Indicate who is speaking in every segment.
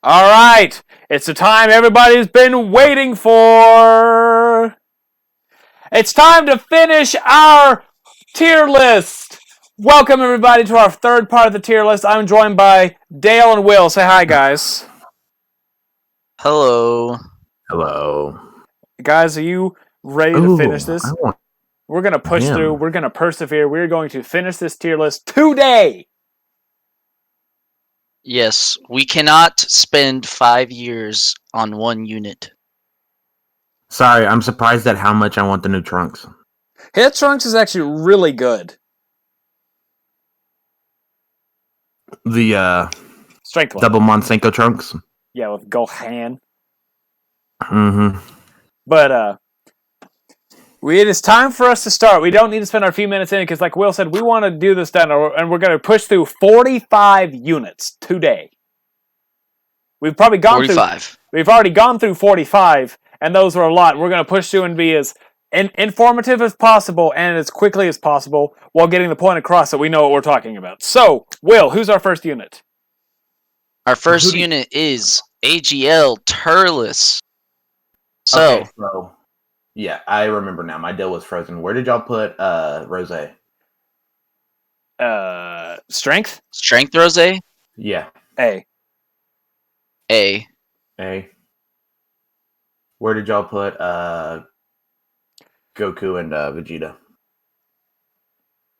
Speaker 1: All right, it's the time everybody's been waiting for. It's time to finish our tier list. Welcome everybody to our third part of the tier list. I'm joined by Dale and Will. Say hi, guys.
Speaker 2: Hello.
Speaker 3: Hello.
Speaker 1: Guys, are you ready to finish this?
Speaker 3: I want
Speaker 1: We're going to push
Speaker 3: him.
Speaker 1: through. We're going to persevere. We're going to finish this tier list today.
Speaker 2: Yes, we cannot spend 5 years on one unit.
Speaker 3: Sorry, I'm surprised at how much I want the new trunks.
Speaker 1: Hit Trunks is actually really good.
Speaker 3: The
Speaker 1: Strength one.
Speaker 3: double Monsenko trunks.
Speaker 1: Yeah, with Gohan.
Speaker 3: Mm-hmm.
Speaker 1: But it is time for us to start. We don't need to spend our few minutes in it because, like Will said, we want to do this done, and we're going to push through 45 units today. We've probably gone
Speaker 2: 45.
Speaker 1: We've already gone through 45, and those are a lot. We're going to push through and be as informative as possible and as quickly as possible while getting the point across that we know what we're talking about. So, Will, who's our first unit?
Speaker 2: Our first unit is AGL Turles. So,
Speaker 3: Okay, so yeah, I remember now. My deal was frozen. Where did y'all put Rose?
Speaker 1: Strength?
Speaker 2: Strength Rose?
Speaker 3: Yeah.
Speaker 1: A.
Speaker 2: A.
Speaker 3: A. Where did y'all put Goku and Vegeta?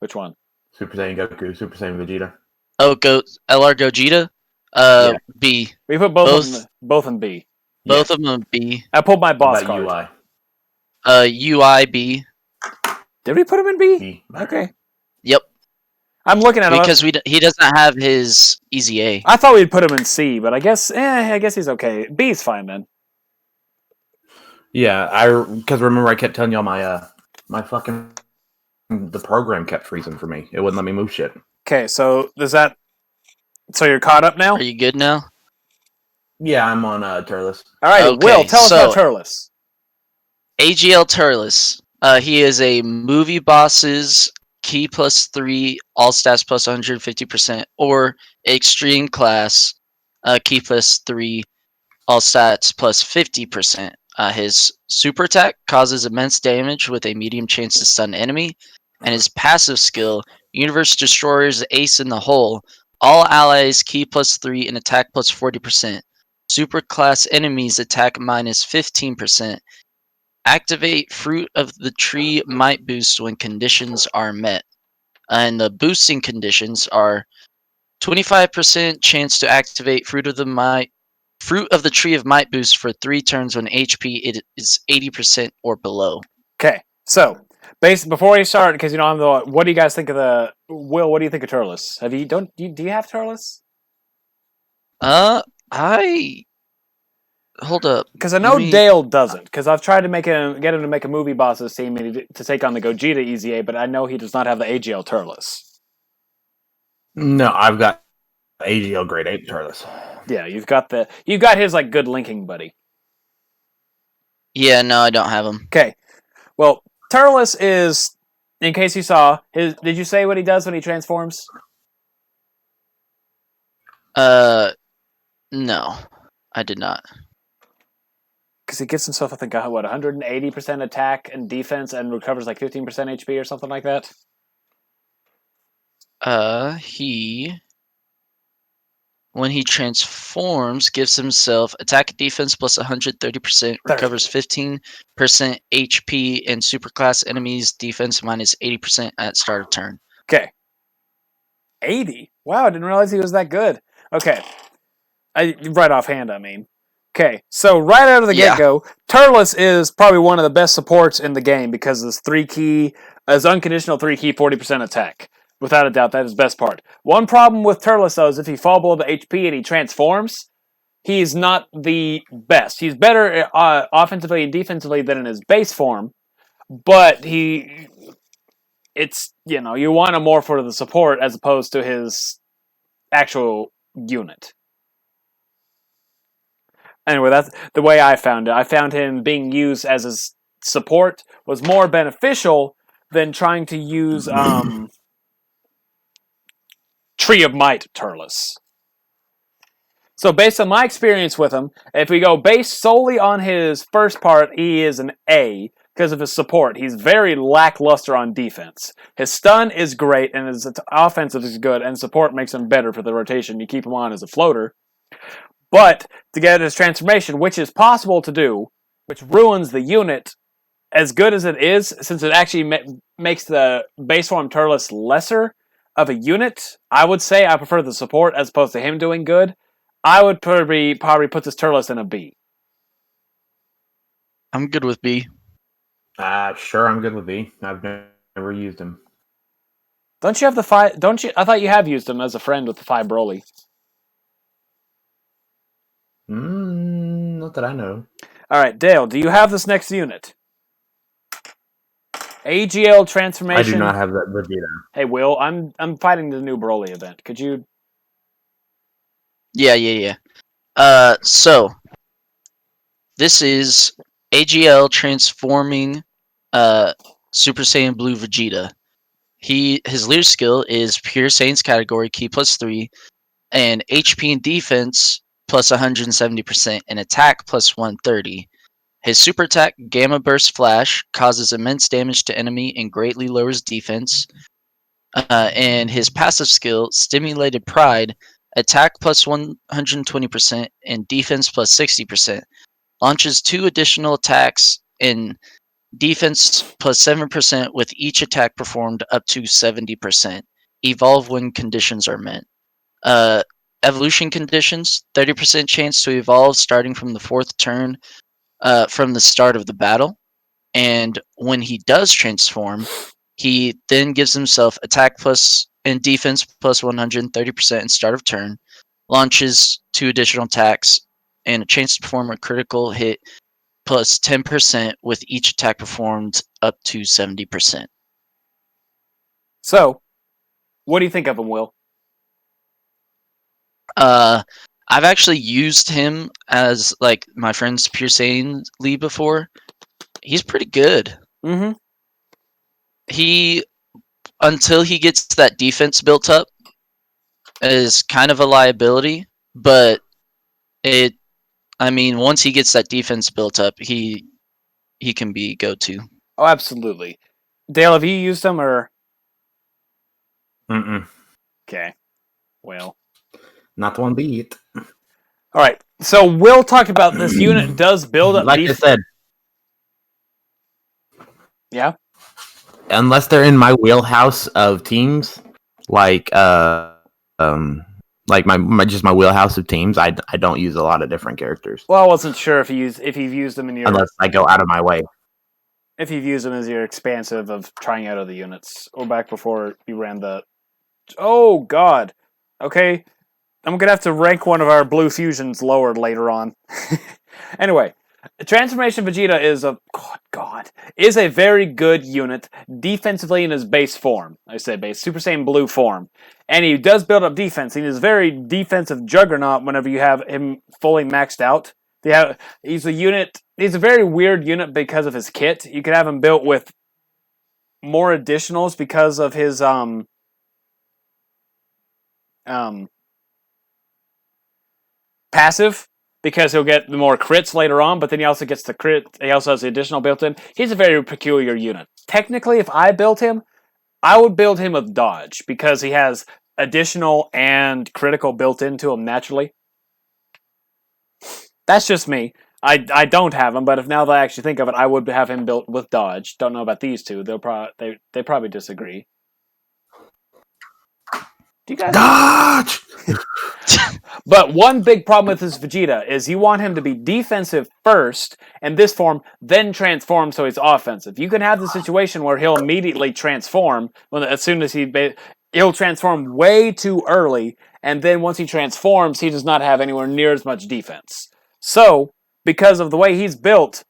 Speaker 1: Which one?
Speaker 3: Super Saiyan Goku, Super Saiyan Vegeta.
Speaker 2: Oh, LR Gogeta?
Speaker 3: Yeah.
Speaker 2: B.
Speaker 1: We put both in B.
Speaker 2: Both of them B.
Speaker 1: I pulled my boss
Speaker 3: About
Speaker 1: card.
Speaker 3: UI.
Speaker 2: UI B.
Speaker 1: Did we put him in B?
Speaker 3: B.
Speaker 1: Okay.
Speaker 2: Yep.
Speaker 1: I'm looking at him.
Speaker 2: Because he doesn't have his Easy A.
Speaker 1: I thought we'd put him in C, but I guess he's okay. B's fine then.
Speaker 3: Yeah, because remember I kept telling y'all my fucking the program kept freezing for me. It wouldn't let me move shit.
Speaker 1: Okay, so so you're caught up now?
Speaker 2: Are you good now?
Speaker 3: Yeah, I'm on Turles.
Speaker 1: All right,
Speaker 2: Okay,
Speaker 1: Will, tell us about Turles.
Speaker 2: AGL Turles. He is a movie boss's key +3, all stats plus 150%, or extreme class key +3, all stats plus 50%. His super attack causes immense damage with a medium chance to stun enemy, and his passive skill, Universe Destroyer's Ace in the Hole, all allies key +3 and attack plus 40%. Super class enemies attack minus 15%. Activate Fruit of the Tree Might Boost when conditions are met. And the boosting conditions are 25% chance to activate Fruit of the Tree of Might Boost for 3 turns when HP is 80% or below.
Speaker 1: Okay, so before we start, because I'm the. What do you guys think of the Will? What do you think of Turles? Do you have Turles?
Speaker 2: Hold up.
Speaker 1: Because I know Dale doesn't. Because I've tried to get him to make a movie boss's team to take on the Gogeta Easy A, but I know he does not have the AGL Turles.
Speaker 3: No, I've got AGL Grade 8 Turles.
Speaker 1: Yeah, you've got his like good linking buddy.
Speaker 2: Yeah, no, I don't have him.
Speaker 1: Okay, well, Turles is, in case you saw his. Did you say what he does when he transforms?
Speaker 2: No, I did not.
Speaker 1: Because he gives himself, I think, 180% attack and defense, and recovers like 15% HP or something like that.
Speaker 2: When he transforms, gives himself attack and defense plus 130%, recovers 15% HP, and superclass enemies defense minus 80% at start of turn.
Speaker 1: Okay. 80? Wow, I didn't realize he was that good. Okay. Right offhand, I mean. Okay, so right out of the get-go, Turles is probably one of the best supports in the game because his unconditional 3-key 40% attack. Without a doubt, that is the best part. One problem with Turles, though, is if he falls below the HP and he transforms, he's not the best. He's better offensively and defensively than in his base form, but you want him more for the support as opposed to his actual unit. Anyway, that's the way I found it. I found him being used as a support was more beneficial than trying to use Tree of Might Turles. So based on my experience with him, if we go based solely on his first part, he is an A because of his support. He's very lackluster on defense. His stun is great, and his offensive is good, and support makes him better for the rotation. You keep him on as a floater. But to get his transformation, which is possible to do, which ruins the unit, as good as it is, since it actually makes the base form Turles lesser of a unit, I would say I prefer the support as opposed to him doing good. I would probably put this Turles in a B.
Speaker 2: I'm good with B.
Speaker 3: Sure, I'm good with B. I've never used him.
Speaker 1: Don't you have the five? Don't you? I thought you have used him as a friend with the 5 Broly.
Speaker 3: Not that I know.
Speaker 1: All right, Dale, do you have this next unit? AGL transformation.
Speaker 3: I do not have that Vegeta.
Speaker 1: Hey, Will, I'm fighting the new Broly event. Could you?
Speaker 2: Yeah. So this is AGL transforming Super Saiyan Blue Vegeta. His leader skill is Pure Saiyan's category Ki +3, and HP and defense plus 170%, and attack plus 130. His super attack, Gamma Burst Flash, causes immense damage to enemy and greatly lowers defense. And his passive skill, Stimulated Pride, attack plus 120% and defense plus 60%. Launches 2 additional attacks and defense plus 7% with each attack performed up to 70%. Evolve when conditions are met. Evolution conditions, 30% chance to evolve starting from the 4th turn from the start of the battle. And when he does transform, he then gives himself attack plus and defense plus 130% in start of turn, launches 2 additional attacks, and a chance to perform a critical hit plus 10% with each attack performed up to 70%.
Speaker 1: So, what do you think of him, Will?
Speaker 2: I've actually used him as like my friend's Pure Saiyan lead before. He's pretty good.
Speaker 1: Mm-hmm.
Speaker 2: He, until he gets that defense built up, is kind of a liability, but once he gets that defense built up, he can be go-to.
Speaker 1: Oh, absolutely. Dale, have you used him or?
Speaker 3: Mm-mm.
Speaker 1: Okay. Well.
Speaker 3: Not the one beat.
Speaker 1: All right. So Will talked about this unit does build up.
Speaker 3: Like I said.
Speaker 1: Yeah.
Speaker 3: Unless they're in my wheelhouse of teams, like my wheelhouse of teams, I don't use a lot of different characters.
Speaker 1: Well, I wasn't sure if you've used them in your.
Speaker 3: Unless I go out of my way.
Speaker 1: If you've used them as your expansive of trying out other units, or back before you ran the. Oh God. Okay. I'm gonna have to rank one of our blue fusions lower later on. Anyway, Transformation Vegeta is is a very good unit defensively in his base form. I say base Super Saiyan Blue form, and he does build up defense. He is very defensive juggernaut whenever you have him fully maxed out. He's a unit. He's a very weird unit because of his kit. You could have him built with more additionals because of his passive, because he'll get the more crits later on, but then he also gets the crit. He also has the additional built in. He's a very peculiar unit. Technically, if I built him, I would build him with dodge because he has additional and critical built into him naturally. That's just me. I don't have him, but if now that I actually think of it, I would have him built with dodge. Don't know about these two. They probably disagree. Do you guys
Speaker 3: dodge?
Speaker 1: But one big problem with this Vegeta is you want him to be defensive first, in this form, then transform so he's offensive. You can have the situation where he'll immediately transform as soon as he'll transform way too early, and then once he transforms, he does not have anywhere near as much defense. So, because of the way he's built,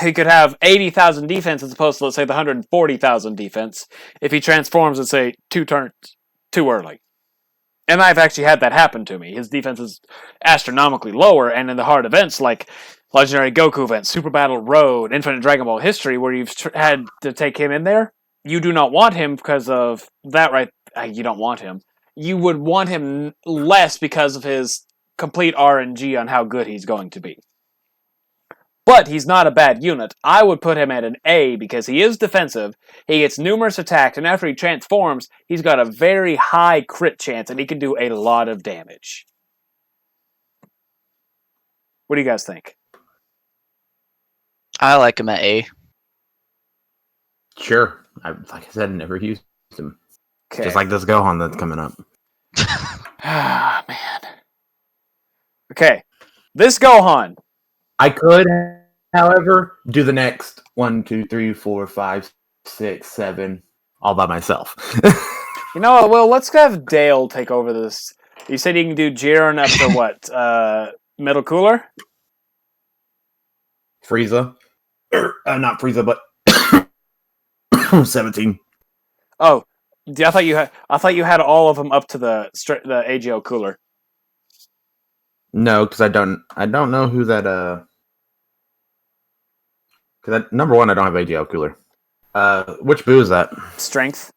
Speaker 1: he could have 80,000 defense as opposed to, let's say, the 140,000 defense if he transforms, let's say, 2 turns too early. And I've actually had that happen to me. His defense is astronomically lower, and in the hard events like Legendary Goku events, Super Battle Road, Infinite Dragon Ball History, where you've had to take him in there, you do not want him because of that, right? You don't want him. You would want him less because of his complete RNG on how good he's going to be. But he's not a bad unit. I would put him at an A because he is defensive, he gets numerous attacks, and after he transforms, he's got a very high crit chance, and he can do a lot of damage. What do you guys think?
Speaker 2: I like him at A.
Speaker 3: Sure. Like I said, never used him.
Speaker 1: Okay.
Speaker 3: Just like this Gohan that's coming up.
Speaker 1: Ah, man. Okay. This Gohan.
Speaker 3: I could, however, do the next 1, 2, 3, 4, 5, 6, 7 all by myself.
Speaker 1: You know what, Will? Let's have Dale take over this. You said you can do Jiren up to what? Middle cooler?
Speaker 3: Frieza. Not Frieza, but 17.
Speaker 1: Oh, I thought you had all of them up to the AGL cooler.
Speaker 3: No, because I don't know who that. Because number one, I don't have AGL cooler. Which Boo is that?
Speaker 1: Strength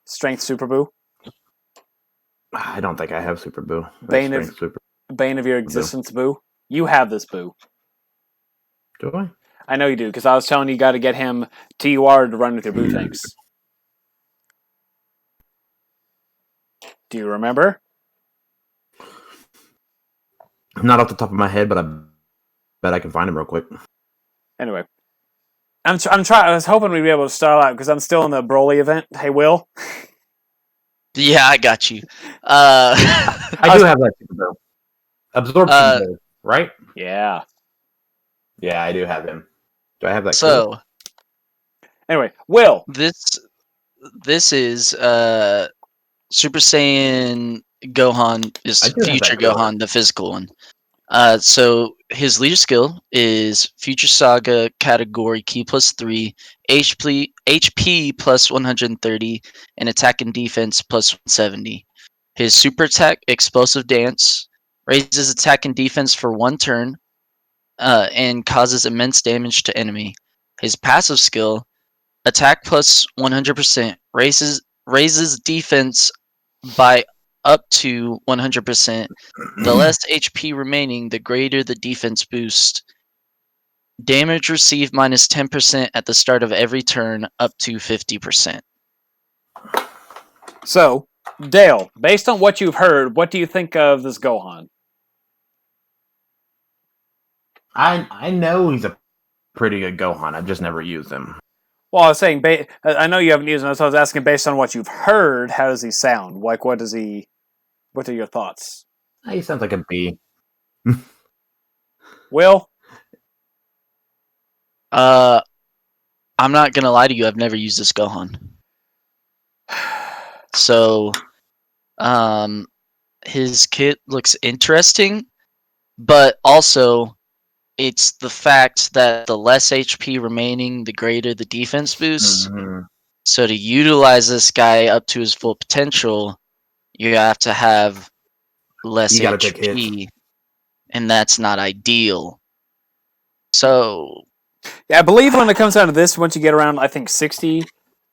Speaker 1: Super Boo.
Speaker 3: I don't think I have Super Boo.
Speaker 1: Bane of your existence Boo. You have this Boo.
Speaker 3: Do I?
Speaker 1: I know you do, because I was telling you got to get him TUR to run with your Boo tanks. Do you remember?
Speaker 3: Not off the top of my head, but I bet I can find him real quick.
Speaker 1: Anyway, I'm trying. I was hoping we'd be able to start out because I'm still in the Broly event. Hey, Will.
Speaker 2: Yeah, I got you.
Speaker 3: I do have that Super Boo. Absorption Boo, right?
Speaker 1: Yeah.
Speaker 3: Yeah, I do have him. Do I have that?
Speaker 2: So,
Speaker 1: anyway, Will.
Speaker 2: This is Super Saiyan Gohan is future Gohan, the physical one. So his leader skill is Future Saga category Key +3, HP plus 130, and attack and defense plus 170. His super attack, Explosive Dance, raises attack and defense for 1 turn, and causes immense damage to enemy. His passive skill, attack plus 100%, raises defense by up to 100%. The less HP remaining, the greater the defense boost. Damage received minus 10% at the start of every turn, up to 50%.
Speaker 1: So, Dale, based on what you've heard, what do you think of this Gohan?
Speaker 3: I know he's a pretty good Gohan. I've just never used him.
Speaker 1: Well, I was saying, I know you haven't used him, so I was asking based on what you've heard, how does he sound? Like, what are your thoughts?
Speaker 3: He sounds like a B.
Speaker 1: Will?
Speaker 2: I'm not gonna lie to you, I've never used this Gohan. So, his kit looks interesting, but also it's the fact that the less HP remaining, the greater the defense boost.
Speaker 3: Mm-hmm.
Speaker 2: So to utilize this guy up to his full potential, you have to have less HP, and that's not ideal. So,
Speaker 1: yeah, I believe when it comes down to this, once you get around, I think 60,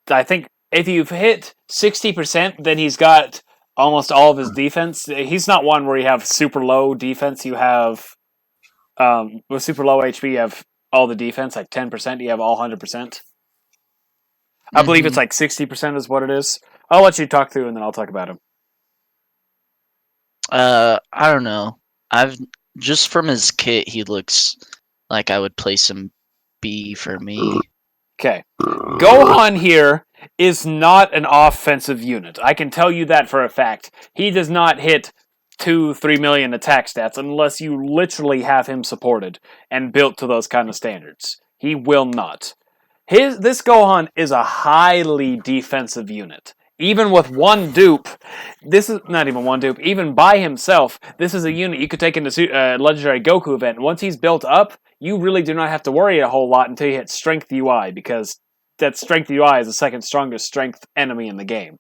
Speaker 1: I think if you've hit 60%, then he's got almost all of his defense. He's not one where you have super low defense. You have, with super low HP, you have all the defense, like 10%. You have all 100%. I believe it's like 60% is what it is. I'll let you talk through, and then I'll talk about him.
Speaker 2: I don't know. Just from his kit, he looks like I would place him B for me.
Speaker 1: Okay. Gohan here is not an offensive unit. I can tell you that for a fact. He does not hit 2-3 million attack stats unless you literally have him supported and built to those kind of standards. He will not. This Gohan is a highly defensive unit. Even with one dupe, this is not even one dupe, even by himself, this is a unit you could take into Legendary Goku event. Once he's built up, you really do not have to worry a whole lot until you hit Strength UI, because that Strength UI is the second strongest strength enemy in the game.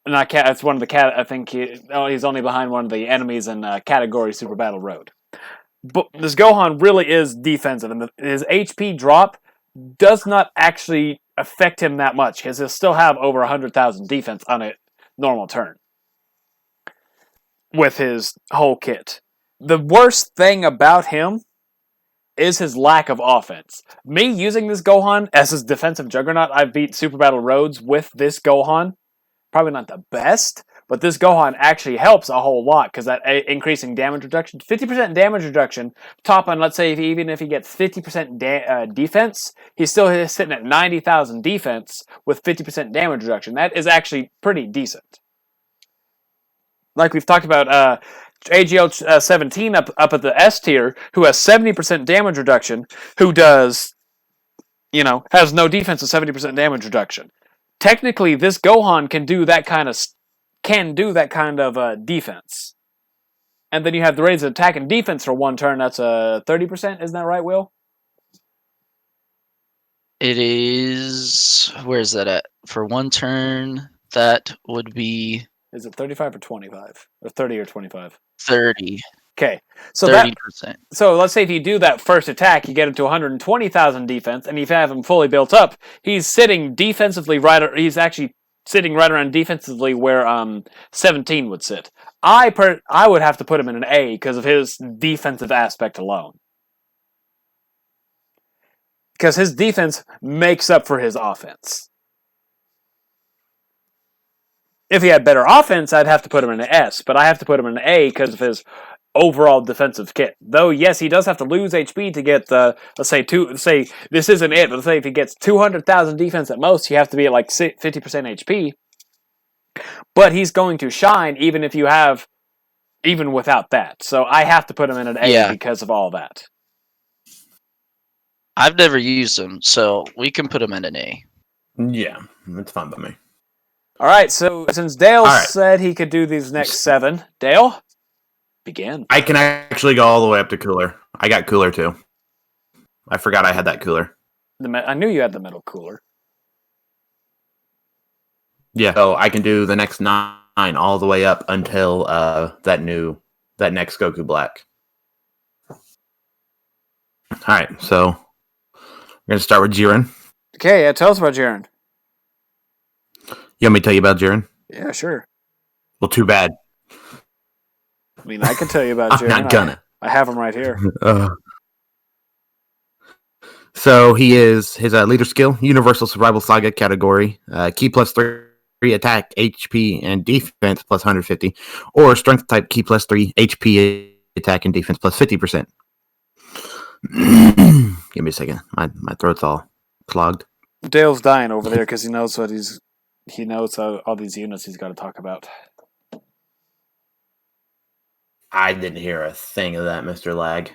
Speaker 1: Not cat. It's one of the I think he's only behind one of the enemies in category Super Battle Road. But this Gohan really is defensive, and his HP drop does not actually affect him that much, because he'll still have over 100,000 defense on a normal turn. with his whole kit. The worst thing about him is his lack of offense. Me using this Gohan as his defensive juggernaut, I've beat Super Battle Rhodes with this Gohan. Probably not the best, but this Gohan actually helps a whole lot because that increasing damage reduction, 50% damage reduction, top on, let's say, even if he gets 50% defense, he's still sitting at 90,000 defense with 50% damage reduction. That is actually pretty decent. Like we've talked about, AGL 17 up at the S tier, who has 70% damage reduction, who does, has no defense with 70% damage reduction. Technically, this Gohan can do that kind of defense. And then you have the raise of attack and defense for one turn. That's 30%. Isn't that right, Will?
Speaker 2: It is. Where is that at? For one turn, that would be.
Speaker 1: Is it 35 or 25? Or 30 or 25?
Speaker 2: 30.
Speaker 1: Okay, so
Speaker 2: 30%.
Speaker 1: So let's say if you do that first attack, you get him to 120,000 defense, and you have him fully built up. He's sitting defensively he's actually sitting right around defensively where 17 would sit. I would have to put him in an A because of his defensive aspect alone. Because his defense makes up for his offense. If he had better offense, I'd have to put him in an S, but I have to put him in an A because of his overall defensive kit. Though, yes, he does have to lose HP to get the, let's say this isn't it, but let's say if he gets 200,000 defense at most, you have to be at like 50% HP. But he's going to shine even without that. So I have to put him in an A because of all that.
Speaker 2: I've never used him, so we can put him in an A.
Speaker 3: Yeah, that's fine by me.
Speaker 1: All right, so since Dale said he could do these next 7, Dale, begin.
Speaker 3: I can actually go all the way up to Cooler. I got Cooler too. I forgot I had that Cooler.
Speaker 1: I knew you had the metal cooler.
Speaker 3: Yeah, so I can do the next 9 all the way up until that next Goku Black. All right, so we're gonna start with Jiren.
Speaker 1: Okay, yeah, tell us about Jiren.
Speaker 3: You want me to tell you about Jiren?
Speaker 1: Yeah, sure.
Speaker 3: Well, too bad.
Speaker 1: I mean, I can tell you about Jiren.
Speaker 3: I'm not gonna.
Speaker 1: I have him right here.
Speaker 3: So his leader skill, Universal Survival Saga category, key plus 3 attack, HP, and defense plus 150, or strength type key plus 3 HP, attack, and defense plus 50%. Give me a second. My throat's all clogged.
Speaker 1: Dale's dying over there because he knows all these units he's got to talk about.
Speaker 3: I didn't hear a thing of that, Mr. Lag.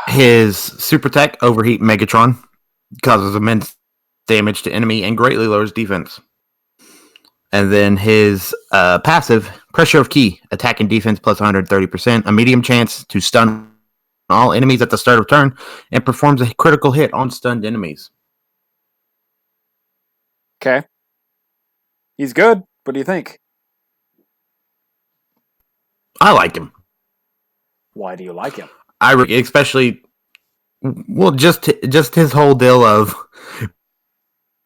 Speaker 3: His super tech, Overheat Megatron, causes immense damage to enemy and greatly lowers defense. And then his passive, Pressure of Ki, attack and defense plus 130%, a medium chance to stun all enemies at the start of turn, and performs a critical hit on stunned enemies.
Speaker 1: Okay. He's good. What do you think?
Speaker 3: I like him.
Speaker 1: Why do you like him?
Speaker 3: Especially, well, just his whole deal of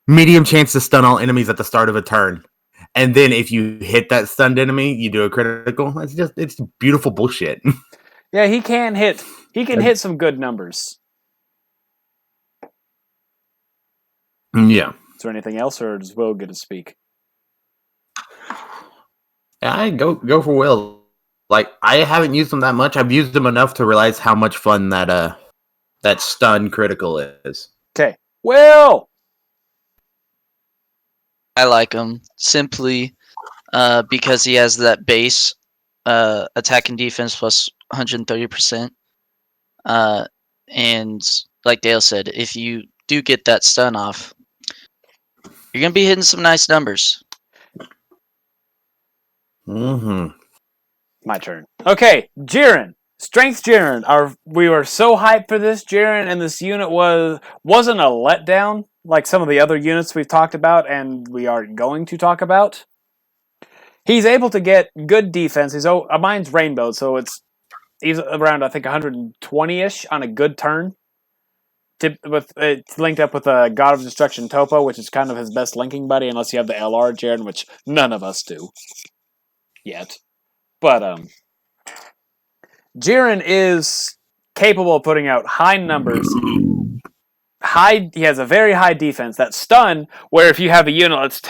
Speaker 3: medium chance to stun all enemies at the start of a turn. And then if you hit that stunned enemy, you do a critical. It's beautiful bullshit.
Speaker 1: Yeah, he can hit some good numbers.
Speaker 3: Yeah.
Speaker 1: Is there anything else, or does Will get to speak?
Speaker 3: Yeah, I go for Will. Like, I haven't used him that much. I've used him enough to realize how much fun that stun critical is.
Speaker 1: Okay. Will!
Speaker 2: I like him simply because he has that base attack and defense plus 130%. And like Dale said, if you do get that stun off, you're going to be hitting some nice numbers.
Speaker 3: Mm-hmm.
Speaker 1: My turn. Okay, Jiren. Strength Jiren. We were so hyped for this Jiren, and this unit wasn't a letdown like some of the other units we've talked about and we are going to talk about. He's able to get good defense. Mine's rainbow, so he's around, I think, 120-ish on a good turn. it's linked up with a God of Destruction Topo, which is kind of his best linking buddy, unless you have the LR Jiren, which none of us do yet. But Jiren is capable of putting out high numbers. He has a very high defense. That stun, where if you have a unit, let's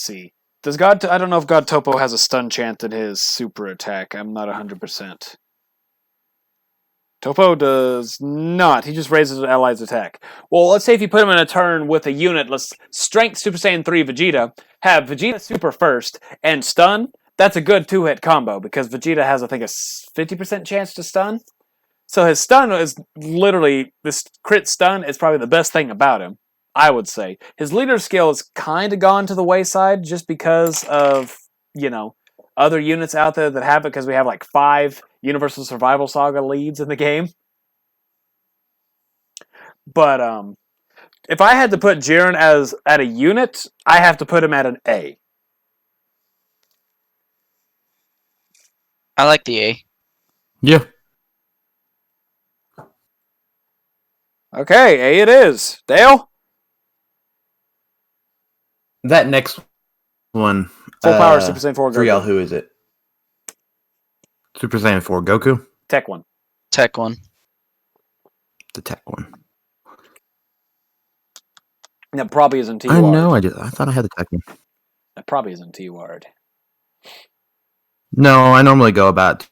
Speaker 1: see. I don't know if God Topo has a stun chance in his super attack. I'm not 100%. Topo does not. He just raises an ally's attack. Well, let's say if you put him in a turn with a unit, let's Strength Super Saiyan 3 Vegeta, have Vegeta Super first, and stun, that's a good 2-hit combo, because Vegeta has, I think, a 50% chance to stun. So his stun is literally, this crit stun is probably the best thing about him, I would say. His leader skill has kind of gone to the wayside just because of, other units out there that have it, because we have like 5 Universal Survival Saga leads in the game. But if I had to put Jiren at a unit, I have to put him at an A.
Speaker 2: I like the A.
Speaker 3: Yeah.
Speaker 1: Okay, A it is. Dale?
Speaker 3: That next one.
Speaker 1: Full power Super Saiyan 4 Goku.
Speaker 3: For y'all, who is it? Super Saiyan 4 Goku?
Speaker 1: Tech 1.
Speaker 2: Tech 1.
Speaker 3: The tech one.
Speaker 1: That probably isn't TUR.
Speaker 3: I know, I thought I had the tech one.
Speaker 1: That probably isn't TUR.
Speaker 3: No, I normally go about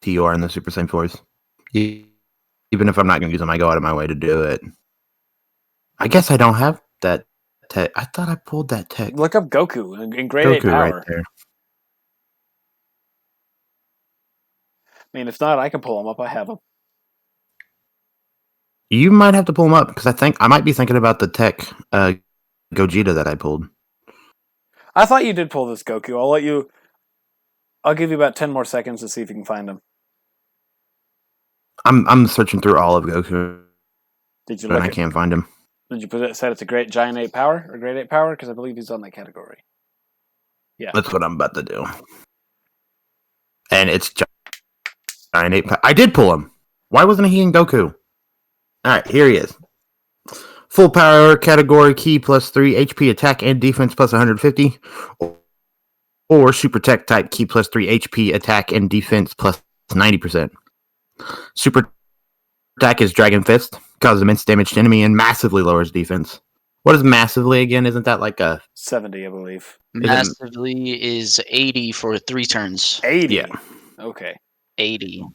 Speaker 3: TUR in the Super Saiyan 4s. Even if I'm not going to use them, I go out of my way to do it. I guess I don't have that tech. I thought I pulled that tech.
Speaker 1: Look up Goku in grade 8 power.
Speaker 3: Right there.
Speaker 1: I mean, if not, I can pull them up. I have them.
Speaker 3: You might have to pull them up, because I might be thinking about the tech Gogeta that I pulled.
Speaker 1: I thought you did pull this Goku. I'll give you about 10 more seconds to see if you can find him.
Speaker 3: I'm searching through all of Goku.
Speaker 1: Did you
Speaker 3: look? And I can't find him.
Speaker 1: Did you said it's a great giant 8 power or grade 8 power? Because I believe he's on that category. Yeah,
Speaker 3: that's what I'm about to do. And it's giant 8 power. I did pull him. Why wasn't he in Goku? All right, here he is. Full power category key plus 3 HP attack and defense plus 150, or super tech type key plus 3 HP attack and defense plus 90%. Super attack is Dragon Fist, causes immense damage to enemy and massively lowers defense. What is massively again? Isn't that like a
Speaker 1: 70, I believe?
Speaker 2: Massively is 80 for 3 turns.
Speaker 1: 80?
Speaker 3: Yeah.
Speaker 1: Okay.
Speaker 2: 80.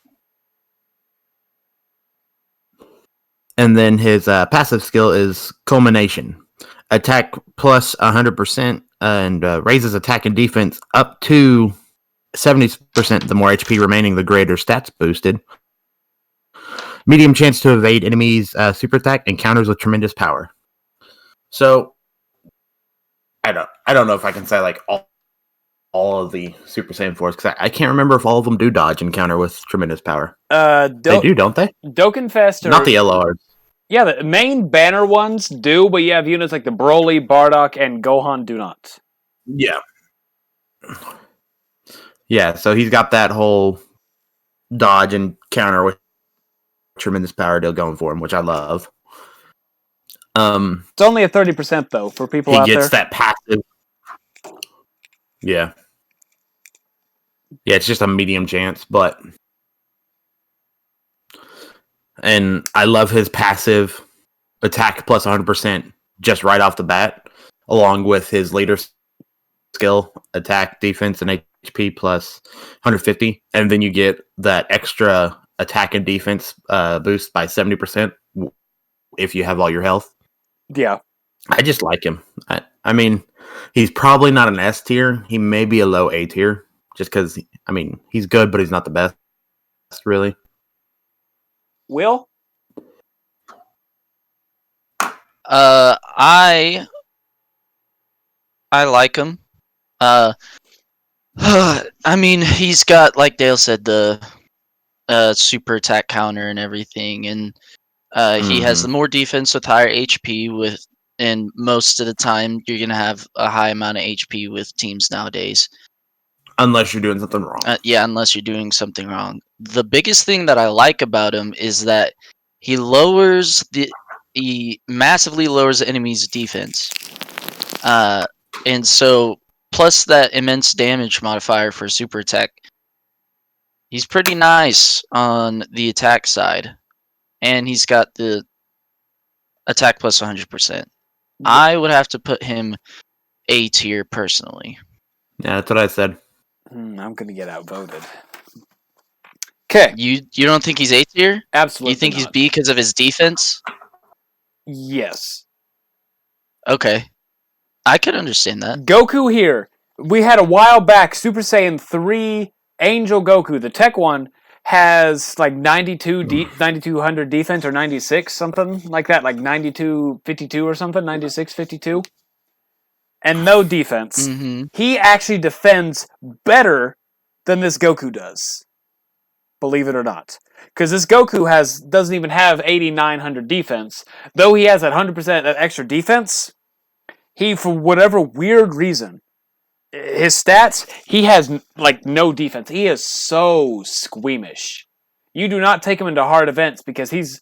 Speaker 3: And then his passive skill is Culmination. Attack plus 100% and raises attack and defense up to 70%. The more HP remaining, the greater stats boosted. Medium chance to evade enemies' super attack and counters with tremendous power. So, I don't know if I can say like all of the Super Saiyan 4s, because I can't remember if all of them do dodge and counter with tremendous power. They do, don't they?
Speaker 1: Dokkan Fest
Speaker 3: not the LRs.
Speaker 1: Yeah, the main banner ones do, but you have units like the Broly, Bardock, and Gohan do not.
Speaker 3: Yeah. Yeah, so he's got that whole dodge and counter with tremendous power deal going for him, which I love.
Speaker 1: It's only a 30% though for people out there.
Speaker 3: He gets that passive. Yeah. Yeah, it's just a medium chance, but and I love his passive attack plus 100% just right off the bat, along with his later skill, attack, defense, and HP plus 150. And then you get that extra attack and defense boost by 70% if you have all your health.
Speaker 1: Yeah.
Speaker 3: I just like him. I mean, he's probably not an S tier. He may be a low A tier, just because, I mean, he's good, but he's not the best, really.
Speaker 1: Will?
Speaker 2: I like him. I mean, he's got, like Dale said, the super attack counter and everything, and he has the more defense with higher HP and most of the time you're gonna have a high amount of HP with teams nowadays.
Speaker 3: Unless you're doing something wrong.
Speaker 2: Yeah, unless you're doing something wrong. The biggest thing that I like about him is that He massively lowers the enemy's defense. And so plus that immense damage modifier for super attack, he's pretty nice on the attack side. And he's got the attack plus 100%. I would have to put him A tier personally.
Speaker 3: Yeah, that's what I said.
Speaker 1: I'm gonna get outvoted. Okay.
Speaker 2: You don't think he's A tier?
Speaker 1: Absolutely.
Speaker 2: You think
Speaker 1: not.
Speaker 2: he's B because of his defense?
Speaker 1: Yes.
Speaker 2: Okay. I could understand that.
Speaker 1: Goku here. We had a while back Super Saiyan 3 Angel Goku. The tech one has like 9200 defense or 96, something like that, like 9252 or something, 9652. And no defense.
Speaker 2: Mm-hmm.
Speaker 1: He actually defends better than this Goku does. Believe it or not. Because this Goku doesn't even have 8900 defense. Though he has that 100% that extra defense, he, for whatever weird reason, his stats, he has like no defense. He is so squeamish. You do not take him into hard events because he's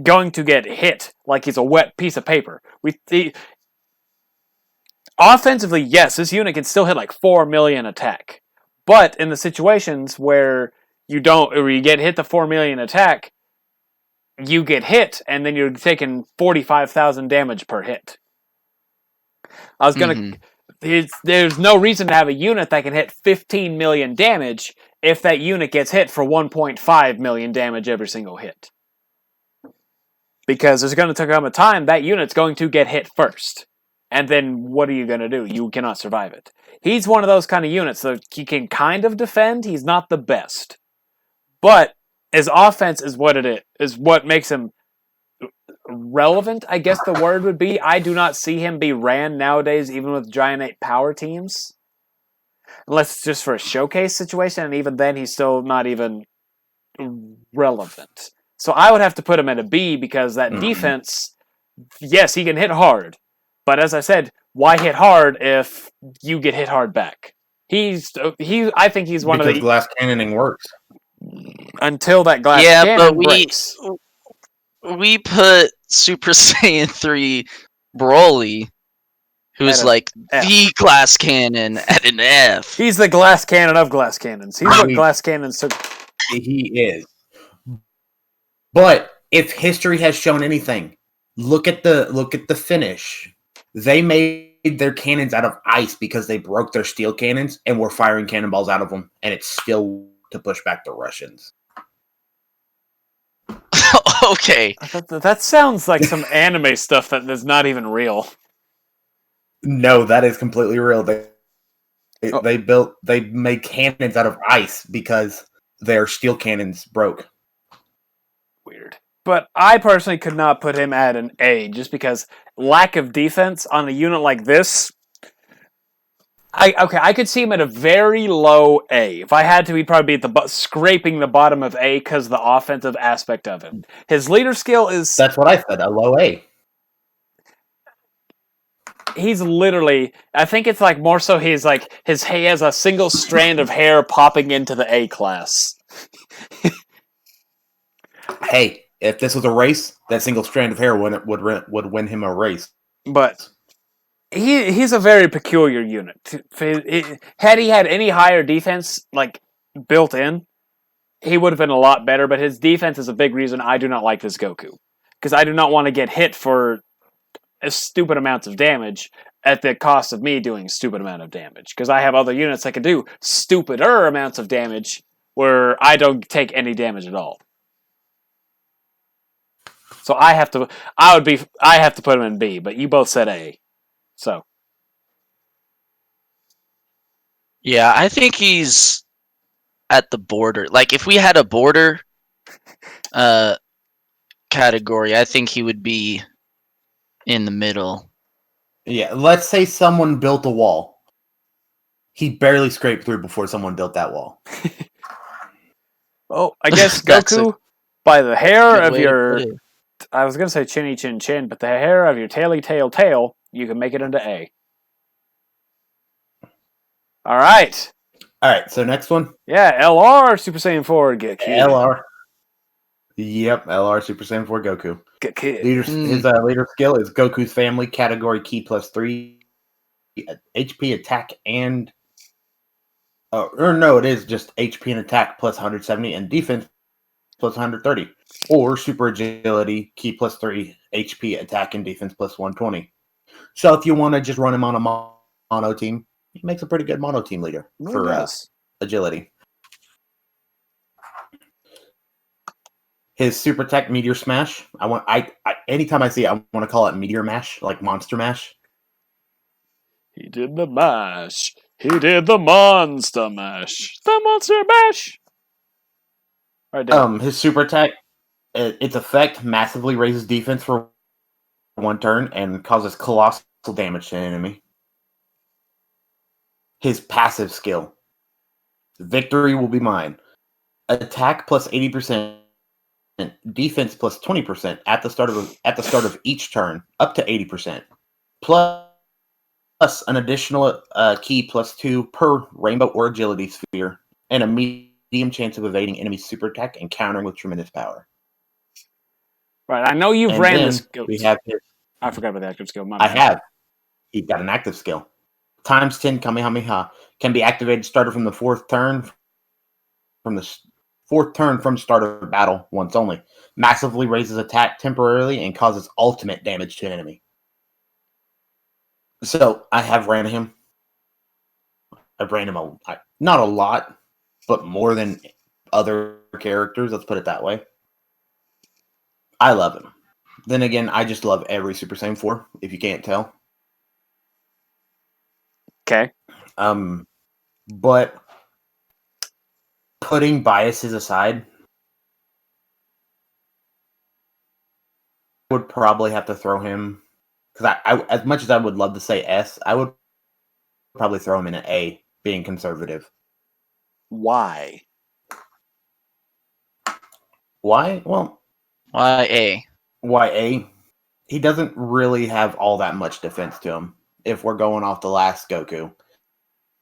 Speaker 1: going to get hit like he's a wet piece of paper. Offensively, yes, this unit can still hit like 4 million attack. But in the situations where you get hit the 4 million attack, you get hit and then you're taking 45,000 damage per hit. I was gonna. Mm-hmm. There's no reason to have a unit that can hit 15 million damage if that unit gets hit for 1.5 million damage every single hit. Because there's going to come a time that unit's going to get hit first. And then what are you going to do? You cannot survive it. He's one of those kind of units that he can kind of defend. He's not the best. But his offense is what it is what makes him relevant, I guess the word would be. I do not see him be ran nowadays, even with Giant 8 power teams. Unless it's just for a showcase situation, and even then he's still not even relevant. So I would have to put him at a B because that defense, yes, he can hit hard. But as I said, why hit hard if you get hit hard back? I think he's one of the...
Speaker 3: Because glass cannoning works.
Speaker 1: Until that glass cannon breaks.
Speaker 2: We put Super Saiyan 3 Broly, who's like the glass cannon, at an F.
Speaker 1: He's the glass cannon of glass cannons. He's what glass cannons took.
Speaker 3: He is. But if history has shown anything, look at the finish. They made their cannons out of ice because they broke their steel cannons and were firing cannonballs out of them, and it's still to push back the Russians.
Speaker 2: Okay.
Speaker 1: That sounds like some anime stuff that is not even real.
Speaker 3: No, that is completely real. They made cannons out of ice because their steel cannons broke.
Speaker 1: Weird. But I personally could not put him at an A just because lack of defense on a unit like this. I could see him at a very low A. If I had to, he'd probably be at scraping the bottom of A because of the offensive aspect of him. His leader skill is...
Speaker 3: That's what I said, a low A.
Speaker 1: He's literally... I think it's like more so he has a single strand of hair popping into the A class.
Speaker 3: Hey, if this was a race, that single strand of hair would win him a race.
Speaker 1: But... He's a very peculiar unit. Had he had any higher defense like built in, he would have been a lot better. But his defense is a big reason I do not like this Goku, because I do not want to get hit for stupid amounts of damage at the cost of me doing a stupid amount of damage. Because I have other units that can do stupider amounts of damage where I don't take any damage at all. So I have to put him in B. But you both said A. So,
Speaker 2: yeah, I think he's at the border. Like, if we had a border category, I think he would be in the middle.
Speaker 3: Yeah, let's say someone built a wall. He barely scraped through before someone built that wall.
Speaker 1: Oh, I guess Goku, by the hair of your... I was going to say chinny chin chin, but the hair of your taily tail, you can make it into A. All right.
Speaker 3: All right, so next one?
Speaker 1: Yeah, LR Super Saiyan 4 Gekido.
Speaker 3: LR. Yep, LR Super Saiyan 4 Goku.
Speaker 1: Good kid.
Speaker 3: His leader skill is Goku's family category key +3 HP attack and or no, it is just HP and attack plus 170 and defense plus 130, or super agility key +3 HP attack and defense plus 120. So if you want to just run him on a mono team, he makes a pretty good mono team leader for agility. His super tech Meteor Smash. I anytime I see it, I want to call it Meteor Mash, like Monster Mash.
Speaker 1: He did the mash. He did the monster mash. The monster mash. All right, Dale.
Speaker 3: His super attack, its effect massively raises defense for 1 turn and causes colossal damage to an enemy. His passive skill, Victory Will Be Mine. Attack plus 80%. Defense plus 20% at the start of each turn, up to 80%. Plus an additional key +2 per rainbow or agility sphere, and a medium chance of evading enemy super attack and countering with tremendous power.
Speaker 1: Right, I know you've ran this.
Speaker 3: We have his,
Speaker 1: I forgot about the active skill.
Speaker 3: I have. He's got an active skill. Times 10 Kamehameha can be activated started from the 4th turn. From the 4th turn from start of battle once only. Massively raises attack temporarily and causes ultimate damage to an enemy. So I have ran him. I've ran him not a lot, but more than other characters. Let's put it that way. I love him. Then again, I just love every Super Saiyan 4, if you can't tell.
Speaker 1: Okay.
Speaker 3: But putting biases aside, I would probably have to throw him, because I as much as I would love to say S, I would probably throw him in an A, being conservative.
Speaker 1: Why?
Speaker 3: Why? Well,
Speaker 2: why A?
Speaker 3: Why A? He doesn't really have all that much defense to him. If we're going off the last Goku,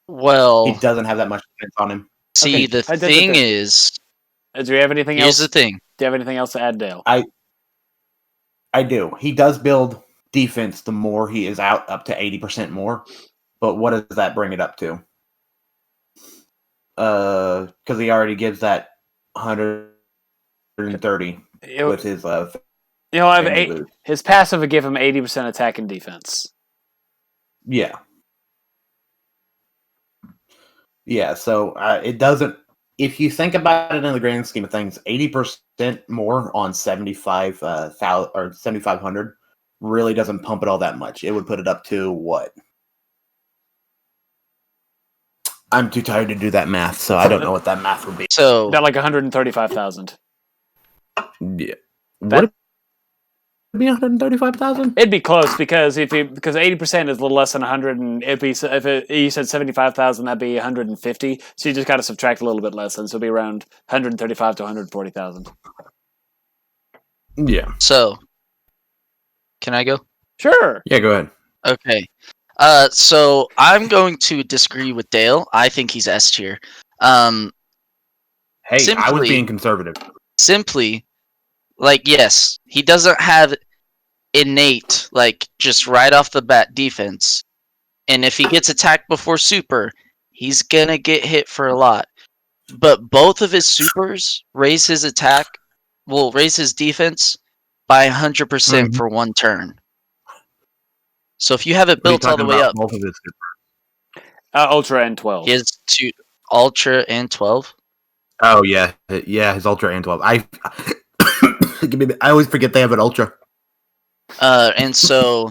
Speaker 2: Well,
Speaker 3: he doesn't have that much defense on him.
Speaker 2: See, the thing is,
Speaker 1: do you have anything else?
Speaker 2: Here's the thing.
Speaker 1: Do you have anything else to add, Dale?
Speaker 3: I do. He does build defense the more he is out, up to 80% more. But what does that bring it up to? Because he already gives that 130 with his
Speaker 1: He'll have his passive would give him 80% attack and defense.
Speaker 3: Yeah. Yeah, so it doesn't. If you think about it in the grand scheme of things, 80% more on 75,000 or 7,500 really doesn't pump it all that much. It would put it up to what? I'm too tired to do that math, so I don't know what that math would be.
Speaker 2: So
Speaker 1: about like 135,000.
Speaker 3: Yeah. Would it be 135,000?
Speaker 1: It'd be close because because 80% is a little less than 100, and you said 75,000, that'd be 150. So you just got to subtract a little bit less, and so it'd be around 135 to 140,000.
Speaker 3: Yeah.
Speaker 2: So, can I go?
Speaker 1: Sure.
Speaker 3: Yeah, go ahead.
Speaker 2: Okay. So I'm going to disagree with Dale. I think he's S tier.
Speaker 3: Hey, I was being conservative.
Speaker 2: Simply, like, yes, he doesn't have innate, like, just right off the bat defense. And if he gets attacked before super, he's gonna get hit for a lot. But both of his supers raise his defense by 100% for 1 turn. So if you have it built all the way up,
Speaker 3: both of his
Speaker 1: Ultra and 12.
Speaker 2: he has 2 Ultra and 12.
Speaker 3: Oh yeah, his Ultra and 12. I always forget they have an Ultra.
Speaker 2: And so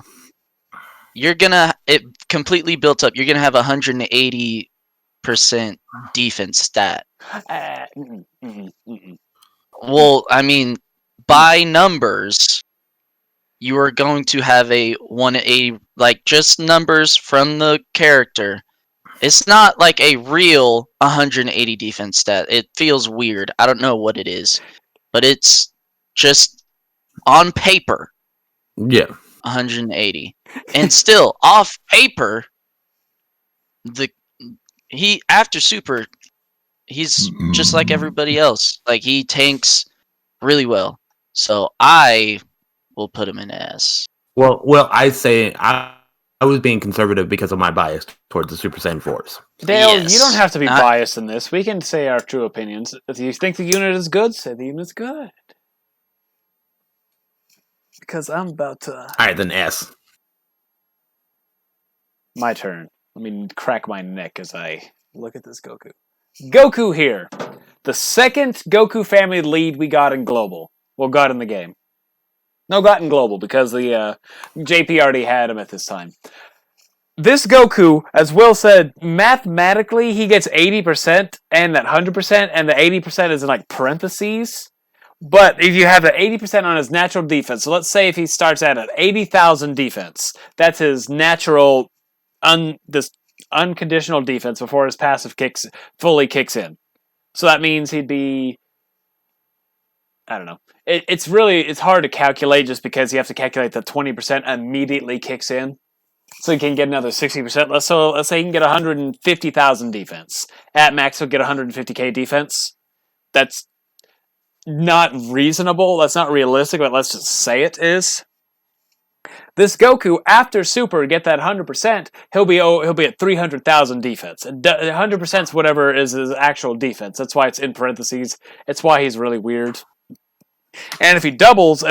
Speaker 2: it completely built up. You're gonna have 180% defense stat. Well, I mean, by numbers, you are going to have a 180, like, just numbers from the character. It's not like a real 180 defense stat. It feels weird. I don't know what it is, but it's just on paper.
Speaker 3: Yeah.
Speaker 2: 180. And still, off paper, after super, he's just like everybody else. Like, he tanks really well. So I will put him in S.
Speaker 3: Well, I'd say I was being conservative because of my bias towards the Super Saiyan 4s.
Speaker 1: Dale,
Speaker 2: Yes.
Speaker 1: you don't have to be
Speaker 2: Not-
Speaker 1: biased in this. We can say our true opinions. If you think the unit is good, say the unit's good. Because I'm about to...
Speaker 3: All right, then S.
Speaker 1: My turn. Let me crack my neck as I look at this Goku. Goku here. The second Goku family lead we got in Global. Well, got in the game. No, got in Global because the JP already had him at this time. This Goku, as Will said, mathematically he gets 80% and that 100%, and the 80% is in like parentheses. But if you have the 80% on his natural defense, so let's say if he starts at an 80,000 defense, that's his natural, this unconditional defense before his passive fully kicks in. So that means he'd be, I don't know. It's hard to calculate just because you have to calculate that 20% immediately kicks in. So he can get another 60%. Let's say he can get 150,000 defense. At max, he'll get 150k defense. That's not reasonable. That's not realistic, but let's just say it is. This Goku, after Super, get that 100%, he'll be at 300,000 defense. 100% is whatever is his actual defense. That's why it's in parentheses. It's why he's really weird. And if he doubles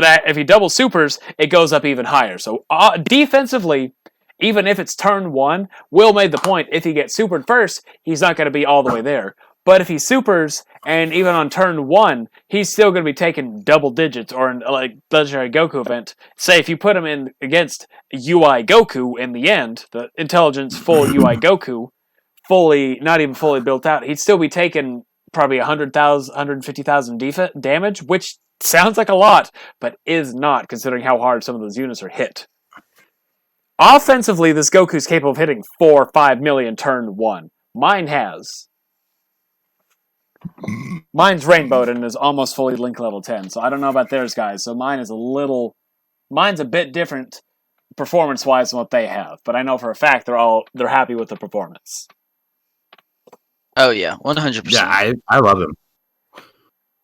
Speaker 1: supers, it goes up even higher. So defensively, even if it's turn 1, Will made the point, if he gets supered first, he's not going to be all the way there. But if he supers, and even on turn 1, he's still going to be taking double digits, or in like Legendary Goku event. Say if you put him in against UI Goku in the end, the intelligence full UI Goku, not even fully built out, he'd still be taking probably 100,000, 150,000 damage, which sounds like a lot, but is not, considering how hard some of those units are hit. Offensively, this Goku is capable of hitting 4 or 5 million turn 1. Mine's rainbowed and is almost fully link level 10, so I don't know about theirs, guys. So mine's a bit different performance-wise than what they have, but I know for a fact they're happy with the performance.
Speaker 2: Oh yeah, 100%.
Speaker 3: Yeah, I love him.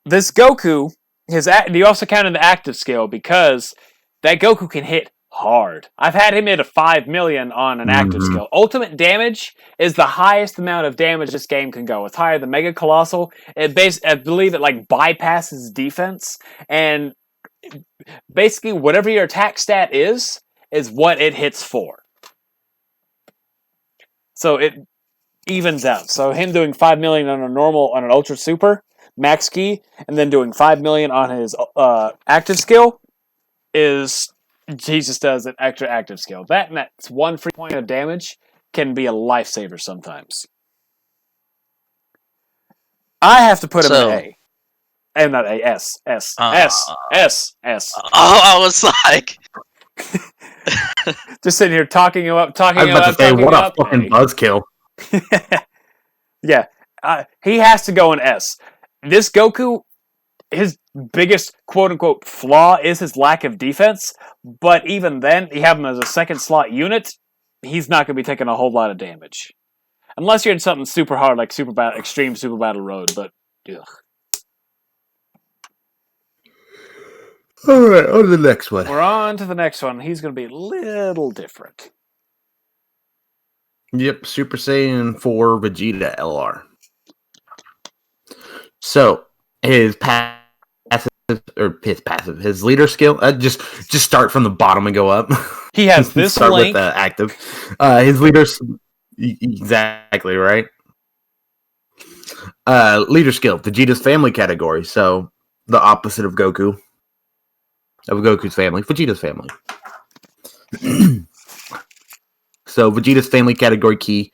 Speaker 1: This Goku, you also counted the active skill because that Goku can hit hard. I've had him hit a 5 million on an active skill. Ultimate damage is the highest amount of damage this game can go. It's higher than Mega Colossal. I believe it like bypasses defense, and basically whatever your attack stat is what it hits for. So it evens out. So him doing 5 million on an Ultra Super max key, and then doing 5 million on his active skill is, he just does an extra active skill. That's one free point of damage can be a lifesaver sometimes. I have to put him in A. And not A, S. S.
Speaker 2: Oh, I was like...
Speaker 1: Just sitting here talking about
Speaker 3: I was about to say, what a fucking buzzkill.
Speaker 1: Yeah. He has to go in S. This Goku, his biggest quote-unquote flaw is his lack of defense, but even then, you have him as a second slot unit, he's not going to be taking a whole lot of damage. Unless you're in something super hard like Extreme Super Battle Road, but ugh.
Speaker 3: Alright, on to the next one.
Speaker 1: We're on to the next one. He's going to be a little different.
Speaker 3: Yep, Super Saiyan 4 Vegeta LR. So, his leader skill, just start from the bottom and go up.
Speaker 1: He has this
Speaker 3: start
Speaker 1: link.
Speaker 3: with active. His leaders, exactly right. Leader skill, Vegeta's family category. So the opposite of Goku, of Goku's family, Vegeta's family. So Vegeta's family category key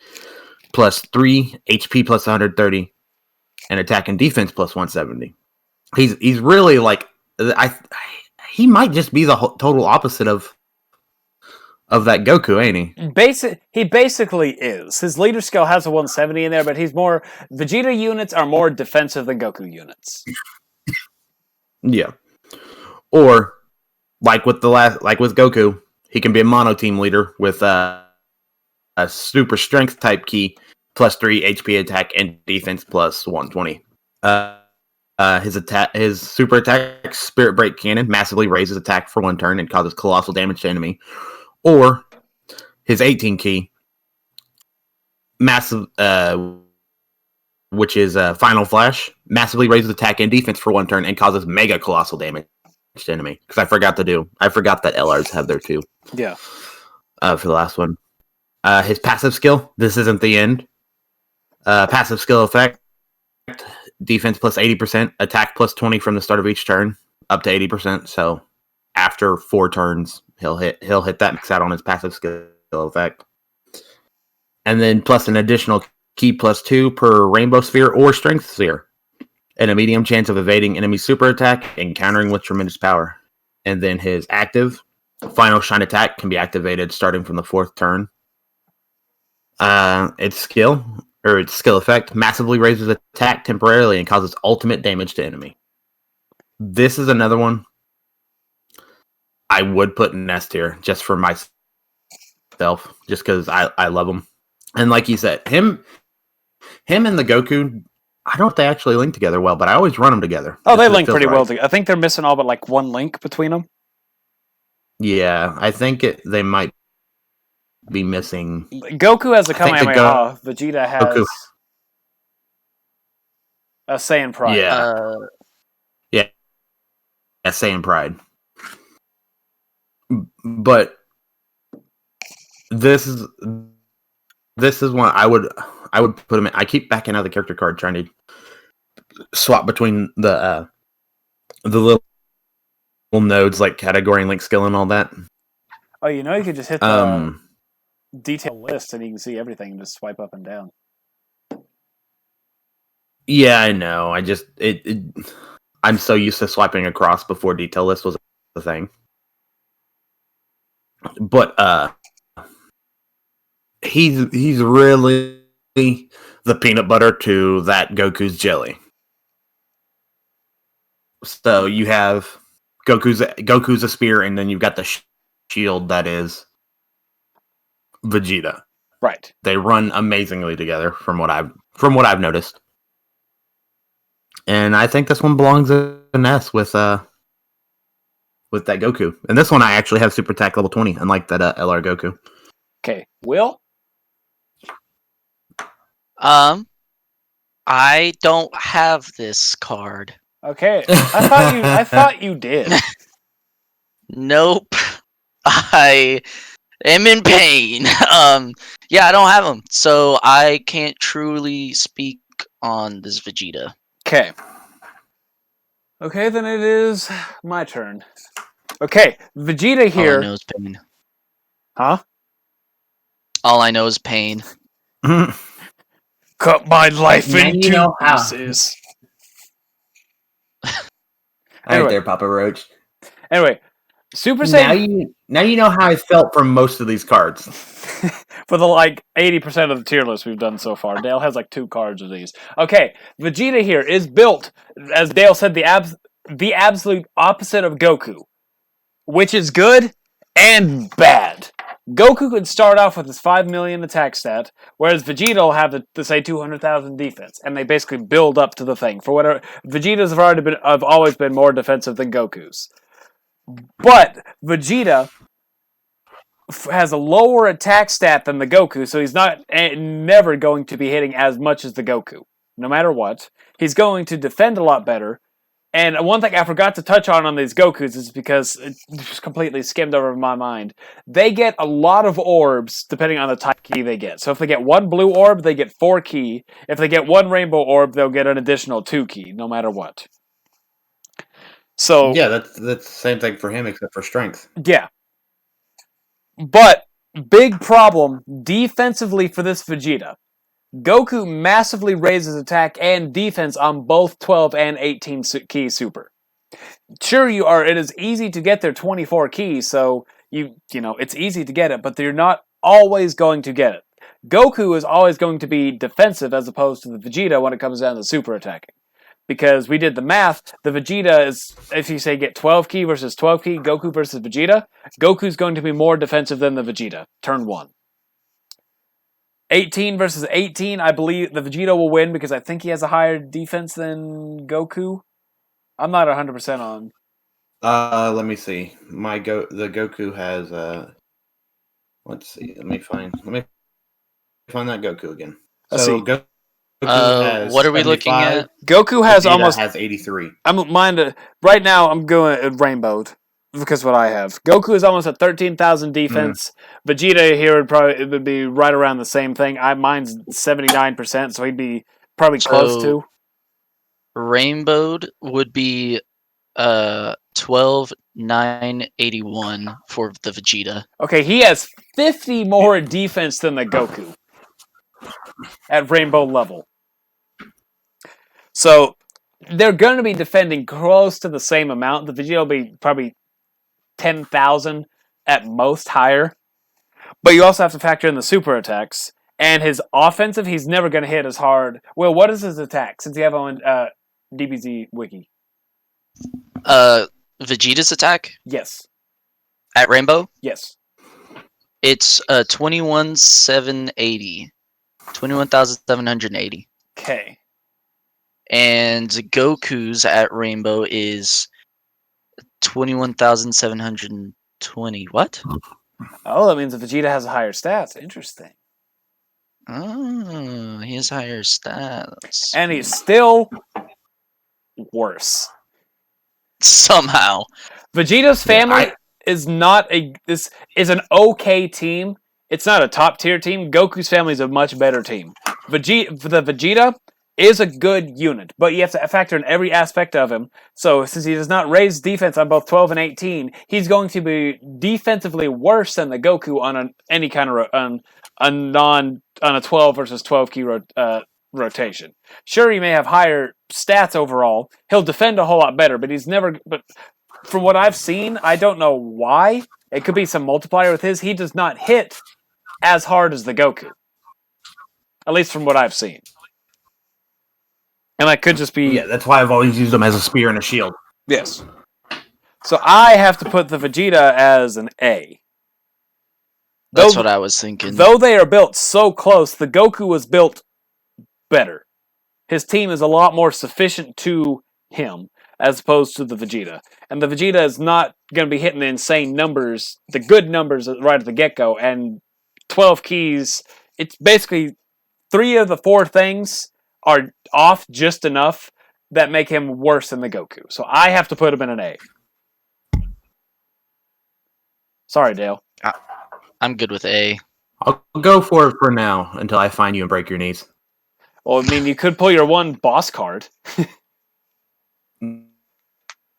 Speaker 3: plus 3 HP plus 130, and attack and defense plus 170. He's really like he might just be the total opposite of that Goku, ain't he?
Speaker 1: He basically is. His leader skill has a 170 in there, but Vegeta units are more defensive than Goku units.
Speaker 3: Yeah. Or like with Goku, he can be a mono team leader with a super strength type key plus 3 HP attack and defense plus 120. his super attack, Spirit Break Cannon, massively raises attack for 1 turn and causes colossal damage to enemy. Or his 18 key, massive, which is Final Flash, massively raises attack and defense for 1 turn and causes mega colossal damage to enemy. Because I forgot that LRs have there too.
Speaker 1: Yeah.
Speaker 3: For the last one. His passive skill, this isn't the end. Passive skill effect, defense plus 80%, attack plus 20 from the start of each turn, up to 80%. So after 4 turns, he'll hit that max out on his passive skill effect. And then plus an additional key plus 2 per rainbow sphere or strength sphere. And a medium chance of evading enemy super attack and countering with tremendous power. And then his active, Final Shine Attack, can be activated starting from the 4th turn. Its skill effect massively raises attack temporarily and causes ultimate damage to enemy. This is another one I would put in S tier just for myself, just because I love him. And like you said, him and the Goku, I don't know if they actually link together well, but I always run them together.
Speaker 1: Oh, they link pretty well together. I think they're missing all but like 1 link between them.
Speaker 3: Yeah, I think they might be missing.
Speaker 1: Goku has a Kamehameha. Vegeta has a Saiyan Pride.
Speaker 3: Yeah, Saiyan Pride. But this is one I would put him in. I keep backing out the character card trying to swap between the little nodes like category and link skill and all that.
Speaker 1: Oh, you could just hit the detail list and you can see everything and just swipe up and down.
Speaker 3: Yeah, I know. I'm so used to swiping across before detail list was a thing. But he's really the peanut butter to that Goku's jelly. So you have Goku's a spear, and then you've got the shield that is Vegeta.
Speaker 1: Right. They
Speaker 3: run amazingly together from what I've noticed. And I think this one belongs in S with that Goku. And this one I actually have Super Attack level 20, unlike that LR Goku.
Speaker 1: Okay. Will?
Speaker 2: I don't have this card.
Speaker 1: Okay. I thought you did.
Speaker 2: Nope. I am in pain. Yeah, I don't have them, so I can't truly speak on this Vegeta.
Speaker 1: Okay. Okay, then it is my turn. Okay, Vegeta here.
Speaker 2: All I know is pain.
Speaker 1: Huh?
Speaker 2: All I know is pain.
Speaker 1: Cut my life into pieces.
Speaker 3: Anyway. Right there, Papa Roach.
Speaker 1: Anyway, Super Saiyan.
Speaker 3: Now you know how I felt for most of these cards.
Speaker 1: For the 80% of the tier list we've done so far. Dale has 2 cards of these. Okay, Vegeta here is built, as Dale said, the absolute opposite of Goku, which is good and bad. Goku could start off with his 5 million attack stat, whereas Vegeta will have the say 200,000 defense, and they basically build up to the thing. For whatever Vegeta's have always been more defensive than Goku's, but Vegeta has a lower attack stat than the Goku, so he's never going to be hitting as much as the Goku, no matter what. He's going to defend a lot better. And one thing I forgot to touch on these Gokus is because it just completely skimmed over my mind. They get a lot of orbs depending on the type key they get. So if they get 1 blue orb, they get 4 key. If they get 1 rainbow orb, they'll get an additional 2 key, no matter what. So
Speaker 3: yeah, that's the same thing for him except for strength.
Speaker 1: Yeah. But big problem defensively for this Vegeta. Goku massively raises attack and defense on both 12 and 18 key super. Sure, it is easy to get their 24 keys, so it's easy to get it, but you're not always going to get it. Goku is always going to be defensive as opposed to the Vegeta when it comes down to super attacking. Because we did the math, the Vegeta is, if you say get 12 key versus 12 key, Goku versus Vegeta, Goku's going to be more defensive than the Vegeta, turn 1. 18 versus 18, I believe the Vegeta will win because I think he has a higher defense than Goku. I'm not 100% on.
Speaker 3: Let me see. The Goku has let's see. Let me find that Goku again.
Speaker 1: Let's
Speaker 3: So
Speaker 1: see.
Speaker 3: Goku has
Speaker 2: What are we looking
Speaker 3: 75.
Speaker 2: at?
Speaker 1: Goku has
Speaker 3: Vegeta
Speaker 1: almost.
Speaker 3: has 83.
Speaker 1: Right now. I'm going at rainbowed because what I have. Goku is almost at 13,000 defense. Vegeta here would be right around the same thing. Mine's 79%, so he'd be probably close to.
Speaker 2: Rainbowed would be 12,981 for the Vegeta.
Speaker 1: Okay, he has 50 more defense than the Goku at rainbow level. So they're going to be defending close to the same amount. The Vegeta will be probably 10,000 at most higher. But you also have to factor in the super attacks. And his offensive, he's never going to hit as hard. Well, what is his attack? Since you have on DBZ Wiki.
Speaker 2: Vegeta's attack
Speaker 1: Yes.
Speaker 2: at Rainbow?
Speaker 1: Yes.
Speaker 2: It's 21,780. 21,780.
Speaker 1: Okay.
Speaker 2: And Goku's at Rainbow is 21,720. What?
Speaker 1: Oh, that means the Vegeta has higher stats. Interesting.
Speaker 2: Oh, he has higher stats.
Speaker 1: And he's still worse.
Speaker 2: Somehow.
Speaker 1: Vegeta's family is an okay team. It's not a top tier team. Goku's family is a much better team. The Vegeta is a good unit, but you have to factor in every aspect of him. So since he does not raise defense on both 12 and 18, he's going to be defensively worse than the Goku on any kind of on a 12 versus 12 key rotation. Sure, he may have higher stats overall. He'll defend a whole lot better, but he's never. But from what I've seen, I don't know why. It could be some multiplier with his. He does not hit as hard as the Goku, at least from what I've seen. And that could just be...
Speaker 3: Yeah, that's why I've always used them as a spear and a shield.
Speaker 1: Yes. So I have to put the Vegeta as an A.
Speaker 2: That's what I was thinking.
Speaker 1: Though they are built so close, the Goku was built better. His team is a lot more sufficient to him as opposed to the Vegeta. And the Vegeta is not going to be hitting the insane numbers, the good numbers right at the get-go. And 12 keys, it's basically 3 of the 4 things are off just enough that make him worse than the Goku. So I have to put him in an A. Sorry, Dale.
Speaker 2: I'm good with A.
Speaker 3: I'll go for it for now until I find you and break your knees.
Speaker 1: Well, I mean, you could pull your one boss card.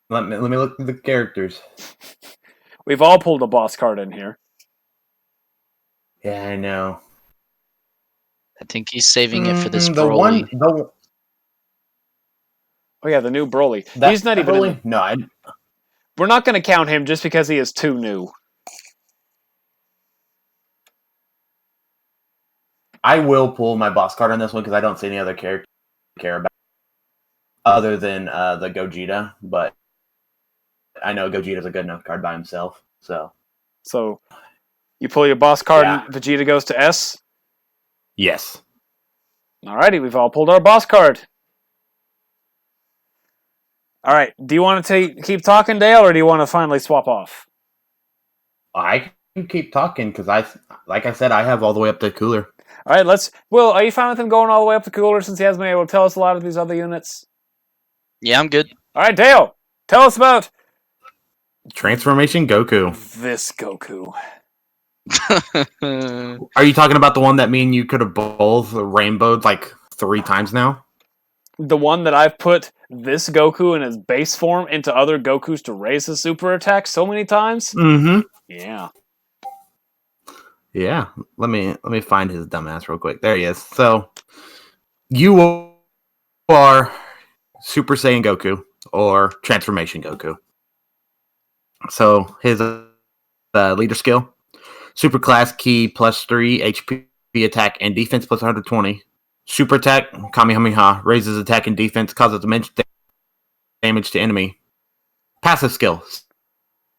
Speaker 3: Let me look at the characters.
Speaker 1: We've all pulled a boss card in here.
Speaker 3: Yeah, I know.
Speaker 2: I think he's saving it for this Broly.
Speaker 1: Oh yeah, the new Broly. He's not even
Speaker 3: Broly? No,
Speaker 1: we're not going to count him just because he is too new.
Speaker 3: I will pull my boss card on this one because I don't see any other character to care about other than the Gogeta, but I know Gogeta's a good enough card by himself. So you pull your boss card and Vegeta goes to S? Yes.
Speaker 1: Alrighty, we've all pulled our boss card. Alright, do you want to keep talking, Dale, or do you want to finally swap off?
Speaker 3: I can keep talking because like I said, I have all the way up to Cooler.
Speaker 1: Alright, Will, are you fine with him going all the way up to Cooler since he hasn't been able to tell us a lot of these other units?
Speaker 2: Yeah, I'm good.
Speaker 1: Alright, Dale, tell us about...
Speaker 3: Transformation Goku.
Speaker 1: This Goku.
Speaker 3: Are you talking about the one that me and you could have both rainbowed like 3 times now?
Speaker 1: The one that I've put this Goku in his base form into other Gokus to raise his super attack so many times?
Speaker 3: Mm-hmm.
Speaker 1: Yeah.
Speaker 3: Yeah. Let me find his dumbass real quick. There he is. So you are Super Saiyan Goku or Transformation Goku. So his leader skill. Super class key +3 HP attack and defense +120. Super attack Kamehameha raises attack and defense, causes immense damage to enemy. Passive skill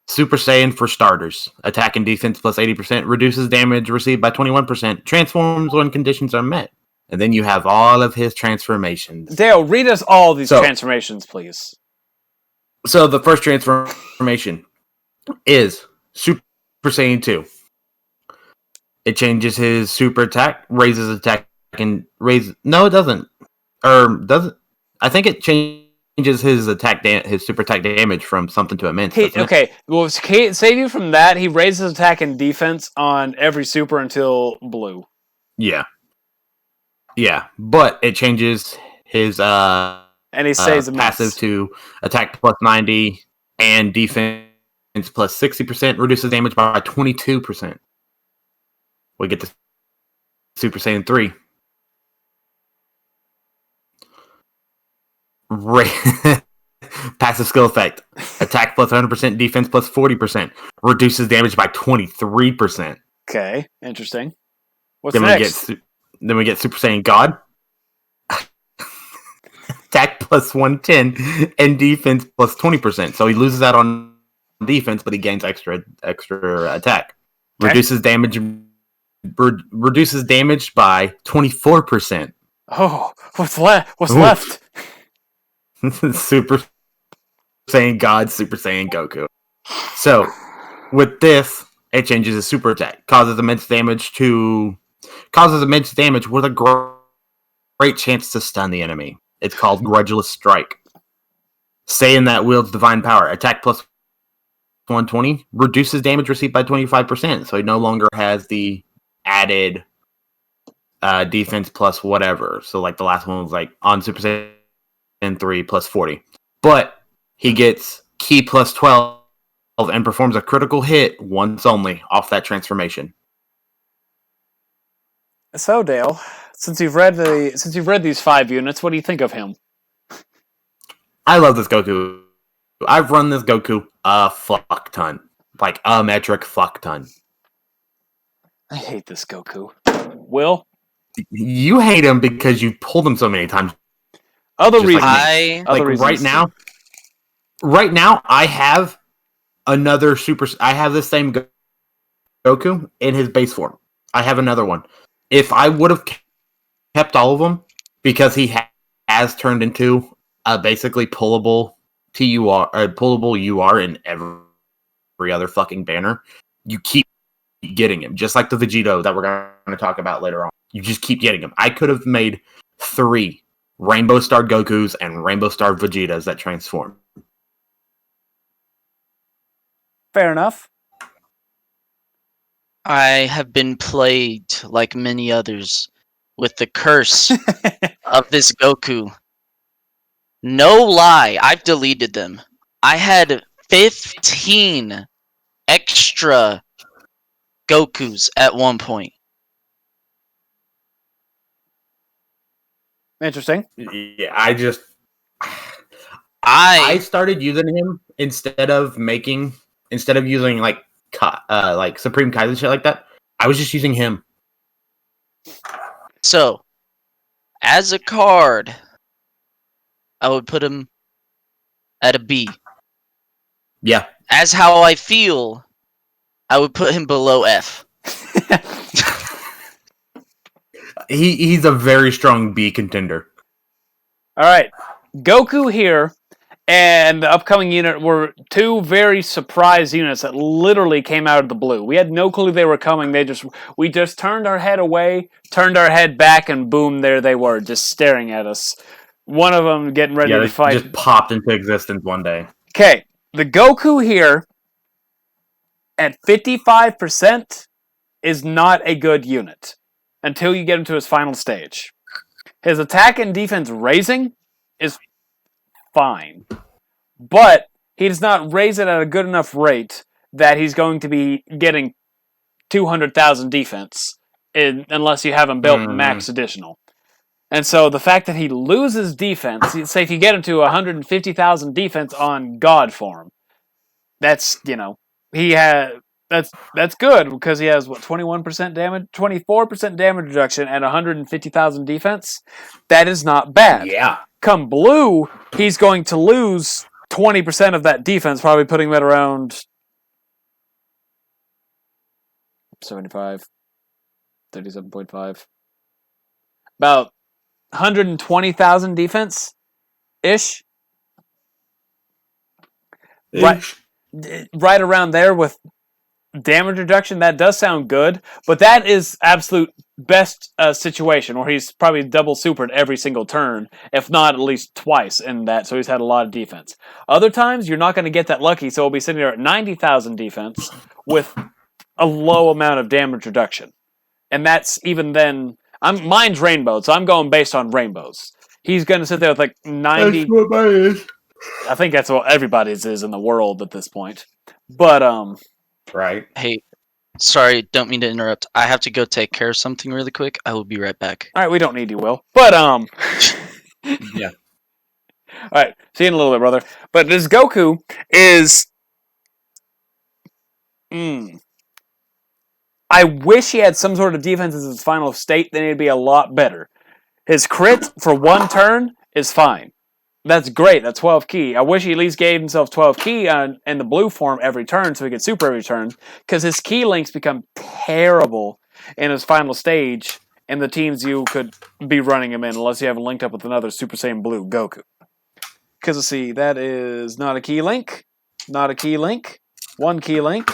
Speaker 3: Super Saiyan for starters. Attack and defense plus 80%. Reduces damage received by 21%. Transforms when conditions are met. And then you have all of his transformations.
Speaker 1: Dale, read us all these transformations, please.
Speaker 3: So the first transformation is Super Saiyan 2. It changes his super attack, raises attack, and raises... No, it doesn't. Or does it? I think it changes his his super attack damage from something to immense.
Speaker 1: Okay, well, save you from that. He raises attack and defense on every super until blue.
Speaker 3: Yeah. Yeah, but it changes his
Speaker 1: and he saves
Speaker 3: passive to attack plus 90 and defense plus 60%, reduces damage by 22%. We get to Super Saiyan 3. Passive skill effect. Attack plus 100%, defense plus 40%. Reduces damage by 23%.
Speaker 1: Okay, interesting. What's
Speaker 3: then
Speaker 1: next?
Speaker 3: Then we get Super Saiyan God. Attack plus 110 and defense plus 20%. So he loses out on defense, but he gains extra attack. Okay. Reduces damage by 24%.
Speaker 1: Oh, what's left?
Speaker 3: Super Saiyan God, Super Saiyan Goku. So, with this, it changes his super attack. Causes immense damage with a great chance to stun the enemy. It's called Grudgeless Strike. Saiyan that wields divine power. Attack plus 120. Reduces damage received by 25%. So he no longer has the added defense plus whatever. So like the last one was like on Super Saiyan 3 plus 40. But he gets Ki plus 12 and performs a critical hit once only off that transformation.
Speaker 1: So Dale, since you've read these 5 units, what do you think of him?
Speaker 3: I love this Goku. I've run this Goku a fuck ton. Like a metric fuck ton.
Speaker 1: I hate this Goku. Will?
Speaker 3: You hate him because you pulled him so many times.
Speaker 1: Other reasons.
Speaker 3: Right now, I have another super... I have the same Goku in his base form. I have another one. If I would have kept all of them, because he has turned into a basically pullable UR in every other fucking banner, you keep getting him. Just like the Vegito that we're going to talk about later on. You just keep getting him. I could have made 3 Rainbow Star Gokus and Rainbow Star Vegetas that transform.
Speaker 1: Fair enough.
Speaker 2: I have been plagued, like many others, with the curse of this Goku. No lie, I've deleted them. I had 15 extra Gokus at one point.
Speaker 1: Interesting.
Speaker 3: Yeah, I started using him instead of using like Supreme Kaizen shit like that. I was just using him.
Speaker 2: So, as a card, I would put him at a B.
Speaker 3: Yeah.
Speaker 2: As how I feel, I would put him below F.
Speaker 3: He's a very strong B contender.
Speaker 1: All right, Goku here, and the upcoming unit were 2 very surprise units that literally came out of the blue. We had no clue they were coming. We just turned our head away, turned our head back, and boom, there they were, just staring at us. One of them getting ready to fight.
Speaker 3: Just popped into existence one day.
Speaker 1: Okay, the Goku here at 55% is not a good unit until you get him to his final stage. His attack and defense raising is fine, but he does not raise it at a good enough rate that he's going to be getting 200,000 defense unless you have him built max additional. And so the fact that he loses defense, say if you get him to 150,000 defense on God form, that's that's good because he has 21% damage, 24% damage reduction, and 150,000 defense. That is not bad.
Speaker 3: Yeah.
Speaker 1: Come blue, he's going to lose 20% of that defense, probably putting him at around 75. 37.5. About 120,000 defense ish. Right around there with damage reduction. That does sound good, but that is absolute best situation where he's probably double supered every single turn, if not at least twice in that. So he's had a lot of defense. Other times you're not going to get that lucky, so we'll be sitting there at 90,000 defense with a low amount of damage reduction, and that's even then. Mine's rainbow, so I'm going based on rainbows. He's going to sit there with like 90.
Speaker 3: That's what mine is.
Speaker 1: I think that's what everybody's is in the world at this point. But
Speaker 3: right.
Speaker 2: Hey, sorry, don't mean to interrupt. I have to go take care of something really quick. I will be right back.
Speaker 1: All right, we don't need you, Will. But
Speaker 3: Yeah.
Speaker 1: All right, see you in a little bit, brother. But this Goku is. I wish he had some sort of defense as his final state, then he'd be a lot better. His crit for one turn is fine. That's great. That's 12 key. I wish he at least gave himself 12 key in the blue form every turn so he could super every turn, because his key links become terrible in his final stage in the teams you could be running him in unless you have him linked up with another Super Saiyan Blue Goku. Because, let's see, that is not a key link. Not a key link. One key link.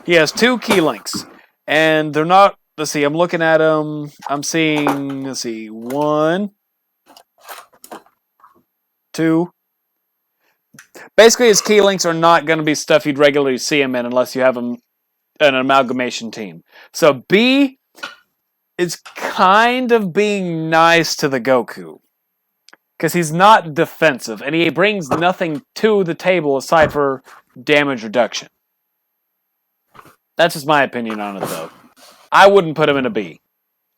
Speaker 1: He has two key links. And they're not... Let's see, I'm looking at them. I'm seeing... Let's see, 1... 2. Basically, his key links are not going to be stuff you'd regularly see him in unless you have him in an amalgamation team. So B is kind of being nice to the Goku, because he's not defensive, and he brings nothing to the table aside for damage reduction. That's just my opinion on it, though. I wouldn't put him in a B.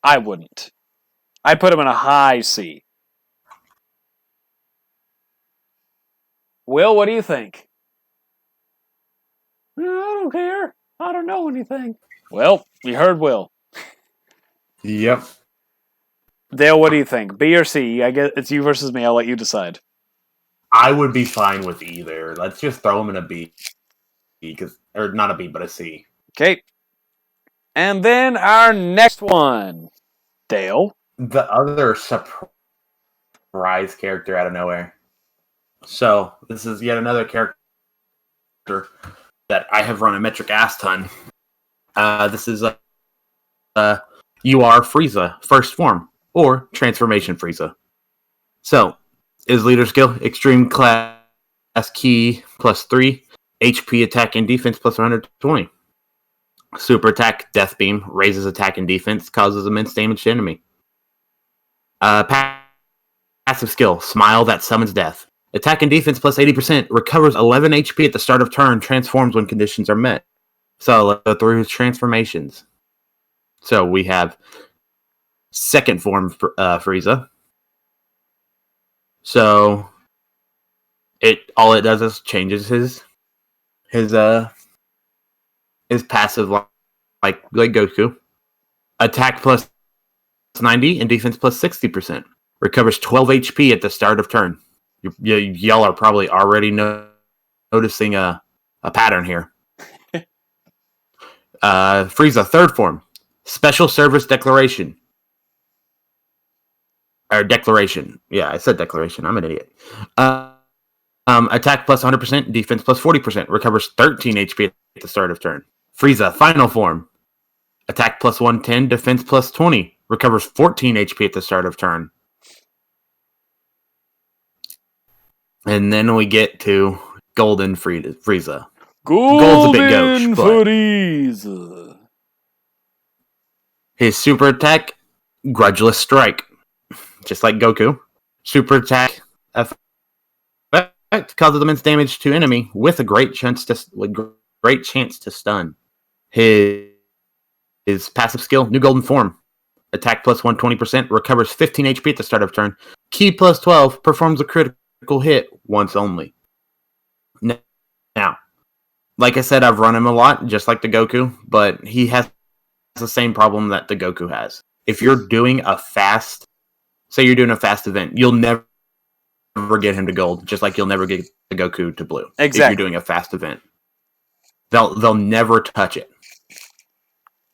Speaker 1: I wouldn't. I'd put him in a high C. Will, what do you think? I don't care. I don't know anything. Well, you heard Will.
Speaker 3: Yep.
Speaker 1: Dale, what do you think? B or C? I guess it's you versus me. I'll let you decide.
Speaker 3: I would be fine with either. Let's just throw him in a B. Or not a B, but a C.
Speaker 1: Okay. And then our next one. Dale.
Speaker 3: The other surprise character out of nowhere. So, this is yet another character that I have run a metric ass ton. This is you are Frieza, first form, or Transformation Frieza. So, is leader skill, extreme class key +3, HP attack and defense +120. Super attack, death beam, raises attack and defense, causes immense damage to enemy. Passive skill, smile that summons death. Attack and defense +80%, recovers 11 HP at the start of turn, transforms when conditions are met. So let's go through his transformations. So we have second form Frieza. So all it does is changes his passive like Goku. Attack +90 and defense +60%. Recovers 12 HP at the start of turn. Y'all are probably already noticing a pattern here. Frieza, third form. Special Service Declaration. Or Declaration. Yeah, I said Declaration. I'm an idiot. Attack +100%, defense +40%. Recovers 13 HP at the start of turn. Frieza, final form. Attack +110, defense +20. Recovers 14 HP at the start of turn. And then we get to Golden Frieza. Gold's a bit gauche,
Speaker 1: Frieza.
Speaker 3: His super attack, Grudgeless Strike. Just like Goku. Super attack effect causes immense damage to enemy with a great chance to stun. His passive skill, New Golden Form. Attack +120%, recovers 15 HP at the start of turn. Key +12, performs a critical hit once only. Now, like I said, I've run him a lot, just like the Goku, but he has the same problem that the Goku has. If you're doing a fast, say you're doing a fast event, you'll never get him to gold, just like you'll never get the Goku to blue.
Speaker 1: Exactly.
Speaker 3: If you're doing a fast event. They'll never touch it.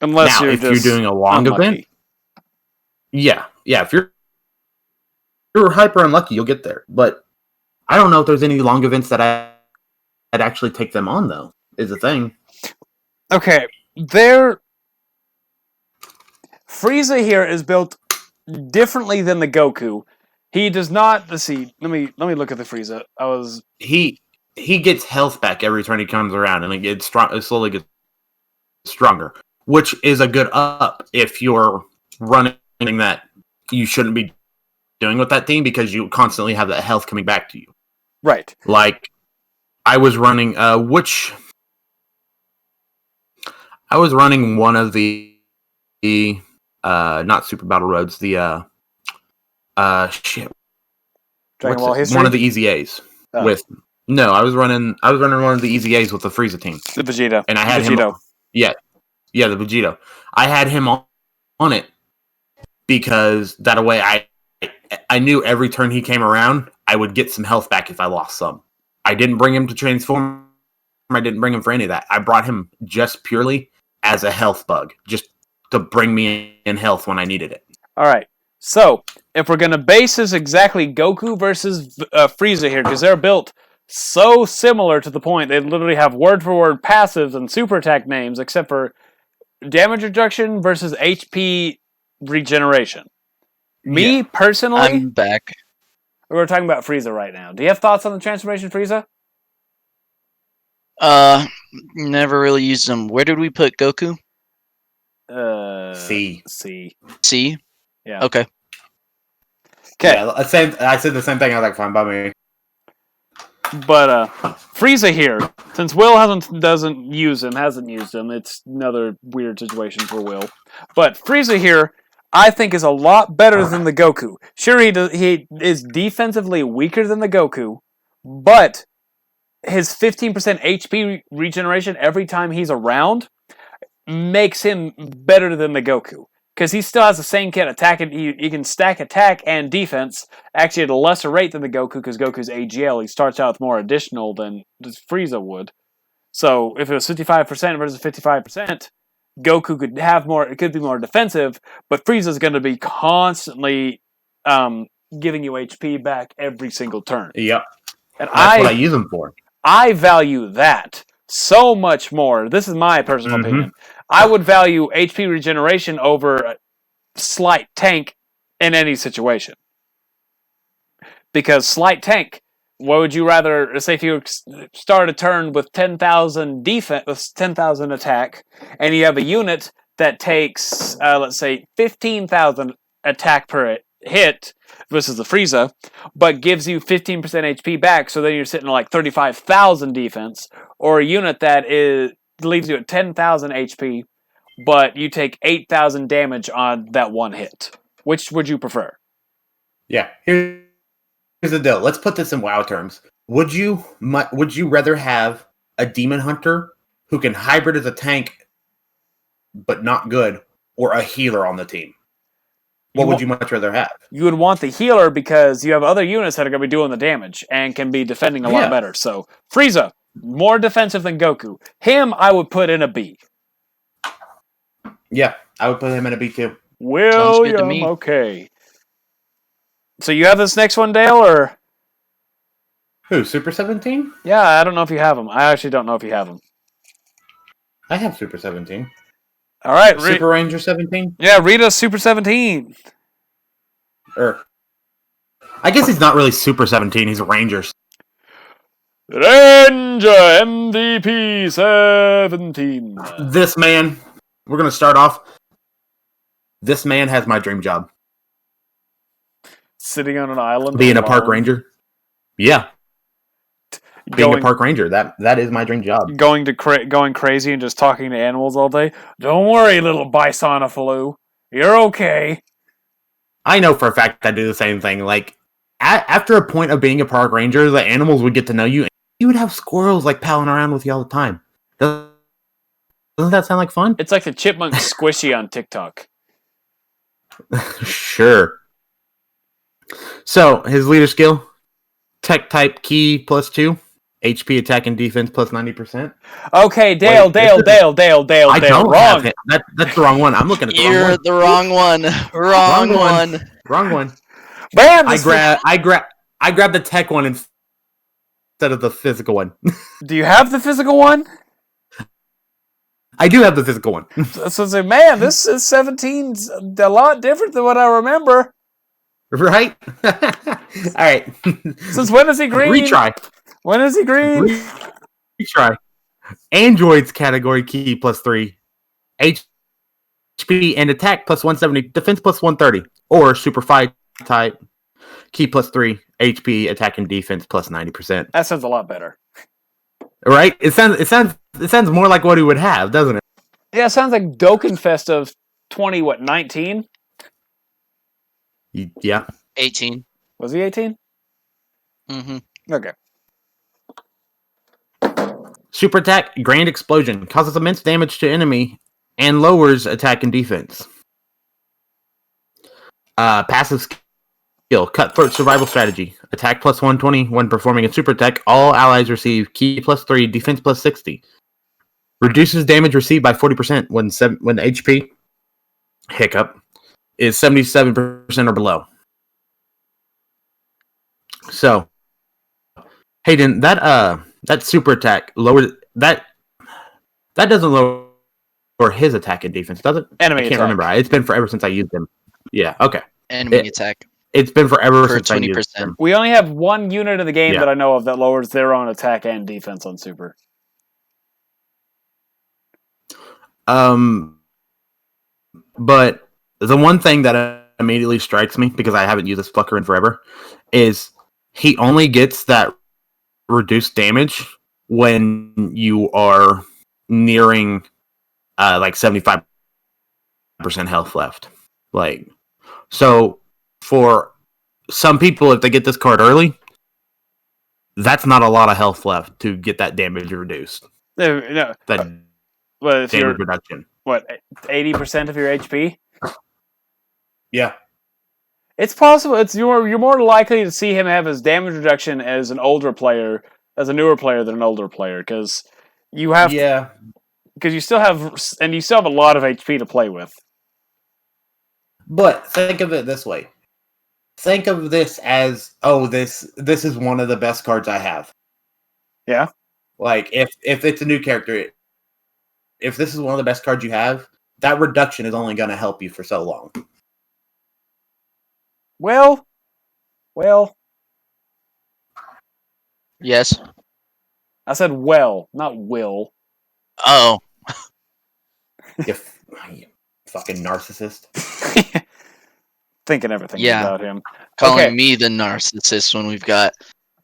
Speaker 1: Unless
Speaker 3: now,
Speaker 1: you're
Speaker 3: if
Speaker 1: just
Speaker 3: you're doing a long
Speaker 1: unlucky.
Speaker 3: event, yeah, if you're hyper unlucky, you'll get there. But I don't know if there's any long events that I'd actually take them on, though, is the thing.
Speaker 1: Okay, Frieza here is built differently than the Goku. He does not. Let's see. Let me look at the Frieza.
Speaker 3: He gets health back every turn he comes around, and it slowly gets stronger, which is a good up if you're running that you shouldn't be doing with that team because you constantly have that health coming back to you.
Speaker 1: Right.
Speaker 3: Like I was running I was running one of the not Super Battle Roads, the shit.
Speaker 1: Dragon Ball History?
Speaker 3: One of the Easy A's with no, I was running one of the Easy A's with the Frieza team.
Speaker 1: The Vegeta.
Speaker 3: And I had him. Yeah, the Vegito. I had him on it because that way I knew every turn he came around, I would get some health back if I lost some. I didn't bring him to transform. I didn't bring him for any of that. I brought him just purely as a health bug, just to bring me in health when I needed it.
Speaker 1: All right. So, if we're going to base this exactly Goku versus Frieza here, because they're built so similar to the point they literally have word-for-word passives and super attack names, except for damage reduction versus HP regeneration. Me, personally...
Speaker 2: I'm back.
Speaker 1: We're talking about Frieza right now. Do you have thoughts on the transformation Frieza?
Speaker 2: Never really used them. Where did we put Goku?
Speaker 3: C.
Speaker 2: C?
Speaker 1: Yeah.
Speaker 2: Okay.
Speaker 3: Yeah, I said the same thing. I was like, fine by me.
Speaker 1: But Frieza here, since Will hasn't used him, it's another weird situation for Will. But Frieza here, I think, is a lot better than the Goku. Sure, he is defensively weaker than the Goku, but his 15% HP regeneration every time he's around makes him better than the Goku. Because he still has the same kind of attack, and he can stack attack and defense, actually at a lesser rate than the Goku, because Goku's AGL. He starts out with more additional than Frieza would. So if it was 55% versus 55%, Goku could have more. It could be more defensive, but Frieza's going to be constantly giving you HP back every single turn.
Speaker 3: Yep,
Speaker 1: and
Speaker 3: that's what I use them for.
Speaker 1: I value that so much more. This is my personal opinion. I would value HP regeneration over a slight tank in any situation. Because slight tank, what would you rather, say if you start a turn with 10,000 defense, with 10,000 attack, and you have a unit that takes, let's say, 15,000 attack per hit versus the Frieza, but gives you 15% HP back, so then you're sitting at like 35,000 defense, or a unit that leaves you at 10,000 HP, but you take 8,000 damage on that one hit. Which would you prefer?
Speaker 3: Yeah, here's the deal. Let's put this in WoW terms. Would you rather have a Demon Hunter who can hybrid as a tank, but not good, or a healer on the team? What would you much rather have? You
Speaker 1: would want the healer because you have other units that are going to be doing the damage and can be defending a lot better. So, Frieza, more defensive than Goku. Him, I would put in a B.
Speaker 3: Yeah, I would put him in a B too.
Speaker 1: William, okay. So you have this next one, Dale, or?
Speaker 3: Who, Super 17?
Speaker 1: Yeah, I don't know if you have him. I actually don't know if you have him.
Speaker 3: I have Super 17.
Speaker 1: All right,
Speaker 3: Super Ranger 17.
Speaker 1: Yeah, read us Super 17.
Speaker 3: I guess he's not really Super 17. He's a Ranger.
Speaker 1: Ranger MVP 17.
Speaker 3: This man, we're gonna start off. This man has my dream job.
Speaker 1: Sitting on an island,
Speaker 3: being a park ranger. Yeah. Being a park ranger, that is my dream job.
Speaker 1: Going crazy and just talking to animals all day. Don't worry, little Bisoniflu. You're okay.
Speaker 3: I know for a fact I do the same thing. Like, after a point of being a park ranger, the animals would get to know you, and you would have squirrels like palling around with you all the time. Doesn't that sound like fun?
Speaker 1: It's like the chipmunk squishy on TikTok.
Speaker 3: Sure. So, his leader skill, tech type key +2. HP attack and defense plus 90%.
Speaker 1: Okay, Dale.
Speaker 3: I don't
Speaker 1: Wrong.
Speaker 3: have it. That's the wrong one. I'm looking at the
Speaker 2: You're
Speaker 3: wrong one.
Speaker 2: the wrong one.
Speaker 3: Wrong one.
Speaker 1: Man,
Speaker 3: I grab the tech one instead of the physical one.
Speaker 1: Do you have the physical one?
Speaker 3: I do have the physical one.
Speaker 1: So say, man, this is 17's a lot different than what I remember.
Speaker 3: Right? All right.
Speaker 1: Since when is he green?
Speaker 3: Retry.
Speaker 1: When is he green?
Speaker 3: Retry. Androids category key plus 3. HP and attack plus 170. Defense plus 130. Or super fight type key plus 3. HP attack and defense plus 90%.
Speaker 1: That sounds a lot better.
Speaker 3: Right? It sounds more like what he would have, doesn't it?
Speaker 1: Yeah, it sounds like Dokkan Fest of 19?
Speaker 3: Yeah.
Speaker 2: 18.
Speaker 1: Was he 18?
Speaker 2: Mm-hmm.
Speaker 1: Okay.
Speaker 3: Super attack, grand explosion, causes immense damage to enemy and lowers attack and defense. Passive skill, cutthroat survival strategy. Attack plus 120 when performing a super attack. All allies receive key plus 3, defense plus 60. Reduces damage received by 40% when HP hiccup is 77% or below. So, Hayden, that super attack lowered that doesn't lower his attack and defense, does it?
Speaker 1: Enemy
Speaker 3: I can't
Speaker 1: attack.
Speaker 3: remember. It's been forever since I used him. Yeah, okay.
Speaker 2: Enemy attack.
Speaker 3: It's been forever
Speaker 2: For
Speaker 3: since I used
Speaker 2: 20%.
Speaker 3: them.
Speaker 1: We only have one unit of the game
Speaker 3: Yeah.
Speaker 1: that I know of that lowers their own attack and defense on Super.
Speaker 3: But the one thing that immediately strikes me, because I haven't used this fucker in forever, is he only gets that reduced damage when you are nearing like 75% health left. Like, so for some people, if they get this card early, that's not a lot of health left to get that damage reduced.
Speaker 1: No,
Speaker 3: That
Speaker 1: well, if
Speaker 3: damage
Speaker 1: you're
Speaker 3: reduction.
Speaker 1: 80% of your HP,
Speaker 3: Yeah.
Speaker 1: it's possible. You're more likely to see him have his damage reduction as an older player, as a newer player than an older player, because you have because you still have a lot of HP to play with.
Speaker 3: But think of it this way. Think of this as, this is one of the best cards I have.
Speaker 1: Yeah.
Speaker 3: Like, if it's a new character, if this is one of the best cards you have, that reduction is only going to help you for so long.
Speaker 1: Well.
Speaker 2: Yes.
Speaker 1: I said well, not will.
Speaker 2: Oh.
Speaker 3: You fucking narcissist.
Speaker 1: Thinking everything
Speaker 2: Yeah.
Speaker 1: about him.
Speaker 2: Calling me the narcissist when we've got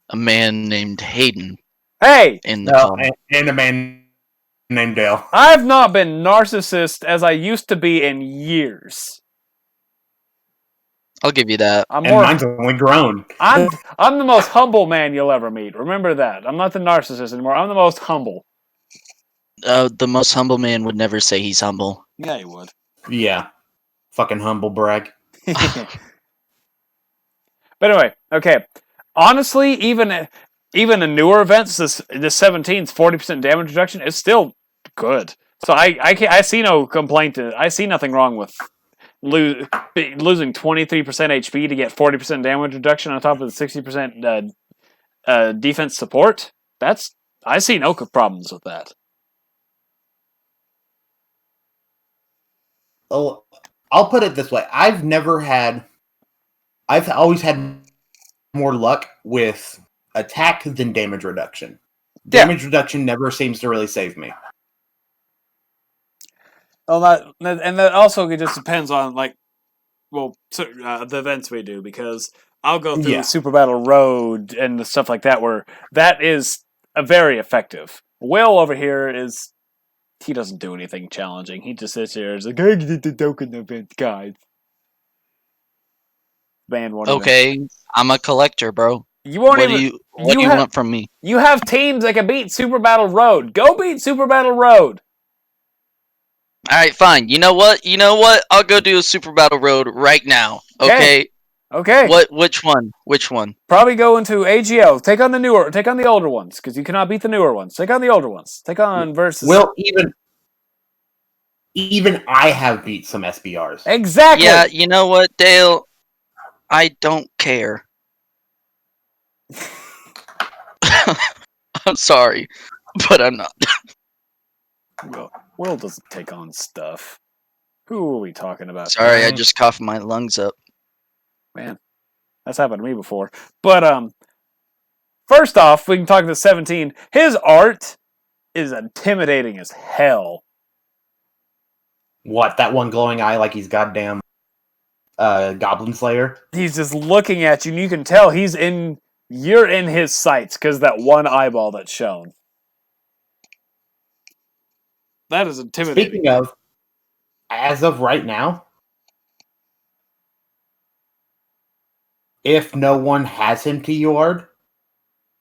Speaker 2: a man named Hayden
Speaker 1: Hey!
Speaker 2: in the call.
Speaker 3: And a man named Dale.
Speaker 1: I've not been narcissist as I used to be in years.
Speaker 2: I'll give you that.
Speaker 3: Mine's only grown.
Speaker 1: I'm the most humble man you'll ever meet. Remember that. I'm not the narcissist anymore. I'm the most humble.
Speaker 2: The most humble man would never say he's humble.
Speaker 1: Yeah, you would.
Speaker 3: Yeah. Fucking humble brag.
Speaker 1: But anyway, okay. Honestly, even in newer events, this 17's 40% damage reduction is still good. So I see no complaint. I see nothing wrong with losing 23% HP to get 40% damage reduction on top of the 60% defense support. I see no problems with that.
Speaker 3: Oh, I'll put it this way. I've always had more luck with attack than damage reduction.
Speaker 1: Yeah.
Speaker 3: Damage reduction never seems to really save me.
Speaker 1: Well, that also just depends on the events we do, because I'll go through Super Battle Road and the stuff like that where that is very effective. Will over here he doesn't do anything challenging. He just sits here and is like, I did the Dokkan event, guys. Band one.
Speaker 2: Okay, I'm a collector, bro.
Speaker 1: You won't
Speaker 2: What
Speaker 1: even.
Speaker 2: do you want from me?
Speaker 1: You have teams that can beat Super Battle Road. Go beat Super Battle Road.
Speaker 2: All right, fine. You know what? I'll go do a Super Battle Road right now. Okay.
Speaker 1: Okay.
Speaker 2: Which one? Which one?
Speaker 1: Probably go into AGL. Take on the older ones, because you cannot beat the newer ones. Take on the older ones. Take on versus.
Speaker 3: Well, even I have beat some SBRs.
Speaker 1: Exactly.
Speaker 2: Yeah, you know what, Dale? I don't care. I'm sorry, but I'm not.
Speaker 1: Will doesn't take on stuff. Who are we talking about?
Speaker 2: Sorry, I just coughed my lungs up.
Speaker 1: Man, that's happened to me before. But first off, we can talk to 17. His art is intimidating as hell.
Speaker 3: What, that one glowing eye like he's goddamn Goblin Slayer?
Speaker 1: He's just looking at you, and you can tell you're in his sights because that one eyeball that's shown. That is intimidating.
Speaker 3: Speaking of, as of right now, if no one has him TUR'd,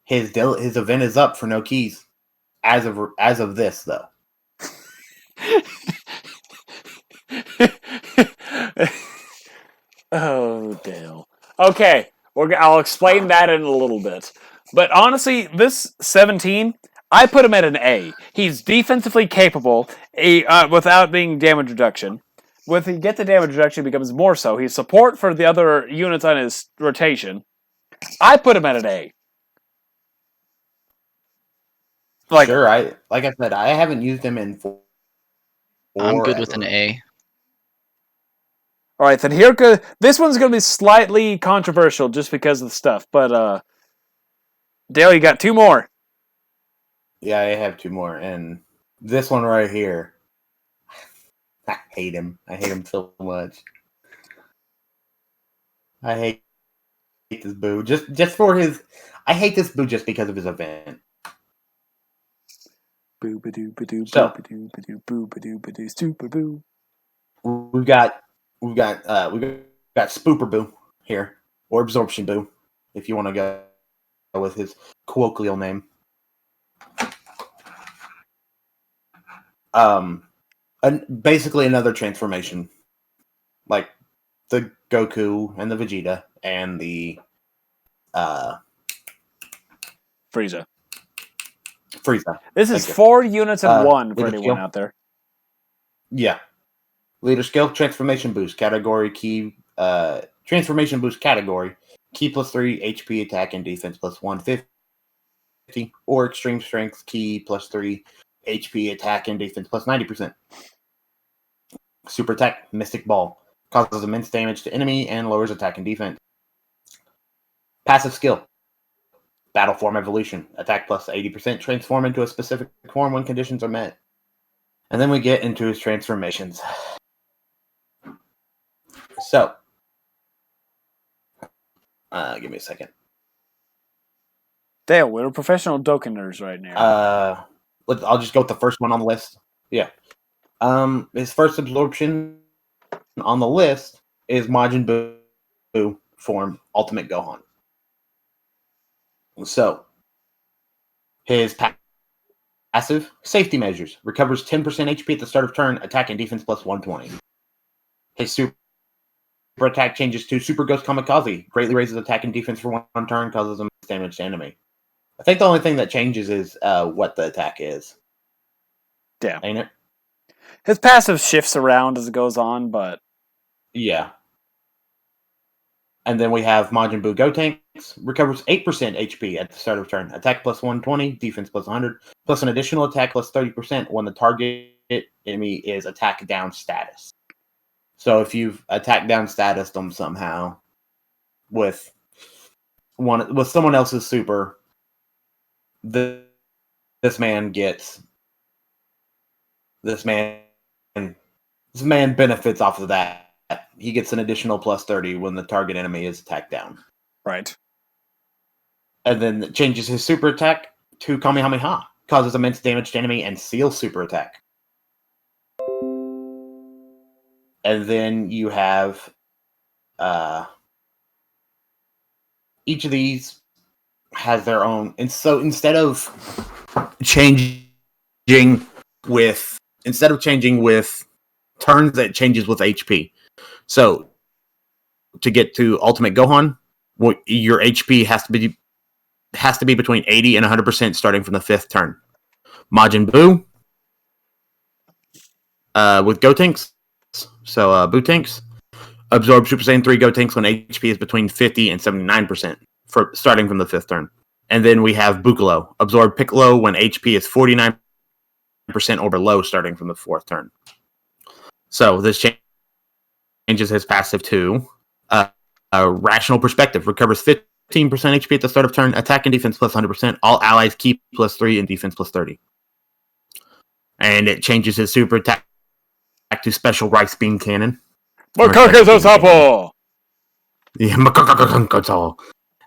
Speaker 3: his event is up for no keys. As of this, though.
Speaker 1: Oh, Dale. Okay, I'll explain that in a little bit. But honestly, this 17, I put him at an A. He's defensively capable without being damage reduction. With he get the damage reduction, he becomes more so. He's support for the other units on his rotation. I put him at an A.
Speaker 3: Sure, like I said, I haven't used him in four.
Speaker 2: I'm good with an A.
Speaker 1: All right, then this one's going to be slightly controversial just because of the stuff. But Dale, you got two more.
Speaker 3: Yeah, I have two more, and this one right here, I hate him. I hate him so much. I hate this boo just for his. I hate this boo just because of his event.
Speaker 1: Boo ba doo ba doo boo ba doo ba doo boo ba doo ba doo super boo.
Speaker 3: We've got Spooper Boo here, or Absorption Boo, if you want to go with his colloquial name. Basically another transformation, like the Goku and the Vegeta and the
Speaker 1: Frieza. This is 4 units in one for anyone out there.
Speaker 3: Yeah. Leader skill, transformation boost category, key, transformation boost category, key +3, HP, attack, and defense +150, or extreme strength, key +3, HP, attack, and defense +90%. Super attack, Mystic Ball, causes immense damage to enemy and lowers attack and defense. Passive skill, Battle Form Evolution, attack +80%, transform into a specific form when conditions are met. And then we get into his transformations. So, give me a second.
Speaker 1: Dale, we're professional Dokkaners right now.
Speaker 3: I'll just go with the first one on the list. Yeah. His first absorption on the list is Majin Buu form Ultimate Gohan. So, his passive, safety measures, recovers 10% HP at the start of turn, attack and defense +120. His super attack changes to Super Ghost Kamikaze, greatly raises attack and defense for one turn, causes immense damage to enemy. I think the only thing that changes is what the attack is.
Speaker 1: Yeah.
Speaker 3: Ain't it?
Speaker 1: His passive shifts around as it goes on, but...
Speaker 3: Yeah. And then we have Majin Buu Gotenks, recovers 8% HP at the start of turn, attack +120, defense +100, plus an additional attack +30% when the target enemy is attack down status. So if you've attacked down status them somehow with someone else's super, this man benefits off of that. He gets an additional +30 when the target enemy is attacked down.
Speaker 1: Right.
Speaker 3: And then it changes his super attack to Kamehameha, causes immense damage to enemy and seals super attack. And then you have each of these has their own. And so instead of changing with turns, that changes with HP. So to get to Ultimate Gohan, your HP has to be between 80 and 100% starting from the 5th turn. Majin Buu with Gotenks, so Bootanks, absorb Super Saiyan 3 Gotenks when HP is between 50 and 79% for starting from the 5th turn. And then we have Bukalo, absorb Piccolo when HP is 49% or below starting from the 4th turn. So this changes his passive to Rational Perspective, recovers 15% HP at the start of turn, attack and defense plus 100%, all allies keep plus 3 and defense plus 30. And it changes his super attack to Special Rice Beam Cannon.
Speaker 1: Makakazosapo!
Speaker 3: Yeah,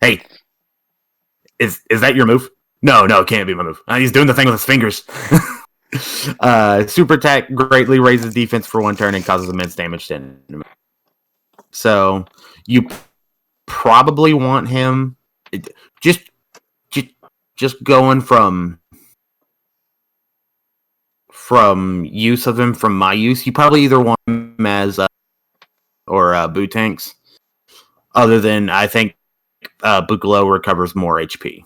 Speaker 3: hey, is that your move? No, it can't be my move. He's doing the thing with his fingers. Super attack greatly raises defense for 1 turn and causes immense damage to enemies. So you probably want him just going from use of him from my use. You probably either want him as or Bootanks. Other than I think Bukalo recovers more HP.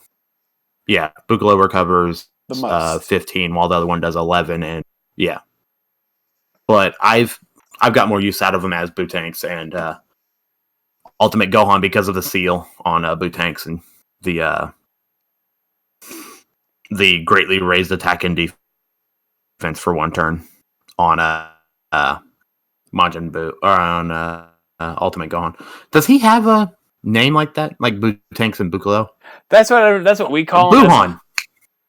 Speaker 3: Yeah, Bukalo recovers 15, while the other one does 11, and yeah. But I've got more use out of him as Bootanks and Ultimate Gohan because of the seal on Bootanks and the greatly raised attack and defense for 1 turn on Majin Buu or on Ultimate Gohan. Does he have a name like that, like Bootanks and Bukalo?
Speaker 1: That's what we call him.
Speaker 3: Buhan.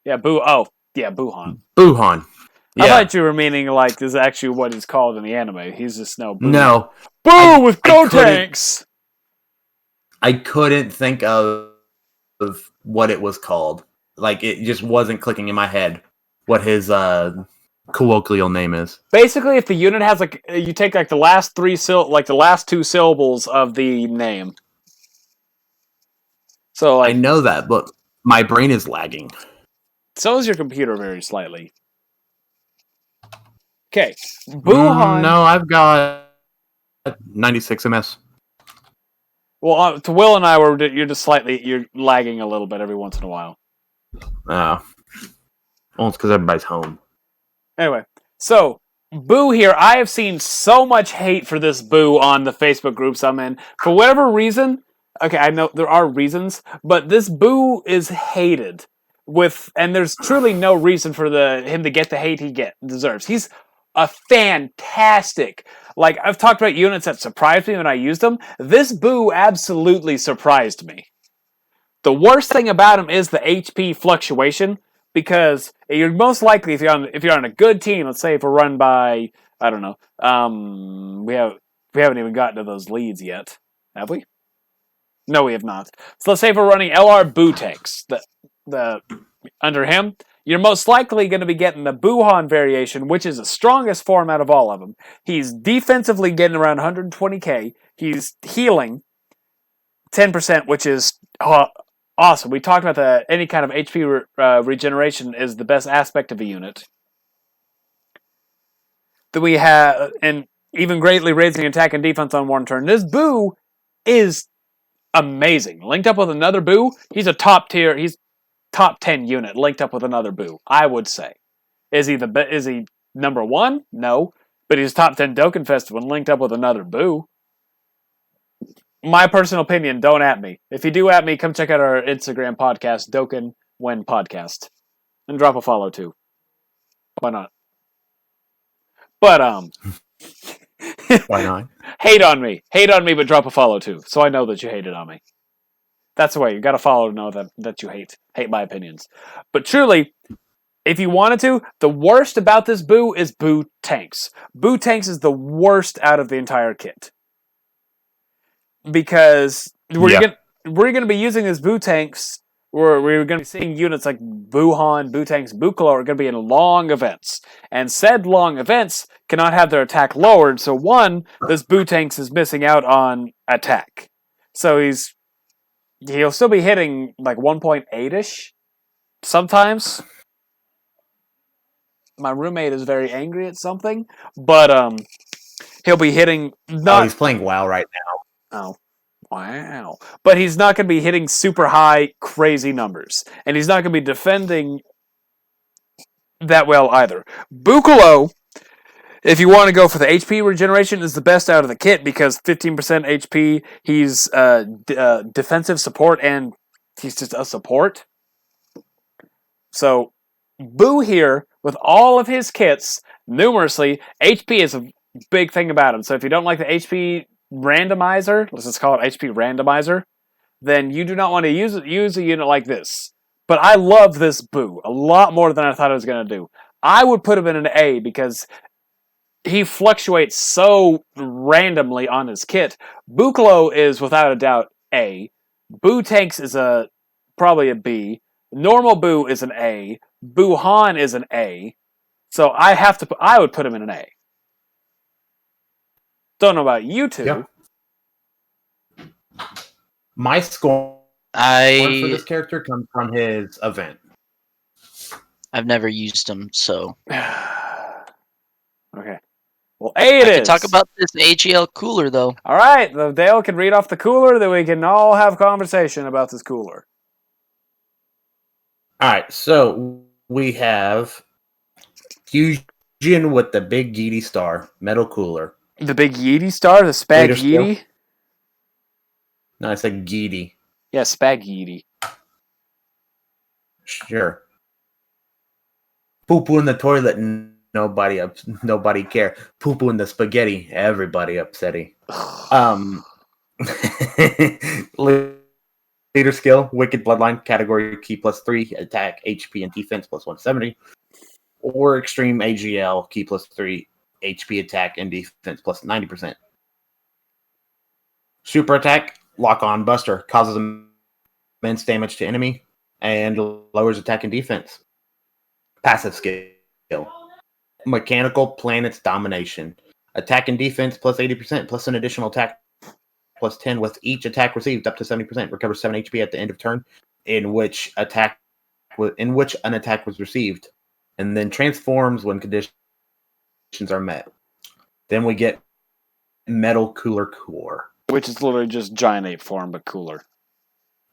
Speaker 1: Yeah, Buhan.
Speaker 3: Buhan. Yeah.
Speaker 1: I thought you were meaning like this is actually what he's called in the anime. He's just no Boo.
Speaker 3: No.
Speaker 1: Boo with Gotenks!
Speaker 3: I couldn't think of what it was called. Like, it just wasn't clicking in my head what his colloquial name is.
Speaker 1: Basically, if the unit has like, you take like the last the last 2 syllables of the name. So like,
Speaker 3: I know that, but my brain is lagging.
Speaker 1: So is your computer very slightly. Okay, Buhan.
Speaker 3: No, I've got 96 ms.
Speaker 1: Well, to Will and I, you're lagging a little bit every once in a while.
Speaker 3: Well, it's because everybody's home.
Speaker 1: Anyway, so Boo here. I have seen so much hate for this Boo on the Facebook groups I'm in. For whatever reason, okay, I know there are reasons, but this Boo is hated and there's truly no reason for him to get the hate he deserves. He's a fantastic. Like, I've talked about units that surprised me when I used them. This Boo absolutely surprised me. The worst thing about him is the HP fluctuation, because you're most likely, if you're on a good team, let's say if we're run by, I don't know, we haven't even gotten to those leads yet, have we? No, we have not. So let's say if we're running LR Bootanks, under him, you're most likely going to be getting the Buhan variation, which is the strongest form out of all of them. He's defensively getting around 120k. He's healing 10%, which is awesome. We talked about any kind of HP regeneration is the best aspect of a unit. That we have, and even greatly raising attack and defense on 1 turn. This Boo is amazing. Linked up with another Boo, he's a top tier. He's top 10 unit linked up with another Boo, I would say. Is he number 1? No. But he's top 10 Dokkan Festival and linked up with another Boo. My personal opinion, don't at me. If you do at me, come check out our Instagram podcast, Dokkan When Podcast. And drop a follow too. Why not? But
Speaker 3: why not?
Speaker 1: Hate on me, but drop a follow too, so I know that you hated on me. That's the way. You got to follow to know that you hate my opinions. But truly, if you wanted to, the worst about this Boo is Bootanks. Bootanks is the worst out of the entire kit. Because we're going to be using this Bootanks, or we're going to be seeing units like Buhan, Bootanks, Bukalo are going to be in long events. And said long events cannot have their attack lowered, so this Bootanks is missing out on attack. So he'll still be hitting like 1.8-ish sometimes. My roommate is very angry at something, but he'll be hitting
Speaker 3: he's playing WoW right now.
Speaker 1: Oh, wow. But he's not going to be hitting super high, crazy numbers. And he's not going to be defending that well either. Buccalo, if you want to go for the HP regeneration, is the best out of the kit because 15% HP, he's defensive support, and he's just a support. So, Boo here, with all of his kits, numerously, HP is a big thing about him. So if you don't like the HP randomizer, let's just call it HP randomizer, then you do not want to use a unit like this. But I love this Boo a lot more than I thought I was going to do. I would put him in an A because he fluctuates so randomly on his kit. Buccalo is without a doubt A. Boo Tanks is probably a B. Normal Boo is an A. Boo Han is an A. So I would put him in an A. Don't know about you two.
Speaker 3: Yep. My score for this character comes from his event.
Speaker 2: I've never used him, so
Speaker 1: okay. Well, A it is.
Speaker 2: I can talk about this AGL cooler though.
Speaker 1: All right, Dale can read off the cooler, then we can all have conversation about this cooler.
Speaker 3: All right, so we have Fusion with the big Yeety star, metal cooler.
Speaker 1: The big Yeety star, the Spag Yeety?
Speaker 3: No, I said Yeety.
Speaker 1: Yeah, Spag Yeety.
Speaker 3: Sure. Poo poo in the toilet, nobody care. Poo poo in the spaghetti, everybody upsetty. Leader skill, Wicked Bloodline, category key +3, attack, HP, and defense +170. Or extreme AGL, key +3, HP, attack, and defense +90%. Super attack, lock on buster, causes immense damage to enemy, and lowers attack and defense. Passive skill, mechanical planets domination, attack and defense +80%, plus an additional attack +10 with each attack received up to 70%. Recovers 7 HP at the end of turn in which an attack was received, and then transforms when conditions are met. Then we get Metal Cooler Core,
Speaker 1: which is literally just Giant Ape form but cooler.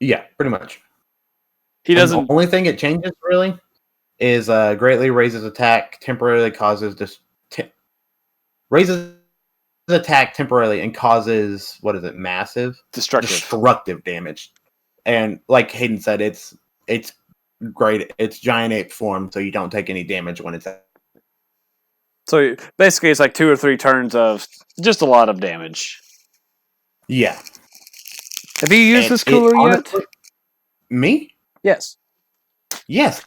Speaker 3: Yeah, pretty much.
Speaker 1: He doesn't.
Speaker 3: The only thing it changes really is greatly raises attack, temporarily causes raises attack temporarily and causes massive destructive damage. And like Hayden said, it's great. It's Giant Ape form, so you don't take any damage when it's.
Speaker 1: So basically, it's like 2 or 3 turns of just a lot of damage.
Speaker 3: Yeah.
Speaker 1: Have you used this cooler yet?
Speaker 3: Me?
Speaker 1: Yes.
Speaker 3: Yes.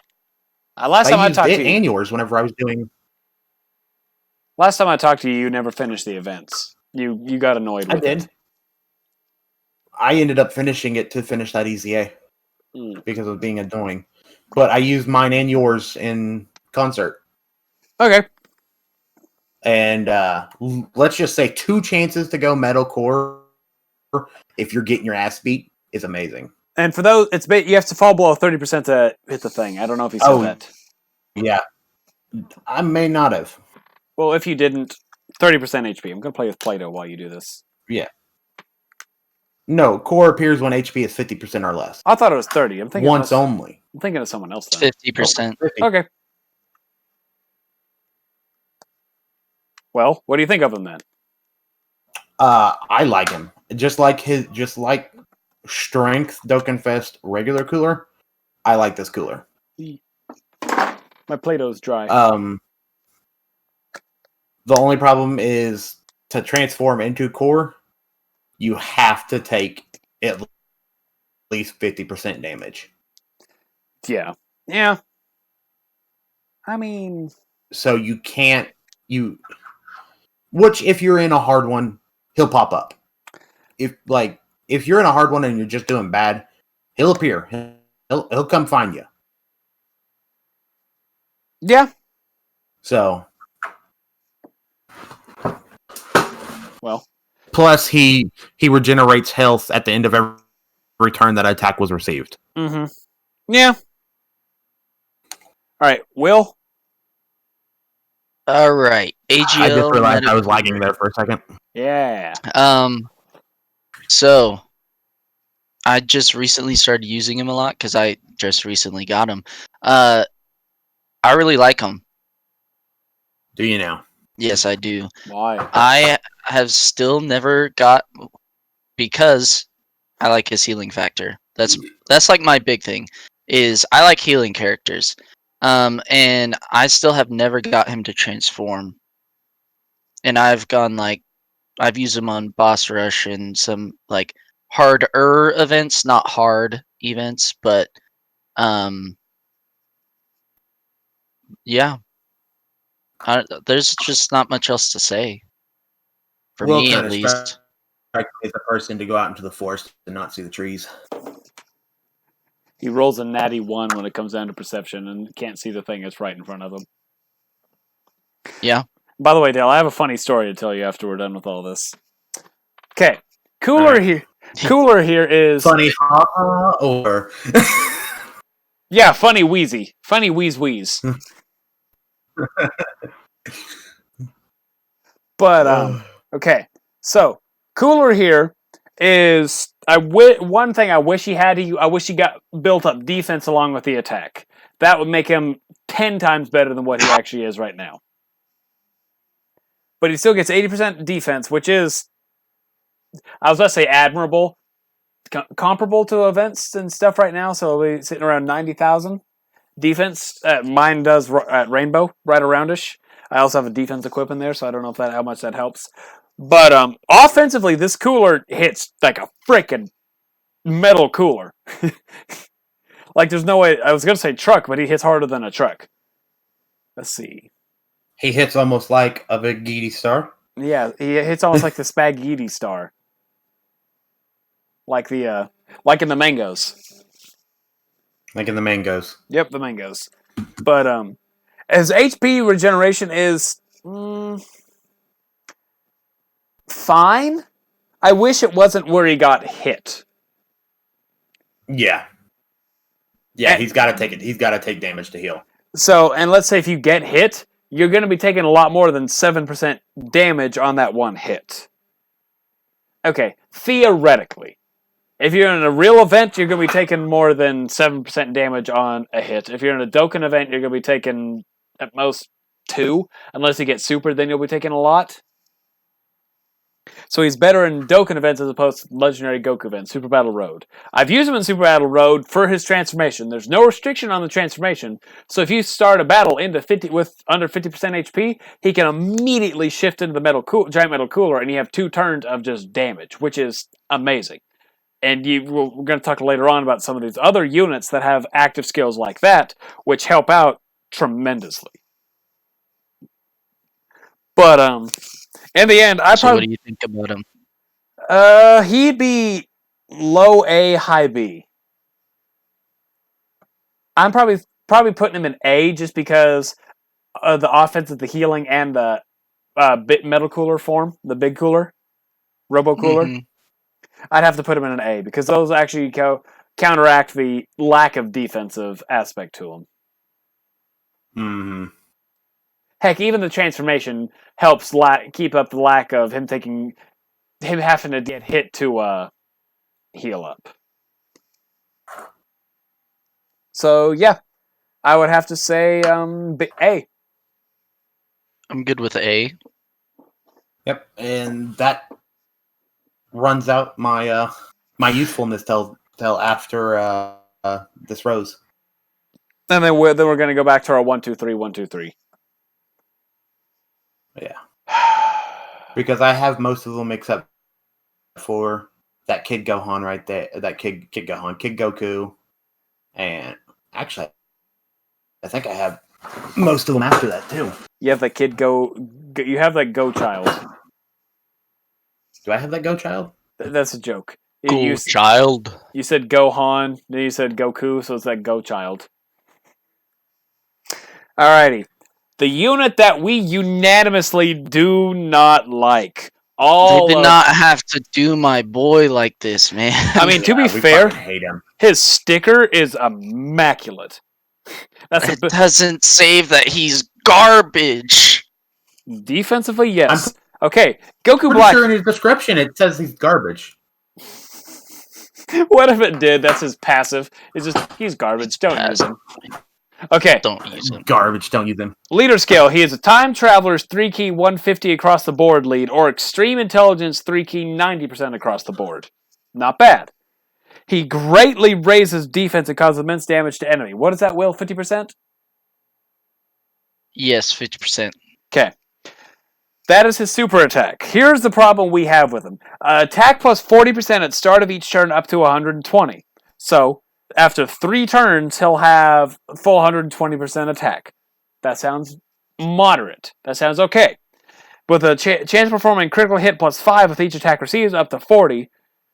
Speaker 1: Last time I talked to you,
Speaker 3: and yours whenever I was doing.
Speaker 1: Last time I talked to you, you never finished the events. You got annoyed with it. I did.
Speaker 3: I ended up finishing it to finish that EZA because of being annoying. But I used mine and yours in concert.
Speaker 1: Okay.
Speaker 3: And let's just say 2 chances to go metal core if you're getting your ass beat is amazing.
Speaker 1: And for those, you have to fall below 30% to hit the thing. I don't know if you said that.
Speaker 3: Yeah. I may not have.
Speaker 1: Well, if you didn't, 30% HP. I'm going to play with Play-Doh while you do this.
Speaker 3: Yeah. No, core appears when HP is 50% or less.
Speaker 1: I thought it was 30. I'm thinking
Speaker 3: once only.
Speaker 1: I'm thinking of someone else then.
Speaker 2: 50%.
Speaker 1: Okay. Well, what do you think of him then?
Speaker 3: I like him. Just like Strength Dokkan Fest regular cooler, I like this cooler.
Speaker 1: My Play-Doh's dry.
Speaker 3: The only problem is to transform into core, you have to take at least 50% damage.
Speaker 1: Yeah. Yeah. I mean,
Speaker 3: so you can't which if you're in a hard one, he'll pop up. If you're in a hard one and you're just doing bad, he'll appear. He'll come find you.
Speaker 1: Yeah.
Speaker 3: So.
Speaker 1: Well.
Speaker 3: Plus, he regenerates health at the end of every turn that attack was received.
Speaker 1: Mm-hmm. Yeah. All right, Will.
Speaker 2: All right, AGL.
Speaker 3: I just realized I was lagging there for a second.
Speaker 1: Yeah.
Speaker 2: So, I just recently started using him a lot because I just recently got him. I really like him.
Speaker 3: Do you now?
Speaker 2: Yes, I do.
Speaker 1: Why?
Speaker 2: I have still never got because I like his healing factor. That's like my big thing is I like healing characters. And I still have never got him to transform. And I've used him on boss rush and some like harder events, not hard events, but um yeah, there's just not much else to say for
Speaker 3: Will
Speaker 2: me
Speaker 3: kind
Speaker 2: at
Speaker 3: of
Speaker 2: least.
Speaker 3: strike me as a person to go out into the forest and not see the trees.
Speaker 1: He rolls a natty 1 when it comes down to perception and can't see the thing that's right in front of him.
Speaker 2: Yeah.
Speaker 1: By the way, Dale, I have a funny story to tell you after we're done with all this. Okay. Cooler
Speaker 3: Alright.
Speaker 1: here. Cooler here is
Speaker 3: Funny, or
Speaker 1: yeah, funny wheezy. Funny wheeze. But okay. So, Cooler here is one thing I wish he had. I wish he got built up defense along with the attack. That would make him 10 times better than what he actually is right now. But he still gets 80% defense, which is, I was about to say admirable, comparable to events and stuff right now. So we're sitting around 90,000 defense. Mine does at Rainbow, right aroundish. I also have a defense equip in there, so I don't know if how much that helps. But offensively, this cooler hits like a freaking metal cooler. Like there's no way. I was gonna say truck, but he hits harder than a truck. Let's see.
Speaker 3: he hits almost like a big Geedy star.
Speaker 1: Yeah, he hits almost like the spaghetti star, like like in the mangoes.
Speaker 3: Like in the mangoes.
Speaker 1: Yep, the mangoes. But as HP regeneration is fine. I wish it wasn't where he got hit.
Speaker 3: Yeah. Yeah, he's got to take it. He's got to take damage to heal.
Speaker 1: So, and let's say if you get hit, you're going to be taking a lot more than 7% damage on that one hit. Okay, theoretically. If you're in a real event, you're going to be taking more than 7% damage on a hit. If you're in a Dokkan event, you're going to be taking at most 2. Unless you get super, then you'll be taking a lot. So he's better in Dokkan events as opposed to Legendary Goku events, Super Battle Road. I've used him in Super Battle Road for his transformation. There's no restriction on the transformation, so if you start a battle into 50 with under 50% HP, he can immediately shift into the giant metal cooler, and you have 2 turns of just damage, which is amazing. And we're going to talk later on about some of these other units that have active skills like that, which help out tremendously. But in the end,
Speaker 2: So what do you think about him?
Speaker 1: He'd be low A, high B. I'm probably putting him in A just because of the offense of the healing and the metal cooler form, the big cooler, robo cooler. Mm-hmm. I'd have to put him in an A because those actually counteract the lack of defensive aspect to him.
Speaker 3: Mm-hmm.
Speaker 1: Heck, even the transformation helps keep up the lack of him having to get hit to heal up. So yeah, I would have to say A.
Speaker 2: I'm good with A.
Speaker 3: Yep, and that runs out my my usefulness till after this rose.
Speaker 1: And then we're going to go back to our 1, 2, 3, 1, 2, 3.
Speaker 3: Yeah. Because I have most of them except for that Kid Gohan right there. That Kid Goku. And actually, I think I have most of them after that too.
Speaker 1: You have that you have that Go Child.
Speaker 3: Do I have that Go Child?
Speaker 1: That's a joke.
Speaker 2: Go Child.
Speaker 1: You said Gohan, then you said Goku, so it's that Go Child. Alrighty. The unit that we unanimously do not like.
Speaker 2: They did not have to do my boy like this, man.
Speaker 1: I mean, to be fair,
Speaker 3: hate him.
Speaker 1: His sticker is immaculate.
Speaker 2: It doesn't save that he's garbage.
Speaker 1: Defensively, yes. Okay, Goku
Speaker 3: I'm
Speaker 1: Black.
Speaker 3: sure in his description it says he's garbage.
Speaker 1: What if it did? That's his passive. It's just, he's garbage. Don't use him. Okay.
Speaker 2: Don't use him.
Speaker 3: Garbage. Don't use them.
Speaker 1: Leader skill. He is a time traveler's 3 key 150 across the board lead, or extreme intelligence 3 key 90% across the board. Not bad. He greatly raises defense and causes immense damage to enemy. What is that, Will? 50%?
Speaker 2: Yes, 50%.
Speaker 1: Okay. That is his super attack. Here's the problem we have with him. Attack plus 40% at start of each turn up to 120. So, after 3 turns, he'll have full 120% attack. That sounds moderate. That sounds okay. With a chance of performing critical hit plus 5 with each attack receives up to 40.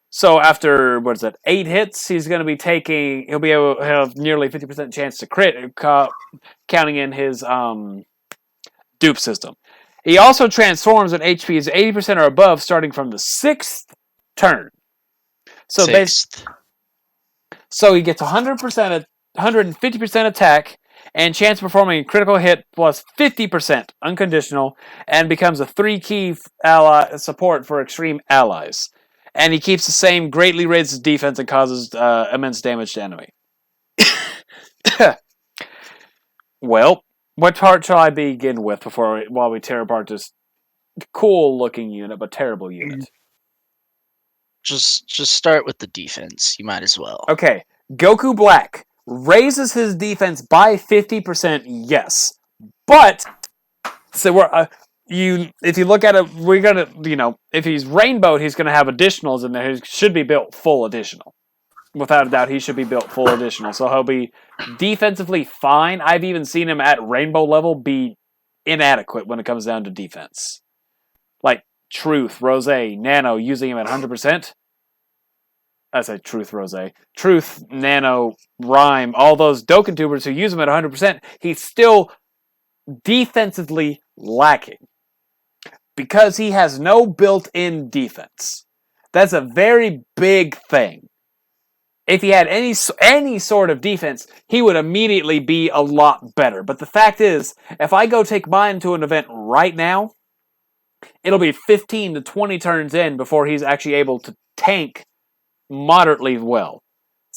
Speaker 1: So after, 8 hits, he'll be able to have nearly 50% chance to crit, counting in his dupe system. He also transforms when HP is 80% or above, starting from the 6th turn. So so he gets 150% attack, and chance of performing a critical hit plus 50% unconditional, and becomes a 3-key ally support for extreme allies. And he keeps the same, greatly raises defense and causes immense damage to enemy. Well, what part shall I begin with while we tear apart this cool-looking unit but terrible unit?
Speaker 2: Just start with the defense. You might as well.
Speaker 1: Okay, Goku Black raises his defense by 50%. Yes, but so if you look at it, we're gonna if he's rainbowed, he's gonna have additionals in there. He should be built full additional. Without a doubt, he should be built full additional. So he'll be defensively fine. I've even seen him at rainbow level be inadequate when it comes down to defense. Like Truth, Rose, Nano, using him at 100%. I say Truth, Rose. Truth, Nano, Rhyme, all those Dokkan tubers who use him at 100%, he's still defensively lacking. Because he has no built-in defense. That's a very big thing. If he had any sort of defense, he would immediately be a lot better. But the fact is, if I go take mine to an event right now, it'll be 15 to 20 turns in before he's actually able to tank moderately well.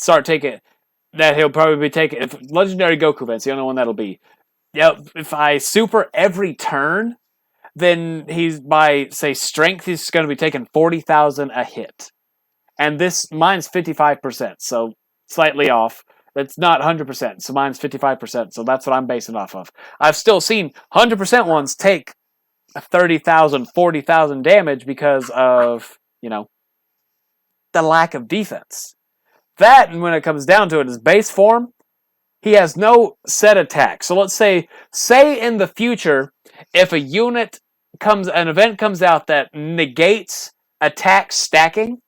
Speaker 1: He'll probably be taking, if Legendary Goku event's the only one that'll be. If I super every turn, then he's by, say, strength, he's going to be taking 40,000 a hit. And mine's 55%, so slightly off. It's not 100%, so mine's 55%, so that's what I'm basing off of. I've still seen 100% ones take 30,000, 40,000 damage because of, the lack of defense. That, and when it comes down to it, is base form. He has no set attack. So let's say in the future, if an event comes out that negates attack stacking,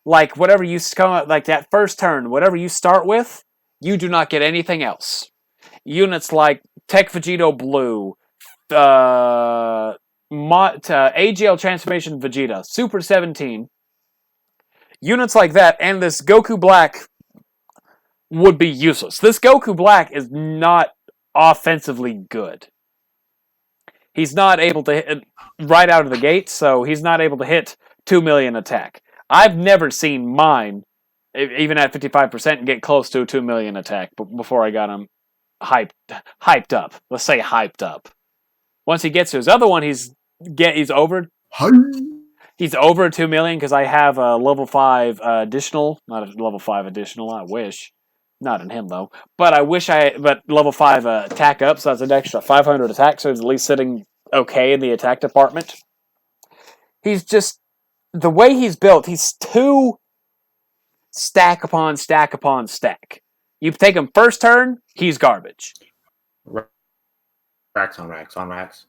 Speaker 1: like whatever you come, like that first turn, whatever you start with, you do not get anything else. Units like Tech Vegito Blue, AGL Transformation Vegeta, Super 17, units like that, and this Goku Black would be useless. This Goku Black is not offensively good. He's not able to hit right out of the gate, so he's not able to hit 2 million attack. I've never seen mine, even at 55%, get close to a 2 million attack before I got him hyped up. Let's say hyped up. Once he gets to his other one, he's over. He's over 2 million because I have a level 5 additional. Not a level 5 additional, I wish. Not in him, though. But but level 5 attack up, so that's an extra 500 attack, so he's at least sitting okay in the attack department. He's just, the way he's built, he's too stack upon stack upon stack. You take him first turn, he's garbage.
Speaker 3: Racks on racks on racks.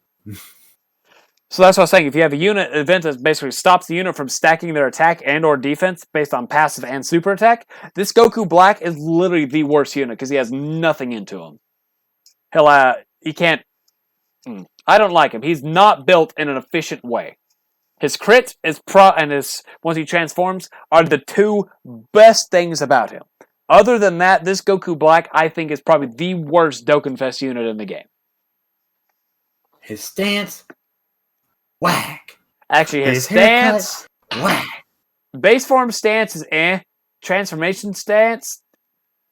Speaker 1: So that's what I was saying. If you have a event that basically stops the unit from stacking their attack and or defense based on passive and super attack, this Goku Black is literally the worst unit because he has nothing into him. He can't. I don't like him. He's not built in an efficient way. His crit and his once he transforms are the two best things about him. Other than that, this Goku Black I think is probably the worst Dokkan Fest unit in the game.
Speaker 3: His stance. Whack.
Speaker 1: Actually, his stance,
Speaker 3: whack.
Speaker 1: Base form stance is eh. transformation stance,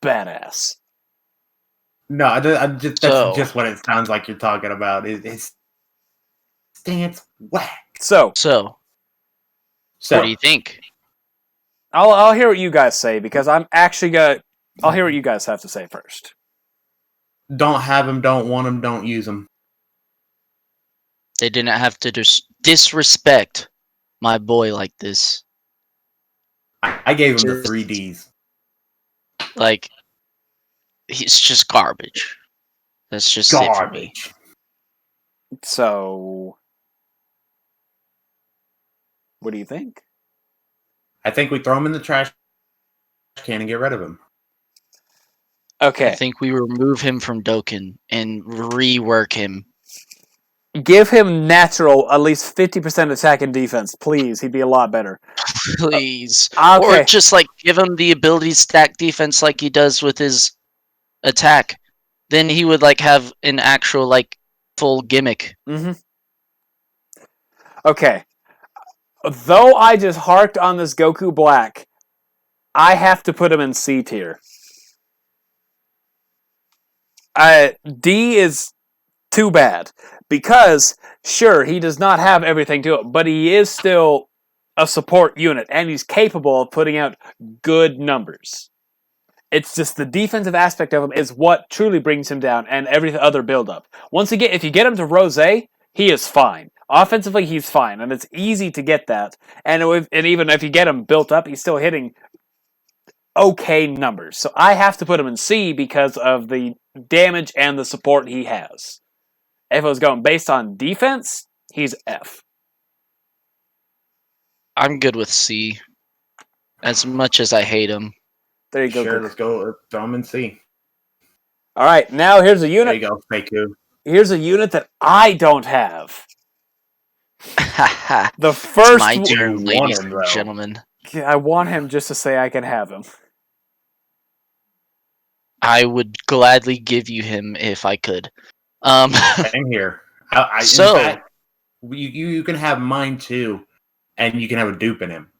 Speaker 1: badass.
Speaker 3: No, that's just what it sounds like you're talking about. His stance whack.
Speaker 1: So,
Speaker 2: what do you think?
Speaker 1: I'll hear what you guys say because I'm actually gonna. I'll hear what you guys have to say first.
Speaker 3: Don't have him. Don't want him. Don't use him.
Speaker 2: They didn't have to disrespect my boy like this.
Speaker 3: I gave him the 3Ds.
Speaker 2: Like, he's just garbage. That's just it for me.
Speaker 1: So, what do you think?
Speaker 3: I think we throw him in the trash can and get rid of him.
Speaker 1: Okay.
Speaker 2: I think we remove him from Dokkan and rework him.
Speaker 1: Give him natural, at least 50% attack and defense, please. He'd be a lot better.
Speaker 2: Please.
Speaker 1: Okay.
Speaker 2: Or just, like, give him the ability stack defense like he does with his attack. Then he would, like, have an actual, like, full gimmick.
Speaker 1: Mm-hmm. Okay. Though I just harked on this Goku Black, I have to put him in C tier. D is too bad. Because, sure, he does not have everything to it, but he is still a support unit, and he's capable of putting out good numbers. It's just the defensive aspect of him is what truly brings him down, and every other build-up. If you get him to Rose, he is fine. Offensively, he's fine, and it's easy to get that. And even if you get him built up, he's still hitting okay numbers. So I have to put him in C because of the damage and the support he has. If it was going based on defense, he's F.
Speaker 2: I'm good with C. As much as I hate him.
Speaker 1: There you go.
Speaker 3: Sure, let's go. Let's throw him in C.
Speaker 1: All right, now here's a unit.
Speaker 3: There you go, Faku.
Speaker 1: Here's a unit that I don't have. The first
Speaker 2: my turn, ladies and gentlemen.
Speaker 1: I want him just to say I can have him.
Speaker 2: I would gladly give you him if I could.
Speaker 3: Same here.
Speaker 2: So,
Speaker 3: in fact, you can have mine too, and you can have a dupe in him.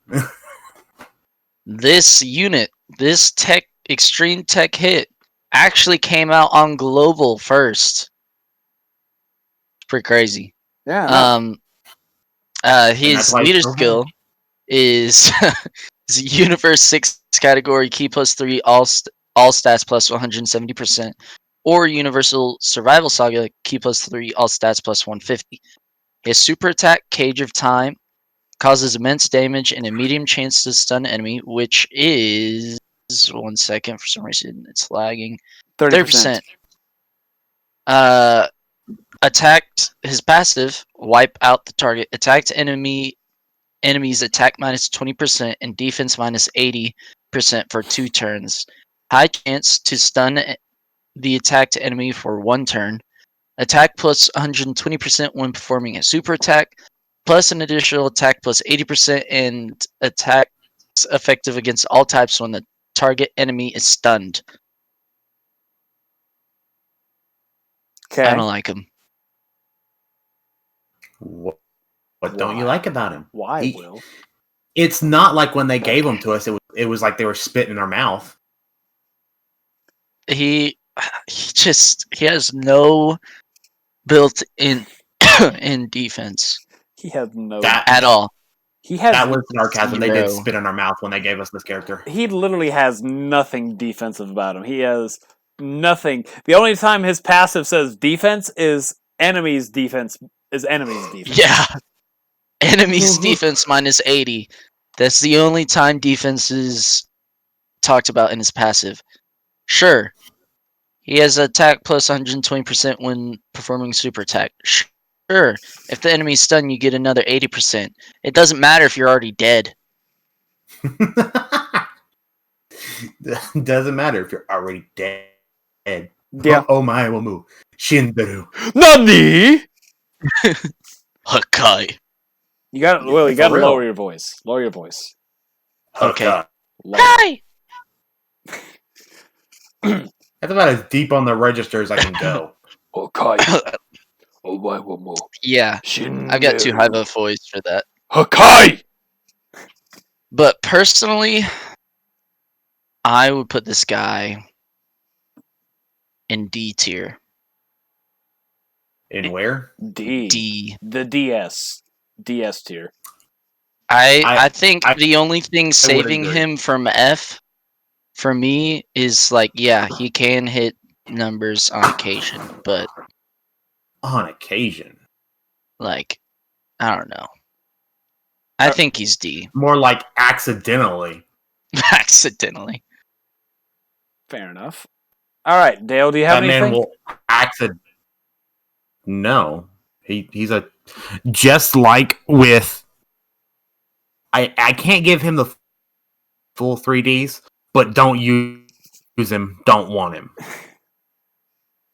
Speaker 2: This unit, this extreme tech hit, actually came out on global first. It's pretty crazy.
Speaker 1: Yeah.
Speaker 2: His leader skill is Universe 6 category key +3 all stats plus 170%, or Universal Survival Saga key +3 all stats plus 150. His super attack, Cage of Time, causes immense damage and a medium chance to stun enemy, which is 1 second, for some reason it's lagging. 30%. Attacked his passive, wipe out the target. Attacked enemies attack minus 20% and defense minus 80% for 2 turns. High chance to stun the attacked enemy for 1 turn. Attack plus 120% when performing a super attack, plus an additional attack plus 80%, and attacks effective against all types when the target enemy is stunned.
Speaker 1: Okay.
Speaker 2: I don't like him.
Speaker 3: What don't you like about him?
Speaker 1: Why, Will?
Speaker 3: It's not like when they gave him to us, it was like they were spitting in our mouth.
Speaker 2: He has no built-in in defense.
Speaker 1: He has no
Speaker 2: at all.
Speaker 3: That was sarcasm. They did spit in our mouth when they gave us this character.
Speaker 1: He literally has nothing defensive about him. He has nothing. The only time his passive says defense is enemy's defense.
Speaker 2: Yeah. Enemy's defense minus 80. That's the only time defense is talked about in his passive. Sure. He has attack plus 120% when performing super attack. Sure. If the enemy's stunned, you get another 80%. It doesn't matter if you're already dead.
Speaker 3: Doesn't matter if you're already dead.
Speaker 1: Yeah.
Speaker 3: Oh my, will move. Shinderu.
Speaker 1: Nani?
Speaker 2: Hakai.
Speaker 1: You got to lower your voice. Lower your voice.
Speaker 2: Okay.
Speaker 3: Hi. That's about as deep on the register as I can go.
Speaker 1: Okay. Oh, why will move?
Speaker 2: Yeah. I've got too high of a voice for that.
Speaker 1: Hakai.
Speaker 2: But personally, I would put this guy in D tier.
Speaker 3: In where?
Speaker 2: D.
Speaker 1: The DS tier.
Speaker 2: I think
Speaker 3: I
Speaker 2: the only thing saving
Speaker 3: agree.
Speaker 2: him from F for me is like, yeah, he can hit numbers on occasion, but
Speaker 3: On occasion.
Speaker 2: like, I don't know. I think he's D.
Speaker 3: More like accidentally.
Speaker 2: Accidentally.
Speaker 1: Fair enough. All right, Dale, do you have
Speaker 3: That
Speaker 1: anything?
Speaker 3: man will accident. No, he's a just like with. I can't give him the full 3Ds, but don't use him. Don't want him.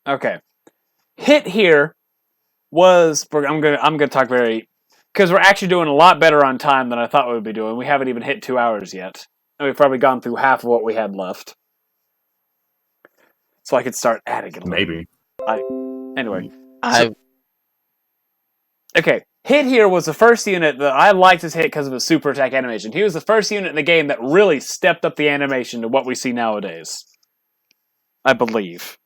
Speaker 1: Okay. Hit here was I'm gonna talk very because we're actually doing a lot better on time than I thought we would be doing. We haven't even hit 2 hours yet, and we've probably gone through half of what we had left. So I could start adding it.
Speaker 3: Maybe.
Speaker 1: Anyway.
Speaker 2: I
Speaker 1: Okay, Hit here was the first unit that I liked his hit because of his super attack animation. He was the first unit in the game that really stepped up the animation to what we see nowadays. I believe.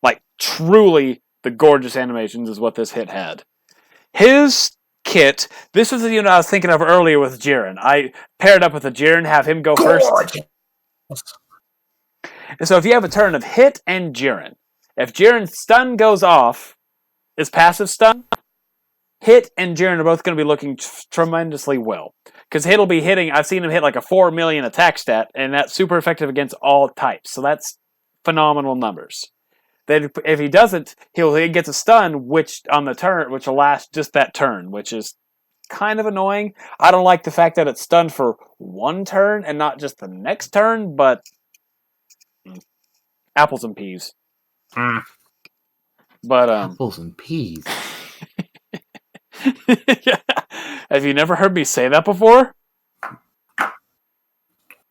Speaker 1: Like, truly, the gorgeous animations is what this hit had. His kit, this was the unit I was thinking of earlier with Jiren. I paired up with the Jiren, have him go first. And so if you have a turn of Hit and Jiren, if Jiren's stun goes off, his passive stun, Hit and Jiren are both going to be looking tremendously well. Because Hit will be hitting, I've seen him hit like a 4 million attack stat, and that's super effective against all types. So that's phenomenal numbers. Then if he doesn't, he gets a stun, which on the turn, which will last just that turn, which is kind of annoying. I don't like the fact that it's stunned for one turn and not just the next turn, but apples and peas. But
Speaker 3: apples and peas.
Speaker 1: Have you never heard me say that before?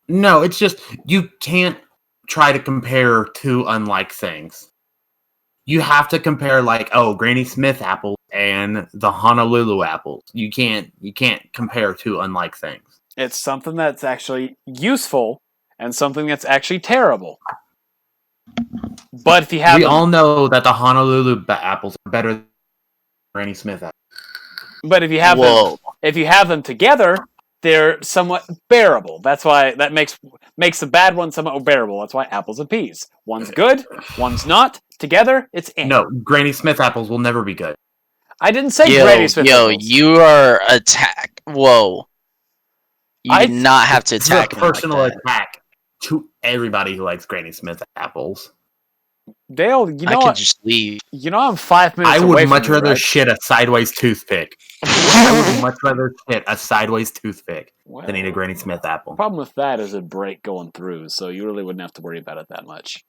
Speaker 3: No, it's just you can't try to compare two unlike things. You have to compare like, Granny Smith apples and the Honolulu apples. You can't compare two unlike things.
Speaker 1: It's something that's actually useful and something that's actually terrible. But if you have
Speaker 3: we all know that the Honolulu apples are better than Granny Smith apples.
Speaker 1: But if you have them together, they're somewhat bearable. That's why that makes the bad one somewhat bearable. That's why apples and peas. One's good, one's not. Together, it's in.
Speaker 3: No, Granny Smith apples will never be good.
Speaker 1: I didn't say Granny Smith apples.
Speaker 2: You are attack. Whoa. You did not have to attack
Speaker 3: him personal like attack to everybody who likes Granny Smith apples.
Speaker 1: Dale, you know
Speaker 2: I could just leave.
Speaker 1: You know I'm 5 minutes away from
Speaker 3: I would much rather
Speaker 1: right?
Speaker 3: shit a sideways toothpick. I would much rather shit a sideways toothpick than eat a Granny Smith apple.
Speaker 1: The problem with that is it'd break going through, so you really wouldn't have to worry about it that much.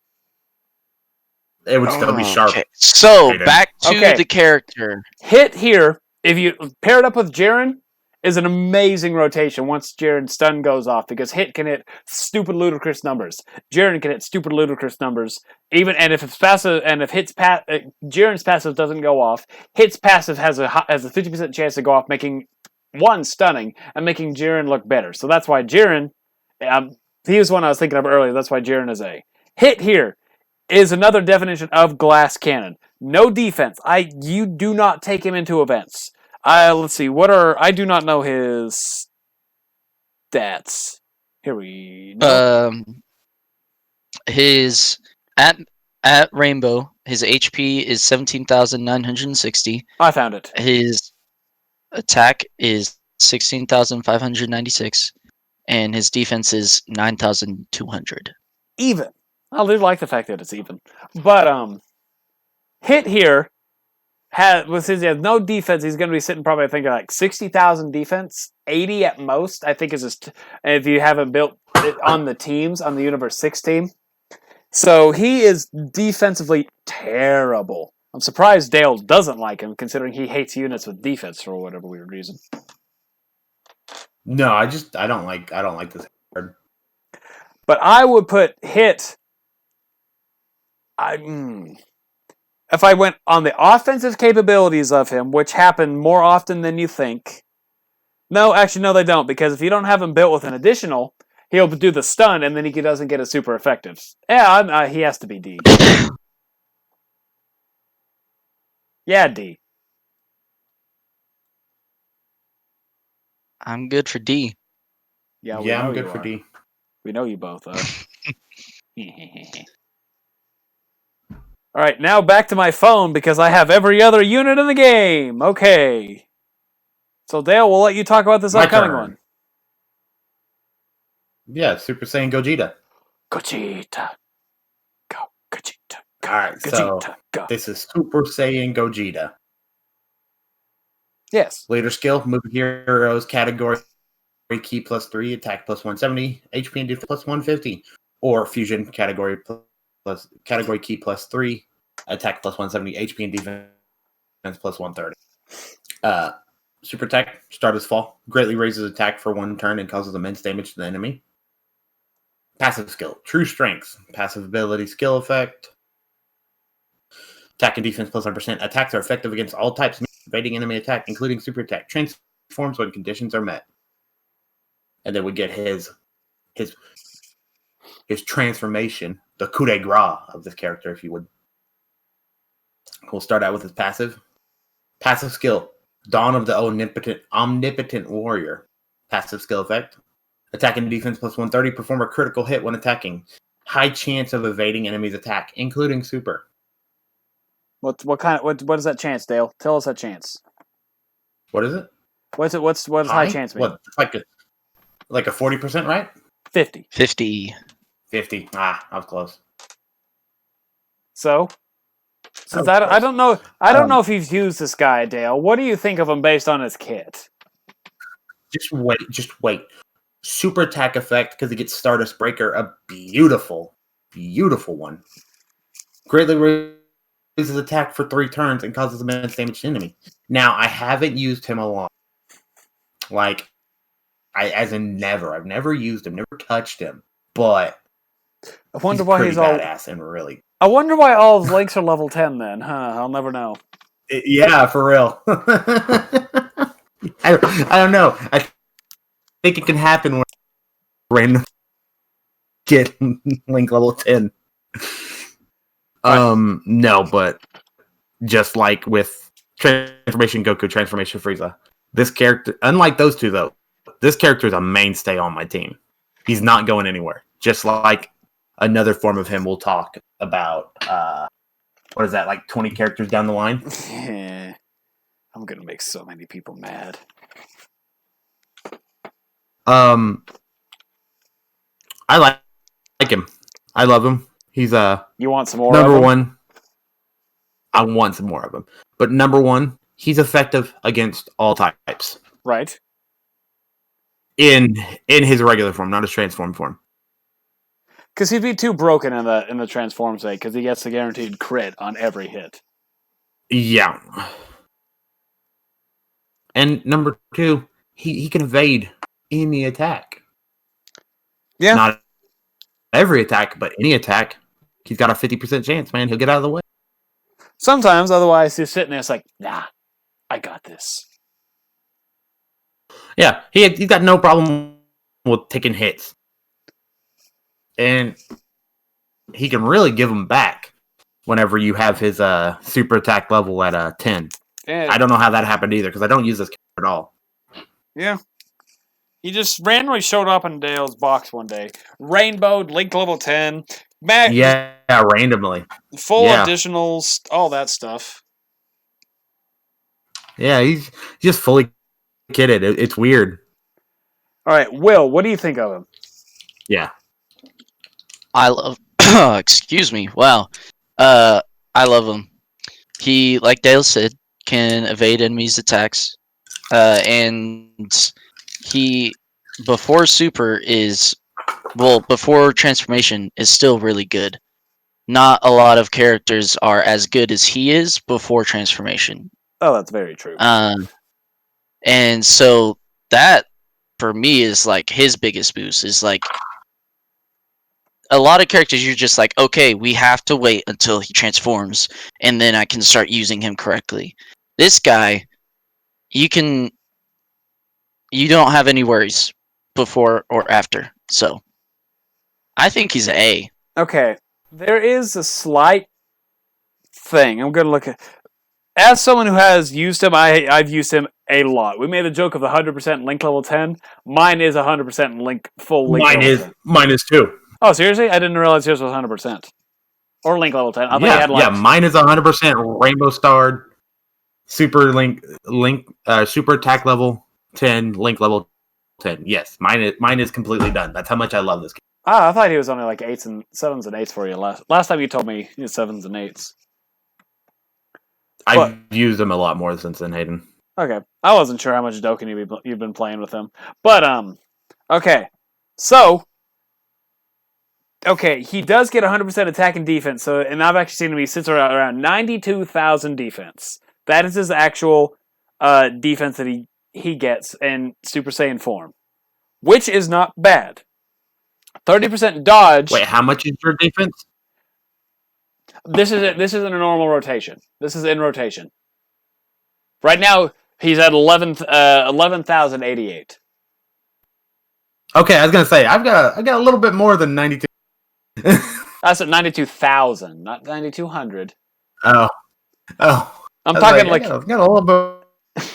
Speaker 3: It would still be sharp.
Speaker 2: Okay. So, back to the character.
Speaker 1: Hit here, if you pair it up with Jiren, is an amazing rotation once Jiren's stun goes off, because Hit can hit stupid ludicrous numbers. Jiren can hit stupid ludicrous numbers. And if it's passive, and if Jiren's passive doesn't go off, Hit's passive has a 50% chance to go off, making one stunning and making Jiren look better. So that's why Jiren, he was one I was thinking of earlier. That's why Jiren is A. Hit here is another definition of glass cannon. No defense. You do not take him into events. Let's see. I do not know his stats. Here we go.
Speaker 2: His at Rainbow, his HP is 17,960.
Speaker 1: I found it.
Speaker 2: His attack is 16,596, and his defense is 9,200.
Speaker 1: Even. I do like the fact that it's even. But Hit here since he has no defense, he's going to be sitting probably, I think, like 60,000 defense, 80 at most. I think is his. If you haven't built it on the teams on the Universe 6 team, so he is defensively terrible. I'm surprised Dale doesn't like him, considering he hates units with defense for whatever weird reason.
Speaker 3: No, I don't like this card.
Speaker 1: But I would put Hit. If I went on the offensive capabilities of him, which happen more often than you think. No, actually, no, they don't. Because if you don't have him built with an additional, he'll do the stun, and then he doesn't get it super effective. Yeah, he has to be D. Yeah, D.
Speaker 2: I'm good for D.
Speaker 1: Yeah, we know
Speaker 3: I'm good
Speaker 1: you
Speaker 3: for
Speaker 1: are.
Speaker 3: D.
Speaker 1: We know you both are. All right, now back to my phone because I have every other unit in the game. Okay. So Dale, we'll let you talk about this
Speaker 3: My
Speaker 1: upcoming
Speaker 3: turn.
Speaker 1: one.
Speaker 3: Yeah, Super Saiyan Gogeta.
Speaker 1: Gogeta. Go, Gogeta. Go,
Speaker 3: Alright, so
Speaker 1: Gogeta. Go.
Speaker 3: this is Super Saiyan Gogeta.
Speaker 1: Yes.
Speaker 3: Later skill, move heroes, category, key +3, attack +170, HP and defense +150. Or fusion, category key +3, attack +170, HP and defense +130. Super attack, start as fall, greatly raises attack for 1 turn and causes immense damage to the enemy. Passive skill, true strength, passive ability, skill effect. Attack and defense +1%. Attacks are effective against all types of evading enemy attack, including super attack. Transforms when conditions are met. And then we get his transformation, the coup de grace of this character, if you would. We'll start out with his passive. Passive skill, Dawn of the Omnipotent Warrior. Passive skill effect. Attack and defense +130. Perform a critical hit when attacking. High chance of evading enemy's attack, including super.
Speaker 1: What is that chance, Dale? Tell us that chance.
Speaker 3: What is it?
Speaker 1: What does high chance mean?
Speaker 3: What? Like a 40%, right?
Speaker 1: 50.
Speaker 2: 50.
Speaker 3: 50. I was close.
Speaker 1: So, since I don't know if you've used this guy, Dale. What do you think of him based on his kit?
Speaker 3: Just wait. Super attack effect because he gets Stardust Breaker, a beautiful one. Greatly raises attack for 3 turns and causes immense damage to enemy. Now, I haven't used him a lot. Like, I've never used him, never touched him. But
Speaker 1: I wonder why he's all
Speaker 3: badass and really.
Speaker 1: I wonder why all his links are level 10 then, huh? I'll never know.
Speaker 3: Yeah, for real. I don't know. I think it can happen when random get link level 10. No, but just like with Transformation Goku, Transformation Frieza, this character, unlike those two though, this character is a mainstay on my team. He's not going anywhere. Just like another form of him we'll talk about. What is that, like 20 characters down the line?
Speaker 1: Yeah. I'm gonna make so many people mad.
Speaker 3: I like him. I love him. He's
Speaker 1: You want some more
Speaker 3: number
Speaker 1: of him?
Speaker 3: one. I want some more of him. But number one, he's effective against all types.
Speaker 1: Right.
Speaker 3: In his regular form, not his transform form.
Speaker 1: Because he'd be too broken in the transform state, because he gets the guaranteed crit on every hit.
Speaker 3: Yeah. And number two, he can evade any attack.
Speaker 1: Yeah.
Speaker 3: Not every attack, but any attack. He's got a 50% chance, man. He'll get out of the way.
Speaker 1: Sometimes, otherwise, he's sitting there, it's like, nah, I got this.
Speaker 3: Yeah, he's got no problem with taking hits. And he can really give them back whenever you have his super attack level at 10.
Speaker 1: Yeah.
Speaker 3: I don't know how that happened either, because I don't use this character at all.
Speaker 1: Yeah. He just randomly showed up in Dale's box one day. Rainbowed, linked level 10.
Speaker 3: Yeah, randomly.
Speaker 1: Full additionals, all that stuff.
Speaker 3: Yeah, he's just fully kitted. It's weird.
Speaker 1: All right, Will, what do you think of him?
Speaker 3: Yeah.
Speaker 2: I love... excuse me. Wow. I love him. He, like Dale said, can evade enemies' attacks. And he, before Super before Transformation is still really good. Not a lot of characters are as good as he is before Transformation.
Speaker 1: Oh, that's very true.
Speaker 2: And so that, for me, is like his biggest boost. Is like a lot of characters you're just like, okay, we have to wait until he transforms, and then I can start using him correctly. This guy, you don't have any worries before or after. So I think he's an A.
Speaker 1: Okay, there is a slight thing. I'm gonna look at. As someone who has used him, I've used him a lot. We made a joke of 100% link level 10. Mine is 100% full link level 10.
Speaker 3: Mine is too.
Speaker 1: Oh, seriously? I didn't realize yours was 100%. Or link level 10. I thought you had
Speaker 3: mine is 100% rainbow starred, super super attack level 10, link level 10. Yes, mine is completely done. That's how much I love this game.
Speaker 1: I thought he was only like 7s and 8s for you last time you told me he was 7s and 8s.
Speaker 3: I've used him a lot more since then, Hayden.
Speaker 1: Okay. I wasn't sure how much Dokkan you've been playing with him. But, okay. So, okay, he does get 100% attack and defense, and I've actually seen him, he sits around 92,000 defense. That is his actual defense that he gets in Super Saiyan form, which is not bad. 30% dodge.
Speaker 3: Wait, how much is your defense?
Speaker 1: This isn't a normal rotation. This is in rotation. Right now, he's at 11,088.
Speaker 3: Okay, I was gonna say I got a little bit more than 92.
Speaker 1: That's at 92,000, not 9,200.
Speaker 3: Oh.
Speaker 1: I'm talking
Speaker 3: I got a little bit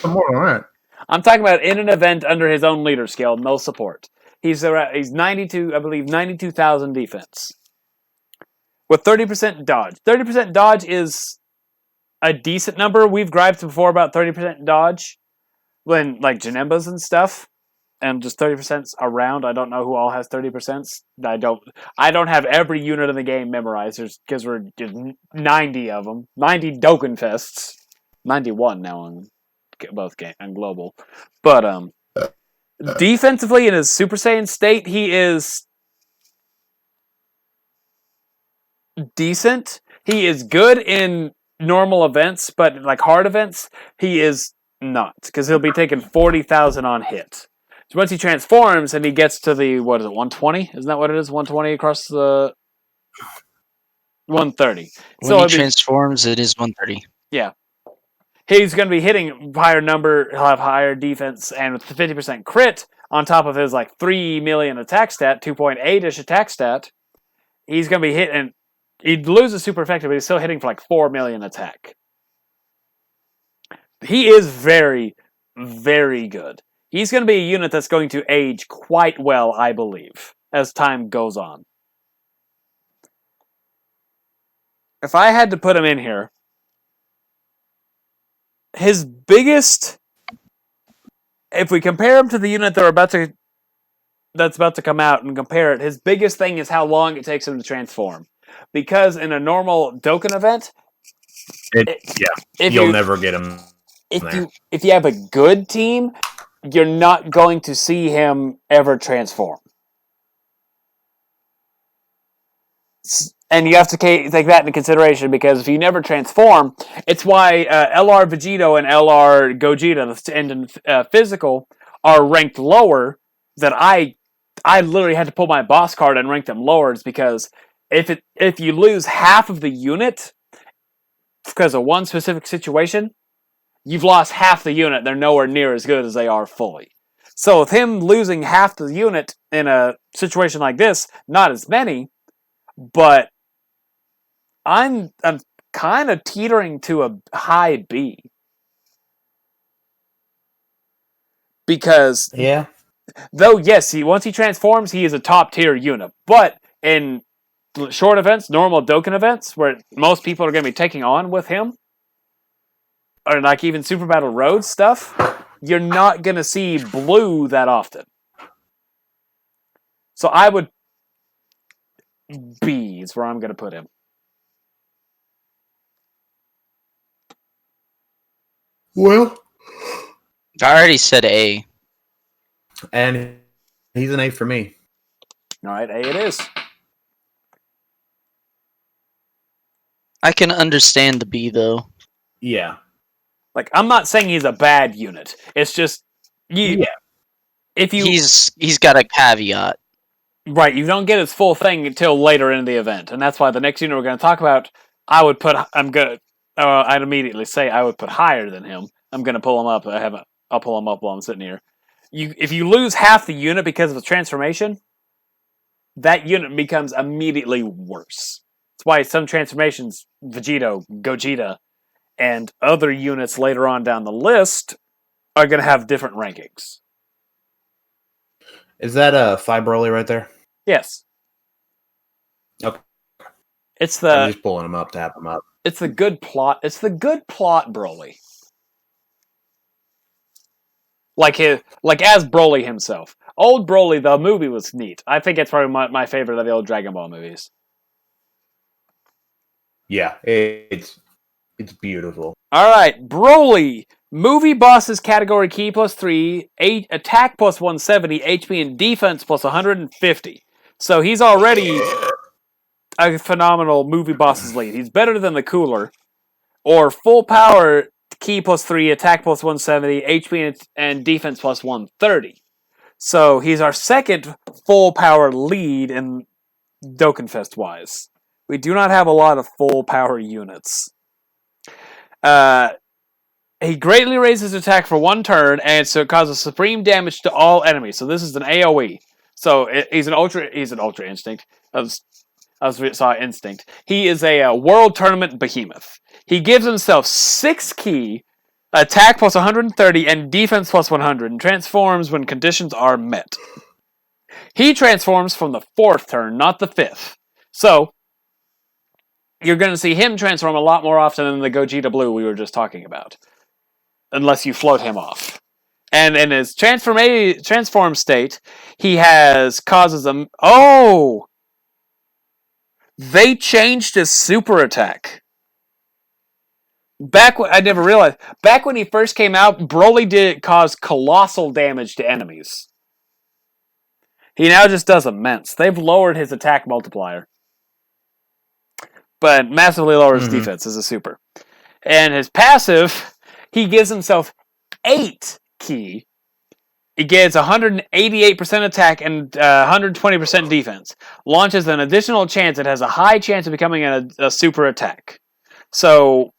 Speaker 3: more than that.
Speaker 1: I'm talking about in an event under his own leader scale, no support. He's 92, I believe, 92,000 defense. With 30% dodge. 30% dodge is a decent number. We've griped before about 30% dodge when, like, Janembas and stuff. And just 30% around. I don't know who all has 30%. I don't have every unit in the game memorized because we're just 90 of them. 90 Dokkan Fests. 91 now on both game and global. But defensively in his Super Saiyan state, he is decent. He is good in normal events, but like hard events, he is not because he'll be taking 40,000 on hit. So once he transforms and he gets to the 120? Isn't that what it is? 120 across the 130.
Speaker 2: When he transforms, it is 130.
Speaker 1: Yeah. He's going to be hitting higher number, he'll have higher defense, and with the 50% crit on top of his like 3 million attack stat, 2.8-ish attack stat, he's going to be hitting. He loses super effective, but he's still hitting for like 4 million attack. He is very, very good. He's going to be a unit that's going to age quite well, I believe, as time goes on. If I had to put him in here, his biggest, if we compare him to the unit that's about to come out and compare it, his biggest thing is how long it takes him to transform. Because in a normal Dokkan event,
Speaker 3: you'll never get him.
Speaker 1: If you have a good team, you're not going to see him ever transform. And you have to take that into consideration because if you never transform, it's why LR Vegito and LR Gogeta, the end in physical, are ranked lower. That I literally had to pull my boss card and rank them lower. It's because if you lose half of the unit because of one specific situation, you've lost half the unit. They're nowhere near as good as they are fully. So with him losing half the unit in a situation like this, not as many, but I'm kind of teetering to a high B. Because though yes, once he transforms, he is a top tier unit. But in short events, normal Dokkan events, where most people are going to be taking on with him, or like even Super Battle Road stuff, you're not going to see blue that often. So I would B is where I'm going to put him.
Speaker 3: Well,
Speaker 2: I already said A.
Speaker 3: And he's an A for me.
Speaker 1: All right, A it is.
Speaker 2: I can understand the B, though.
Speaker 3: Yeah.
Speaker 1: Like, I'm not saying he's a bad unit. It's just if you
Speaker 2: he's got a caveat.
Speaker 1: Right, you don't get his full thing until later in the event, and that's why the next unit we're going to talk about, I'd immediately say I would put higher than him. I'm going to pull him up. I'll pull him up while I'm sitting here. If you lose half the unit because of a transformation, that unit becomes immediately worse. That's why some transformations, Vegito, Gogeta, and other units later on down the list are going to have different rankings.
Speaker 3: Is that a 5 Broly right there?
Speaker 1: Yes.
Speaker 3: Okay.
Speaker 1: I'm
Speaker 3: just pulling them up to have them up.
Speaker 1: It's the good plot. It's the good plot Broly. Like as Broly himself. Old Broly, the movie was neat. I think it's probably my favorite of the old Dragon Ball movies.
Speaker 3: Yeah, it's beautiful.
Speaker 1: All right, Broly. Movie bosses category key +3, attack +170, HP and defense +150. So he's already a phenomenal movie bosses lead. He's better than the Cooler. Or full power key +3, attack +170, HP and defense +130. So he's our second full power lead in Dokkan Fest wise. We do not have a lot of full power units. He greatly raises attack for 1 turn, and so it causes supreme damage to all enemies. So this is an AoE. So he's an ultra instinct. I saw instinct. He is a world tournament behemoth. He gives himself 6 key, attack +130, and defense +100, and transforms when conditions are met. He transforms from the 4th turn, not the 5th. So you're going to see him transform a lot more often than the Gogeta Blue we were just talking about. Unless you float him off. And in his transform state, he causes them... Oh! They changed his super attack. I never realized. Back when he first came out, Broly did cause colossal damage to enemies. He now just does immense. They've lowered his attack multiplier. But massively lowers defense as a super. And his passive... He gives himself 8 key. He gets 188% attack and 120% defense. Launches an additional chance. It has a high chance of becoming a super attack. So,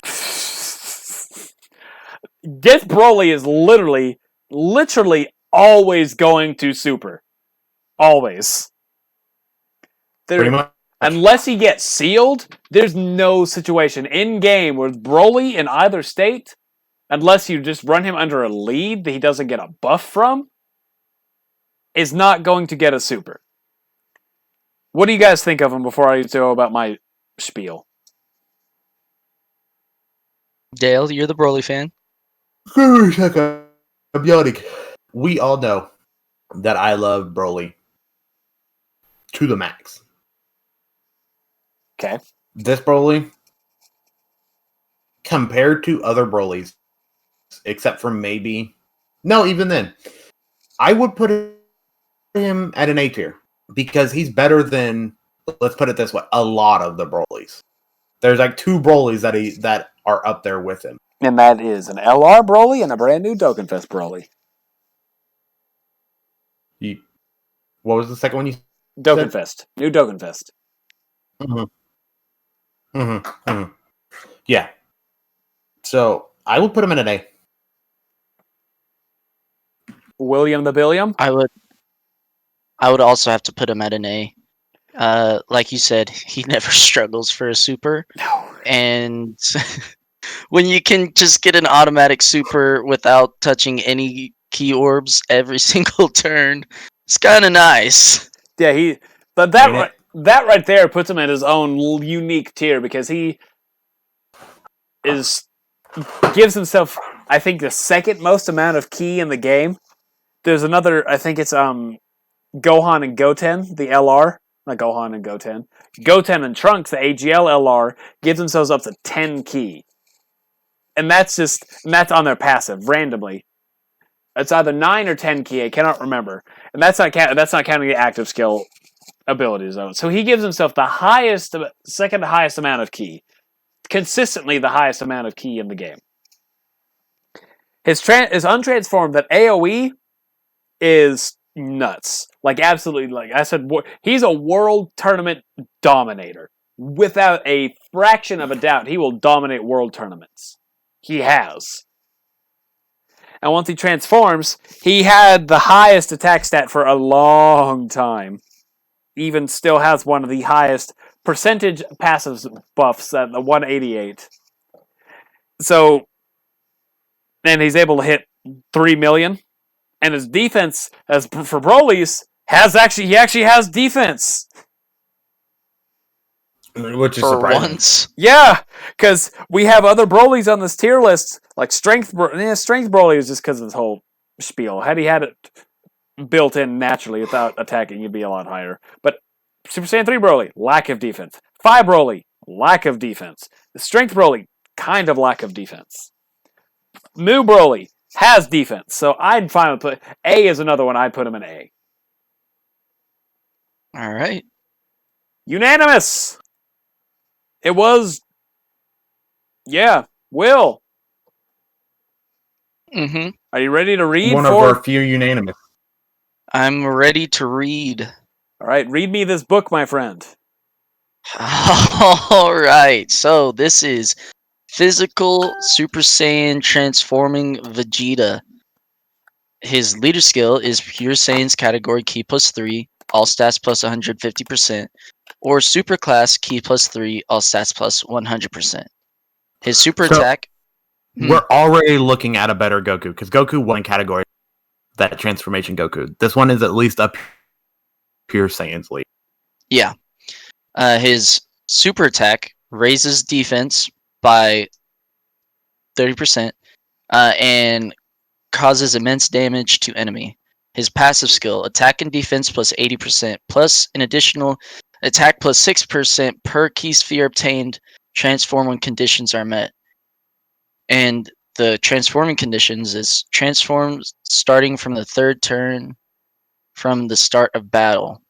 Speaker 1: this Broly is literally always going to super. Always.
Speaker 3: Pretty much.
Speaker 1: Unless he gets sealed, there's no situation in-game with Broly in either state, unless you just run him under a lead that he doesn't get a buff from, is not going to get a super. What do you guys think of him before I go about my spiel?
Speaker 2: Dale, you're the Broly fan.
Speaker 3: I'm yawning. We all know that I love Broly to the max.
Speaker 1: Okay.
Speaker 3: This Broly, compared to other Brolys, except for maybe... No, even then. I would put him at an A tier. Because he's better than, let's put it this way, a lot of the Brolys. There's like 2 Brolys that are up there with him.
Speaker 1: And that is an LR Broly and a brand new Dokkan Fest Broly.
Speaker 3: What was the second one you said?
Speaker 1: Dokkan Fest. New Dokkan Fest.
Speaker 3: Yeah. So, I will put him in an A.
Speaker 1: William the Billiam?
Speaker 2: I would also have to put him at an A. Like you said, he never struggles for a super.
Speaker 1: No.
Speaker 2: And when you can just get an automatic super without touching any key orbs every single turn, it's kind of nice.
Speaker 1: Yeah, that right there puts him at his own unique tier because he gives himself, I think, the second most amount of key in the game. There's another, I think it's Gohan and Goten, the LR. Not Gohan and Goten. Goten and Trunks, the AGL LR, gives themselves up to 10 key. And that's on their passive, randomly. It's either 9 or 10 key, I cannot remember. And that's not counting the active skill abilities, though. So he gives himself the second highest amount of key. Consistently the highest amount of key in the game. His untransformed, that AoE is nuts. Like, absolutely, like I said, he's a world tournament dominator. Without a fraction of a doubt, he will dominate world tournaments. He has. And once he transforms, he had the highest attack stat for a long time. Even still has one of the highest percentage passive buffs at the 188. So, and he's able to hit 3 million. And his defense, as for Broly's, he actually has defense.
Speaker 3: Which is
Speaker 2: For
Speaker 3: surprising.
Speaker 2: once.
Speaker 1: Yeah, because we have other Brolys on this tier list, like Strength Broly is just because of this whole spiel. Had he had it built in naturally without attacking, he'd be a lot higher. But Super Saiyan 3 Broly, lack of defense. 5 Broly, lack of defense. The Strength Broly, kind of lack of defense. Mu Broly has defense, so I'd fine with A is another one. I'd put him in A.
Speaker 2: All right.
Speaker 1: Unanimous. It was. Yeah, Will.
Speaker 2: Mm-hmm.
Speaker 1: Are you ready to read?
Speaker 3: One of our few unanimous.
Speaker 2: I'm ready to read.
Speaker 1: All right, read me this book, my friend.
Speaker 2: All right. So this is Physical Super Saiyan Transforming Vegeta. His leader skill is Pure Saiyan's category Ki plus 3, all stats plus 150%, or Super Class Ki plus 3, all stats plus 100%. His super attack.
Speaker 3: We're already looking at a better Goku, because Goku won category that transformation Goku. This one is at least up Pure Saiyan's league.
Speaker 2: Yeah. His super attack raises defense by 30%, and causes immense damage to enemy. His passive skill, attack and defense plus 80%, plus an additional attack plus 6% per key sphere obtained, transform when conditions are met. And the transforming conditions is transform starting from the third turn from the start of battle.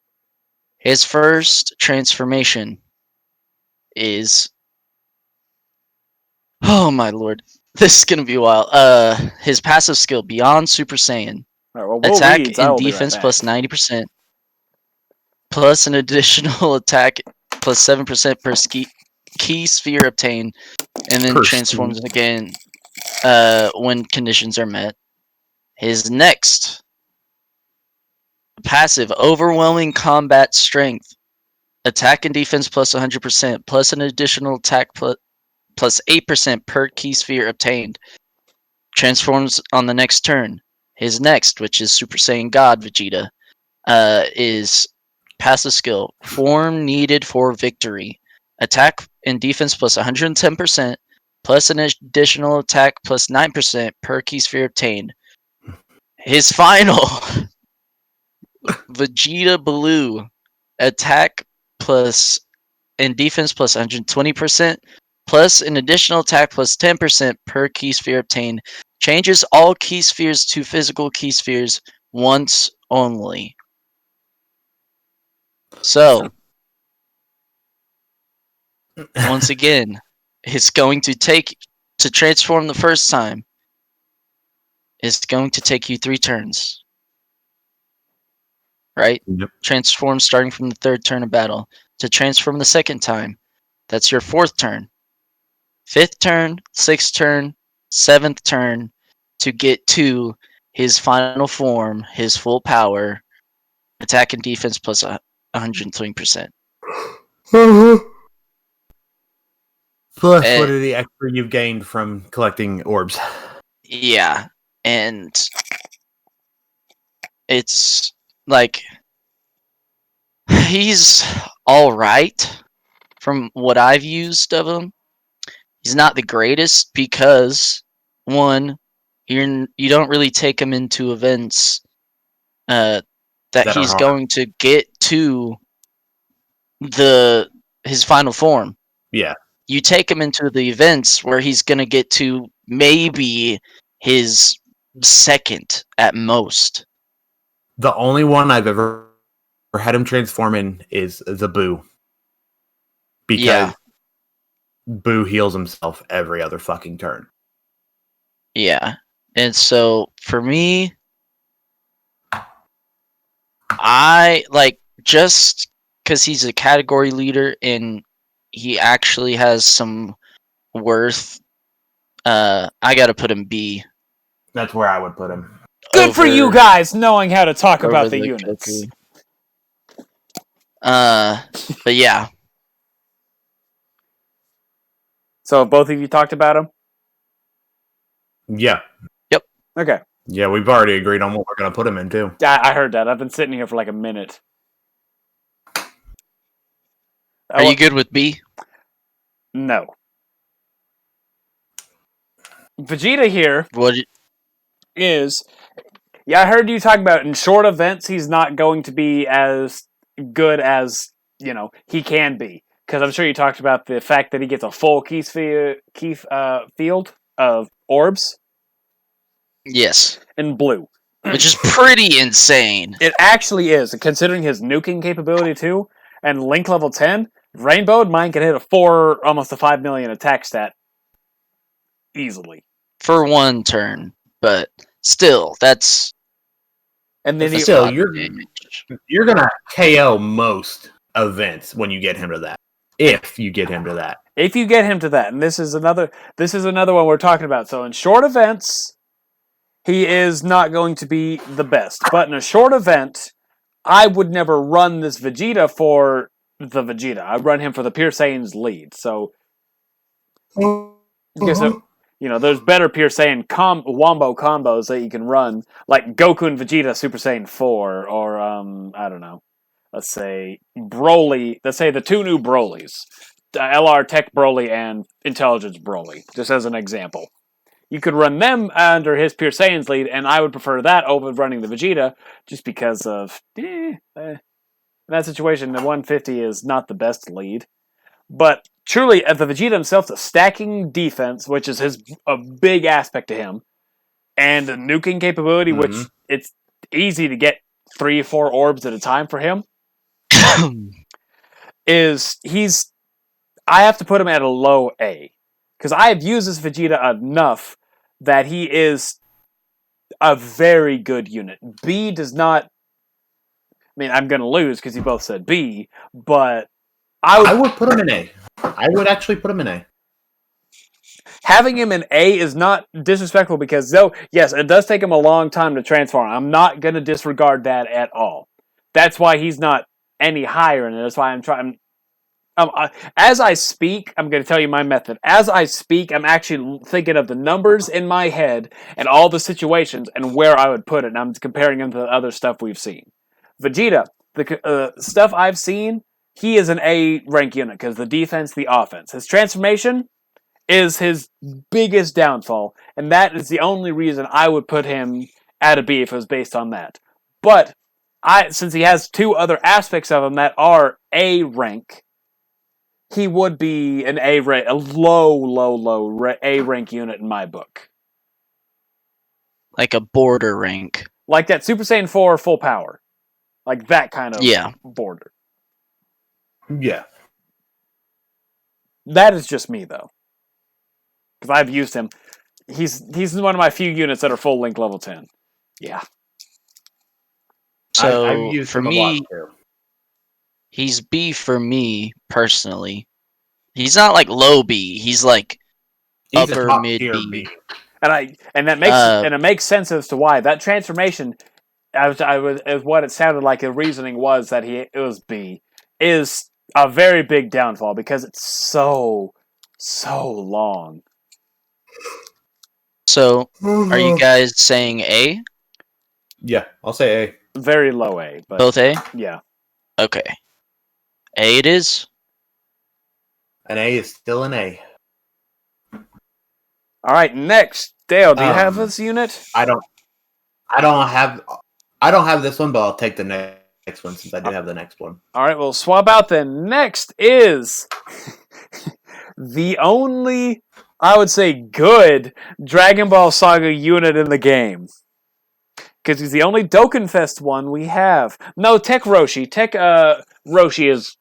Speaker 2: His first transformation is... Oh my lord. This is gonna be a while. His passive skill, Beyond Super Saiyan.
Speaker 1: All right, well, we'll
Speaker 2: Attack
Speaker 1: read, so I
Speaker 2: and
Speaker 1: will be right
Speaker 2: defense
Speaker 1: back.
Speaker 2: plus 90%, plus an additional attack plus 7% per key sphere obtained, and then transforms again when conditions are met. His next passive, Overwhelming Combat Strength. Attack and defense plus 100%, plus an additional attack plus 8% per key sphere obtained. Transforms on the next turn. His next, which is Super Saiyan God Vegeta, is passive skill, Form Needed for Victory. Attack and defense plus 110%, plus an additional attack plus 9% per key sphere obtained. His final, Vegeta Blue. Attack plus and defense plus 120%, plus an additional attack plus 10% per key sphere obtained. Changes all key spheres to physical key spheres once only. So, once again, it's going to transform the first time, it's going to take you 3 turns. Right?
Speaker 3: Yep.
Speaker 2: Transform starting from the third turn of battle. To transform the second time, that's your 4th turn. 5th turn, 6th turn, 7th turn, to get to his final form, his full power, attack and defense plus 120%.
Speaker 3: Plus, what are the extra you've gained from collecting orbs?
Speaker 2: Yeah, and it's like he's all right from what I've used of him. He's not the greatest because one, you don't really take him into events that he's going to get to his final form.
Speaker 3: Yeah.
Speaker 2: You take him into the events where he's going to get to maybe his second at most.
Speaker 3: The only one I've ever had him transform in is the Boo. Because Boo heals himself every other fucking turn.
Speaker 2: Yeah. And so for me, I like, just because he's a category leader and he actually has some worth, I gotta put him B.
Speaker 3: That's where I would put him.
Speaker 1: Good for you guys knowing how to talk about the units.
Speaker 2: But yeah.
Speaker 1: So both of you talked about him?
Speaker 3: Yeah.
Speaker 2: Yep.
Speaker 1: Okay.
Speaker 3: Yeah, we've already agreed on what we're going to put him in, too.
Speaker 1: I heard that. I've been sitting here for like a minute.
Speaker 2: Are you good with B?
Speaker 1: No. Vegeta here is... Yeah, I heard you talk about in short events, he's not going to be as good as, he can be. Because I'm sure you talked about the fact that he gets a full field of orbs.
Speaker 2: Yes.
Speaker 1: In blue.
Speaker 2: Which is pretty insane.
Speaker 1: It actually is, considering his nuking capability too, and Link level 10, Rainbow mine can hit a 4, almost a 5 million attack stat easily.
Speaker 2: For one turn, but still, that's...
Speaker 3: And then you're gonna KO most events when you get him to that. If you get him to that.
Speaker 1: If you get him to that, and this is another one we're talking about. So in short events, he is not going to be the best. But in a short event, I would never run this Vegeta for the Vegeta. I'd run him for the Pure Saiyan's lead. So, there's better Pure Saiyan wombo combos that you can run, like Goku and Vegeta Super Saiyan 4, or, I don't know. Let's say Broly. Let's say the two new Brolys. LR Tech Broly and Intelligence Broly, just as an example. You could run them under his Pure Saiyan's lead, and I would prefer that over running the Vegeta, just because of... in that situation, the 150 is not the best lead. But truly, the Vegeta himself, the stacking defense, which is a big aspect to him, and the nuking capability, which it's easy to get 3 or 4 orbs at a time for him, I have to put him at a low A. Because I have used this Vegeta enough that he is a very good unit. B does not... I mean, I'm going to lose because you both said B, but... I
Speaker 3: would put him in A. I would actually put him in A.
Speaker 1: Having him in A is not disrespectful because, though, yes, it does take him a long time to transform. I'm not going to disregard that at all. That's why he's not any higher, and that's why I'm trying... as I speak, I'm going to tell you my method. As I speak, I'm actually thinking of the numbers in my head and all the situations and where I would put it, and I'm comparing them to the other stuff we've seen. Vegeta, the stuff I've seen, he is an A rank unit because the defense, the offense. His transformation is his biggest downfall, and that is the only reason I would put him at a B if it was based on that. But since he has 2 other aspects of him that are A rank, he would be an A rank, a low A rank unit in my book.
Speaker 2: Like a border rank.
Speaker 1: Like that Super Saiyan 4 full power. Like that kind of border.
Speaker 3: Yeah.
Speaker 1: That is just me, though. Because I've used him. He's one of my few units that are full Link level 10. Yeah.
Speaker 2: So,
Speaker 3: I've used
Speaker 2: for
Speaker 3: him
Speaker 2: me...
Speaker 3: a lot too.
Speaker 2: He's B for me, personally. He's not like low B. He's like upper mid B.
Speaker 1: And it makes sense as to why. That transformation, as what it sounded like the reasoning was that it was B, is a very big downfall because it's so long.
Speaker 2: So, are you guys saying A?
Speaker 3: Yeah, I'll say A.
Speaker 1: Very low A. But
Speaker 2: both A?
Speaker 1: Yeah.
Speaker 2: Okay. A it is?
Speaker 3: An A is still an A.
Speaker 1: Alright, next. Dale, do you have this unit?
Speaker 3: I don't have this one, but I'll take the next one since I do have the next one.
Speaker 1: Alright, we'll swap out then. Next is the only, I would say, good Dragon Ball Saga unit in the game. Because he's the only Dokkan Fest one we have. No, Tech Roshi. Roshi is...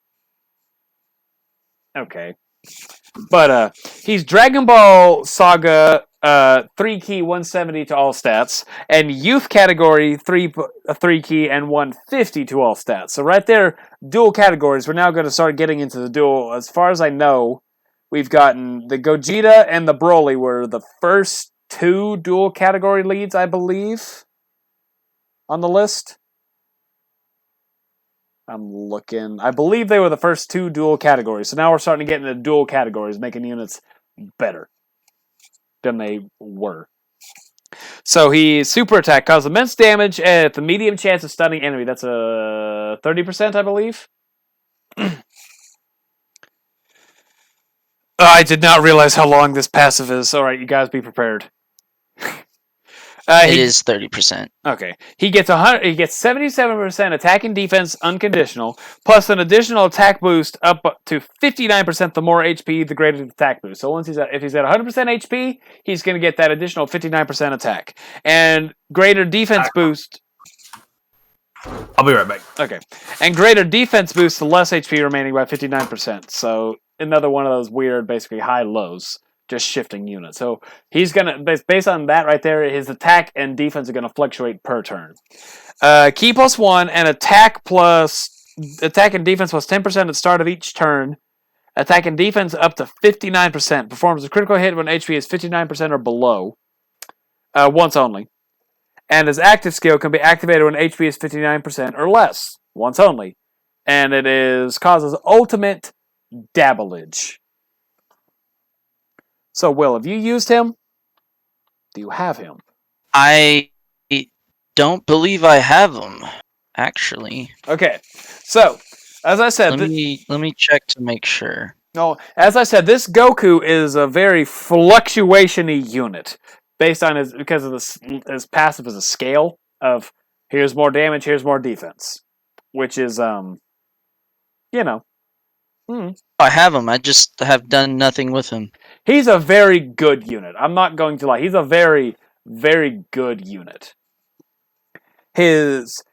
Speaker 1: okay. But he's Dragon Ball Saga 3 key 170 to all stats, and youth category 3 key and 150 to all stats. So right there, dual categories. We're now going to start getting into the dual. As far as I know, we've gotten the Gogeta and the Broly were the first 2 dual category leads, I believe, on the list. I'm looking. I believe they were the first 2 dual categories. So now we're starting to get into dual categories, making units better than they were. So he super attack causes immense damage at the medium chance of stunning enemy. That's a 30%, I believe. I did not realize how long this passive is. All right, you guys be prepared.
Speaker 2: It is 30%.
Speaker 1: Okay. He gets 100. He gets 77% attack and defense unconditional, plus an additional attack boost up to 59%. The more HP, the greater the attack boost. So if he's at 100% HP, he's going to get that additional 59% attack and greater defense boost.
Speaker 3: I'll be right back.
Speaker 1: Okay. And greater defense boost, the less HP remaining by 59%. So another one of those weird, basically high lows. Just shifting units. So he's gonna, based on that right there, his attack and defense are gonna fluctuate per turn. Key +1 and attack and defense plus 10% at the start of each turn. Attack and defense up to 59%. Performs a critical hit when HP is 59% or below. Once only. And his active skill can be activated when HP is 59% or less. Once only. And it causes ultimate dabblage. So, Will, have you used him? Do you have him?
Speaker 2: I don't believe I have him, actually.
Speaker 1: Okay. So, as I said...
Speaker 2: Let me check to make sure.
Speaker 1: No, as I said, this Goku is a very fluctuation-y unit. Based on because of his passive as a scale of here's more damage, here's more defense. Which is, you know...
Speaker 2: I have him. I just have done nothing with him.
Speaker 1: He's a very good unit. I'm not going to lie. He's a very, very good unit. Because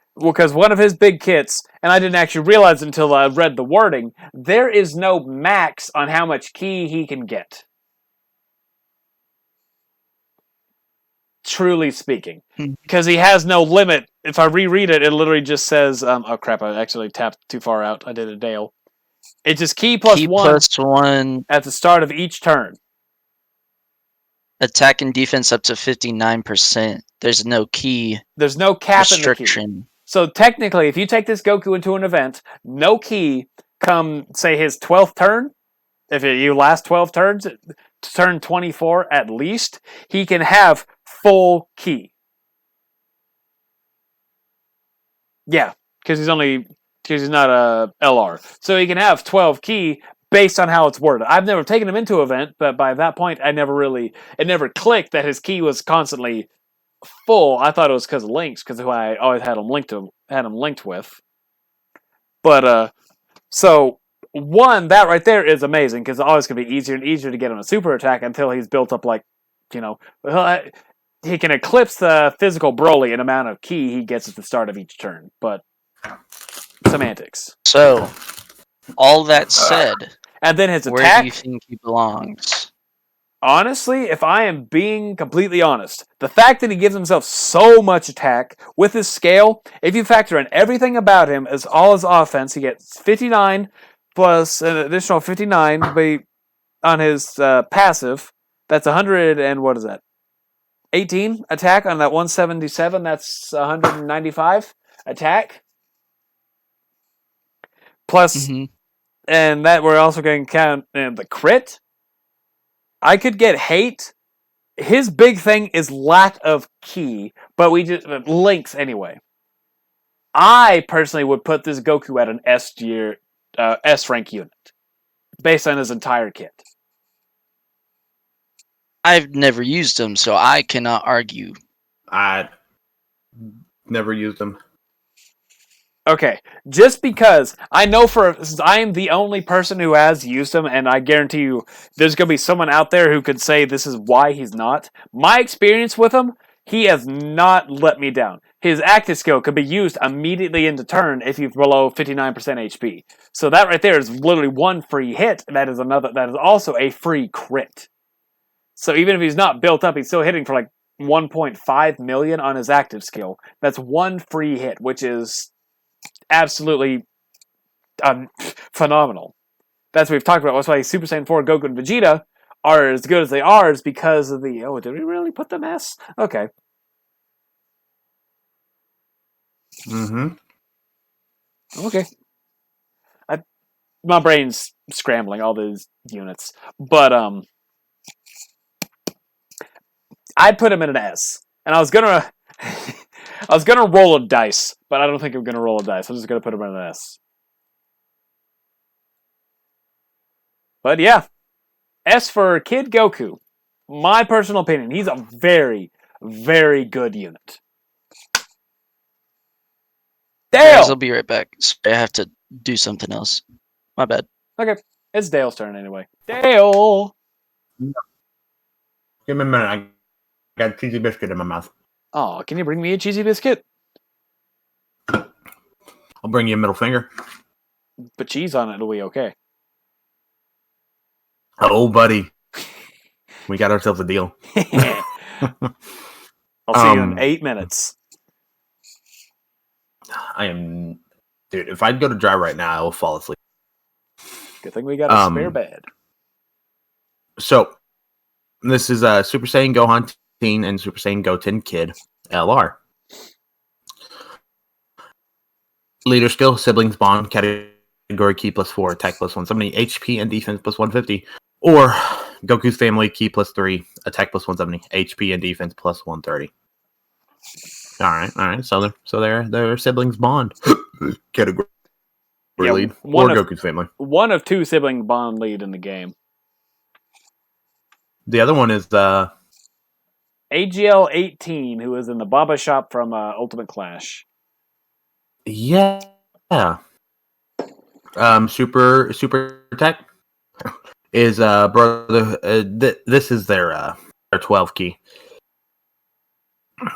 Speaker 1: one of his big kits, and I didn't actually realize until I read the wording, there is no max on how much ki he can get. Truly speaking. Because he has no limit. If I reread it, it literally just says, oh crap, I actually tapped too far out. I did a Dale. It's just ki +1 at the start of each turn.
Speaker 2: Attack and defense up to 59%. There's no key.
Speaker 1: There's no cap
Speaker 2: restriction.
Speaker 1: In the key. So technically, if you take this Goku into an event, no key come, say, his 12th turn, if you last 12 turns, to turn 24 at least, he can have full key. Yeah, because he's not a LR. So he can have 12 key based on how it's worded. I've never taken him into an event, but by that point, it never clicked that his key was constantly full. I thought it was because of links, because who I always had him linked with. But, so, one, that right there is amazing, because it's always going to be easier and easier to get him a super attack until he's built up, like, he can eclipse the physical Broly in amount of key he gets at the start of each turn, but semantics.
Speaker 2: So, all that said,
Speaker 1: and then his
Speaker 2: where
Speaker 1: attack,
Speaker 2: do you think he belongs?
Speaker 1: Honestly, if I am being completely honest, the fact that he gives himself so much attack with his scale, if you factor in everything about him as all his offense, he gets 59 plus an additional 59 on his passive. That's 100 and what is that? 18 attack on that 177. That's 195 attack. Plus, and that we're also going to count the crit. I could get hate. His big thing is lack of key, but we just links anyway. I personally would put this Goku at an S tier, S rank unit, based on his entire kit.
Speaker 2: I've never used him, so I cannot argue.
Speaker 3: I never used him.
Speaker 1: Okay, just because I know since I am the only person who has used him, and I guarantee you there's going to be someone out there who could say this is why he's not. My experience with him, he has not let me down. His active skill could be used immediately into turn if he's below 59% HP. So that right there is literally one free hit. That is also a free crit. So even if he's not built up, he's still hitting for like 1.5 million on his active skill. That's one free hit, which is absolutely phenomenal. That's what we've talked about. That's why Super Saiyan 4, Goku, and Vegeta are as good as they are is because of the... Oh, did we really put them S? Okay.
Speaker 3: Mm-hmm.
Speaker 1: Okay. My brain's scrambling all these units. But, I'd put him in an S. And I was gonna... I was gonna roll a dice, but I don't think I'm gonna roll a dice. I'm just gonna put him in an S. But yeah. S for Kid Goku. My personal opinion, he's a very, very good unit.
Speaker 2: Guys,
Speaker 1: Dale!
Speaker 2: I'll be right back. Sorry, I have to do something else. My bad.
Speaker 1: Okay, it's Dale's turn anyway. Dale!
Speaker 3: Give me a minute. I got a cheesy biscuit in my mouth.
Speaker 1: Oh, can you bring me a cheesy biscuit?
Speaker 3: I'll bring you a middle finger.
Speaker 1: Put cheese on it, it'll be okay.
Speaker 3: Oh, buddy. We got ourselves a deal.
Speaker 1: I'll see you in 8 minutes.
Speaker 3: Dude, if I go to dry right now, I will fall asleep.
Speaker 1: Good thing we got a spare bed.
Speaker 3: So, this is Super Saiyan Gohan Teen and Super Saiyan Goten Kid LR. Leader skill, siblings bond, category key +4, attack +170, HP and defense +150. Or Goku's family key +3, attack +170, HP and defense +130. All right. So they're siblings bond category lead or Goku's family.
Speaker 1: One of two sibling bond lead in the game.
Speaker 3: The other one is the
Speaker 1: AGL 18, who is in the Baba shop from Ultimate Clash.
Speaker 3: Yeah. Super Tech is brother. This is their 12 key.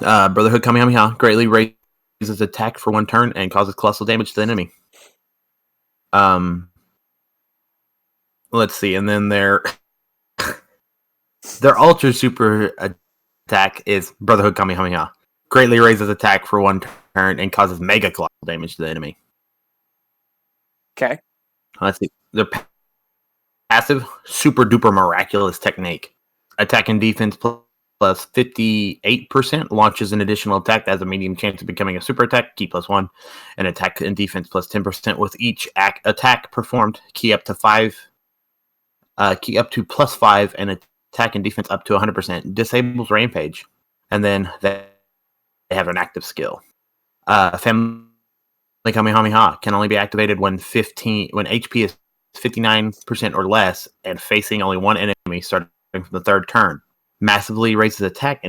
Speaker 3: Brotherhood Kamehameha greatly raises attack for 1 turn and causes colossal damage to the enemy. Let's see, and then their Ultra Super attack is Brotherhood Kamehameha. Greatly raises attack for 1 turn and causes mega colossal damage to the enemy.
Speaker 1: Okay.
Speaker 3: Let's see. Their passive, Super Duper Miraculous Technique. Attack and defense plus 58%. Launches an additional attack that has a medium chance of becoming a super attack. Key +1. And attack and defense plus 10% with each attack performed. Key up to +5 and attack and defense up to 100%. Disables Rampage. And then they have an active skill. Family Kamehameha can only be activated when HP is 59% or less and facing only one enemy starting from the 3rd turn. Massively raises attack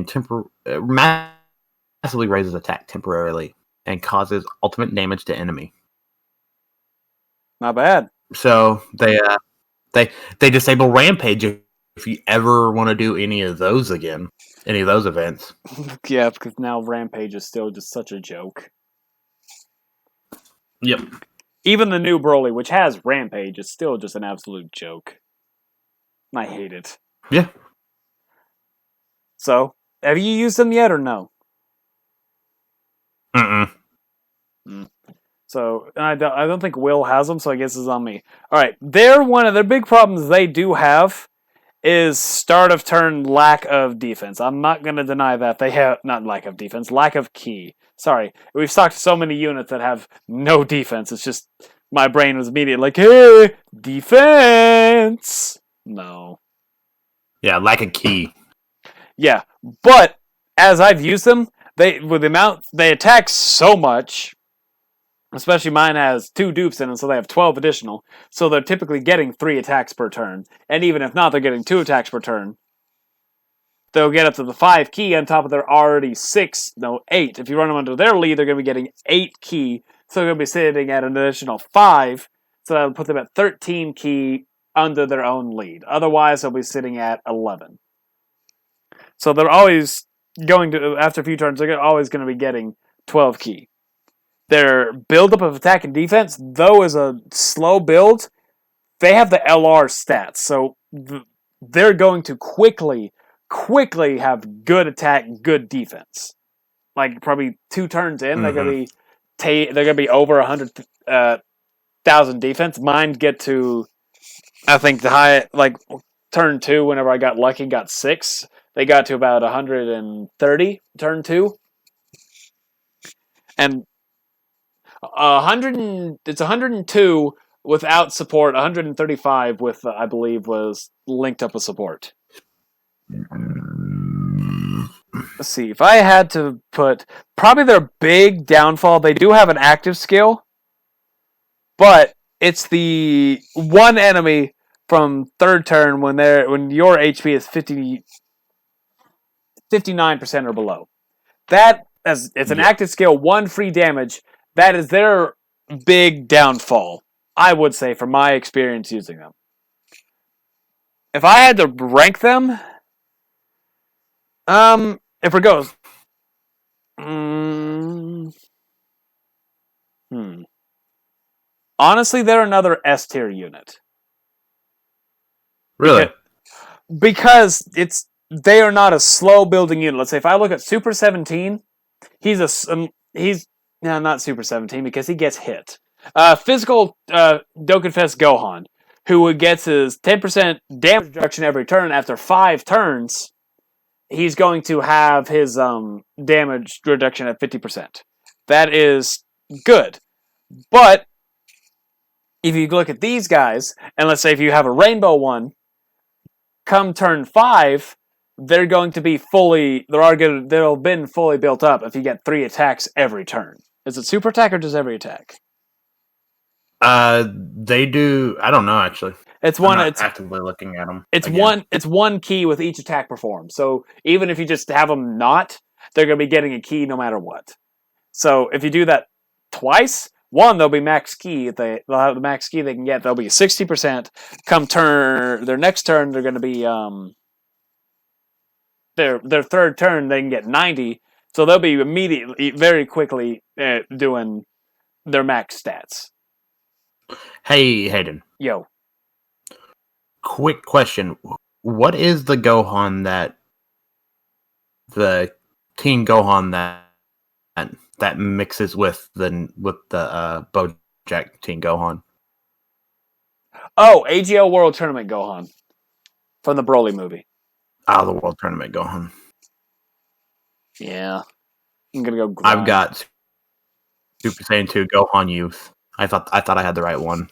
Speaker 3: temporarily and causes ultimate damage to enemy.
Speaker 1: Not bad.
Speaker 3: So they disable Rampage if you ever want to do any of those again, any of those events.
Speaker 1: Yeah, because now Rampage is still just such a joke.
Speaker 3: Yep.
Speaker 1: Even the new Broly, which has Rampage, is still just an absolute joke. I hate it.
Speaker 3: Yeah.
Speaker 1: So, have you used them yet or no? So, I don't think Will has them, so I guess it's on me. Alright, one of their big problems they do have is start of turn lack of defense. I'm not going to deny that. They have, not lack of defense, lack of key. Sorry, we've talked so many units that have no defense. It's just, my brain was immediately like, hey, defense! No.
Speaker 3: Yeah, lack of key.
Speaker 1: Yeah, but as I've used them, with the amount they attack so much, especially mine has 2 dupes in it, so they have 12 additional. So they're typically getting 3 attacks per turn, and even if not, they're getting 2 attacks per turn. They'll get up to the 5 key on top of their already 8. If you run them under their lead, they're going to be getting 8 key, so they're going to be sitting at an additional 5. So that'll put them at 13 key under their own lead. Otherwise, they'll be sitting at 11. So they're always going to, after a few turns, they're always going to be getting 12 key. Their buildup of attack and defense, though, is a slow build. They have the LR stats, so they're going to quickly have good attack, good defense. Like probably 2 turns in, they're going to be over 100,000 defense. Mine get to, I think the high, like turn 2, whenever I got lucky, got 6. They got to about 130 turn 2. And 102 without support, 135 with, I believe, was linked up with support. Let's see. If I had to put, probably their big downfall, they do have an active skill, but it's the one enemy from third turn when your HP is 59% or below. That, as it's an active skill, 1 free damage. That is their big downfall, I would say, from my experience using them. If I had to rank them, if it goes, honestly, they're another S tier unit.
Speaker 3: Really?
Speaker 1: Because they are not a slow building unit. Let's say if I look at Super 17, he's not Super 17 because he gets hit. Physical Dokkan Fest Gohan, who gets his 10% damage reduction every turn after 5 turns. He's going to have his damage reduction at 50%. That is good. But if you look at these guys, and let's say if you have a rainbow one, come turn 5, they're going to be they'll have been fully built up if you get 3 attacks every turn. Is it super attack or just every attack?
Speaker 3: They do. I don't know actually.
Speaker 1: It's
Speaker 3: actively looking at them.
Speaker 1: It's one key with each attack performed. So even if you just have them not, they're going to be getting a key no matter what. So if you do that twice, one, they'll be max key. If they'll have the max key they can get. They'll be 60%. Come their next turn, they're going to be their third turn they can get 90. So they'll be immediately, very quickly doing their max stats.
Speaker 3: Hey, Hayden.
Speaker 1: Yo.
Speaker 3: Quick question: what is the Gohan the Teen Gohan that mixes with the BoJack Teen Gohan?
Speaker 1: Oh, AGL World Tournament Gohan from the Broly movie.
Speaker 3: Oh, the World Tournament Gohan.
Speaker 1: Yeah, I'm gonna go. Grind.
Speaker 3: I've got Super Saiyan 2 Gohan Youth. I thought I had the right one.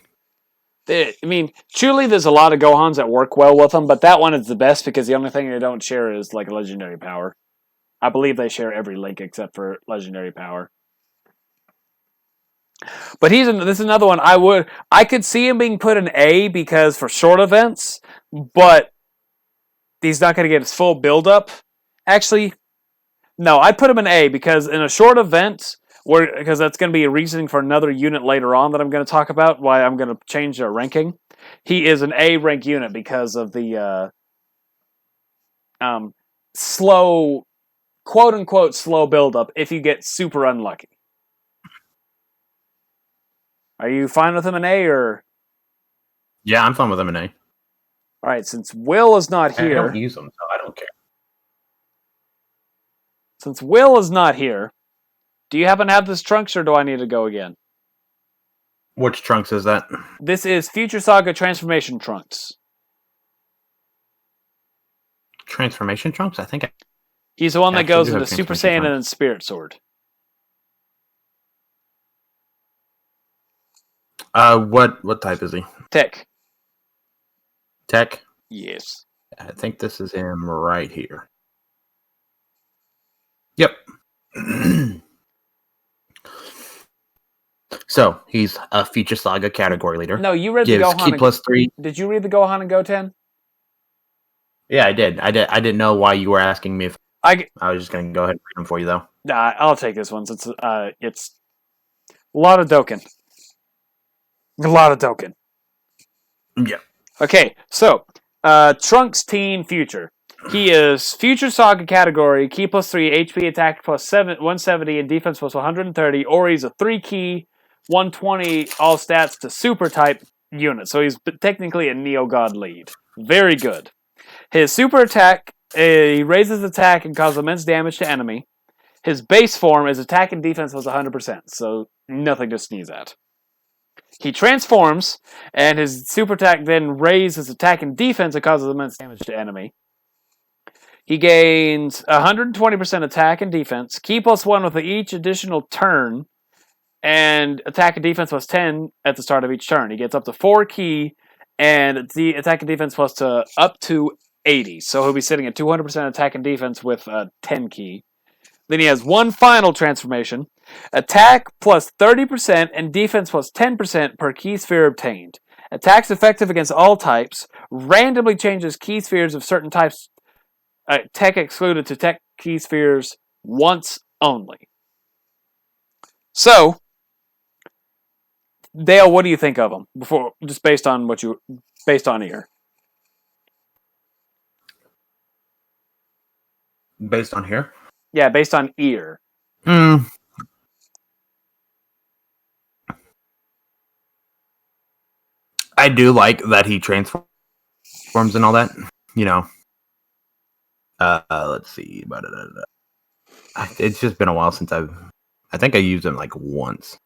Speaker 1: I mean, truly, there's a lot of Gohans that work well with them, but that one is the best because the only thing they don't share is like legendary power. I believe they share every link except for legendary power. But this is another one I could see him being put in A because for short events, but he's not going to get his full build up. Actually, no, I'd put him in A because in a short event, because that's going to be a reasoning for another unit later on that I'm going to talk about, why I'm going to change their ranking. He is an A rank unit because of the slow, quote unquote, slow build up if you get super unlucky. Are you fine with him in A or?
Speaker 3: Yeah, I'm fine with him in A.
Speaker 1: All right, since Will is not here,
Speaker 3: I don't use them, so I don't care.
Speaker 1: Since Will is not here, do you happen to have this Trunks, or do I need to go again?
Speaker 3: Which Trunks is that?
Speaker 1: This is Future Saga Transformation Trunks.
Speaker 3: Transformation Trunks? I think
Speaker 1: he's the one that goes into Super Saiyan and Spirit Sword.
Speaker 3: What type is he?
Speaker 1: Tech.
Speaker 3: Tech?
Speaker 1: Yes.
Speaker 3: I think this is him right here. Yep. So, he's a Future Saga category leader.
Speaker 1: No, you read the Gohan.
Speaker 3: Key plus 3.
Speaker 1: Did you read the Gohan and Goten?
Speaker 3: Yeah, I did. I didn't know why you were asking me if
Speaker 1: I
Speaker 3: was just going to go ahead and read them for you, though.
Speaker 1: Nah, I'll take this one. It's a lot of Dokkan. A lot of Dokkan.
Speaker 3: Yeah.
Speaker 1: Okay, so Trunks Teen Future. He is Future Saga category, key plus 3, HP attack plus 170, and defense plus 130, or he's a 3-key, 120 all stats to super type unit. So he's technically a Neo God lead. Very good. His super attack, he raises attack and causes immense damage to enemy. His base form is attack and defense plus 100%, so nothing to sneeze at. He transforms, and his super attack then raises attack and defense and causes immense damage to enemy. He gains 120% attack and defense, ki +1 with each additional turn, and attack and defense plus 10 at the start of each turn. He gets up to 4 ki, and the attack and defense plus to up to 80. So he'll be sitting at 200% attack and defense with 10 ki. Then he has one final transformation. Attack plus 30% and defense plus 10% per ki sphere obtained. Attacks effective against all types. Randomly changes ki spheres of certain types. Tech excluded to tech ki spheres once only. So, Dale, what do you think of him? Just based on ear.
Speaker 3: Based on here?
Speaker 1: Yeah, based on ear.
Speaker 3: I do like that he transforms and all that. You know. Let's see. It's just been a while since I think I used him like once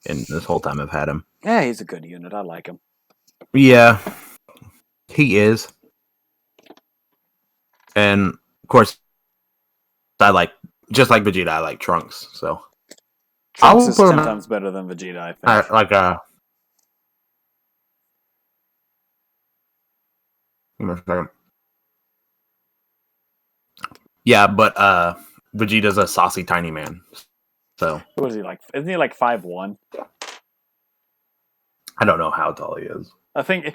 Speaker 3: in this whole time I've had him.
Speaker 1: Yeah, he's a good unit. I like him.
Speaker 3: Yeah, he is. And of course, just like Vegeta, I like Trunks. So
Speaker 1: Trunks is 10 times better than Vegeta, I think.
Speaker 3: Give me a second. Yeah, but Vegeta's a saucy tiny man. So
Speaker 1: what is he like? Isn't he like 5'1"?
Speaker 3: I don't know how tall he is.
Speaker 1: I think.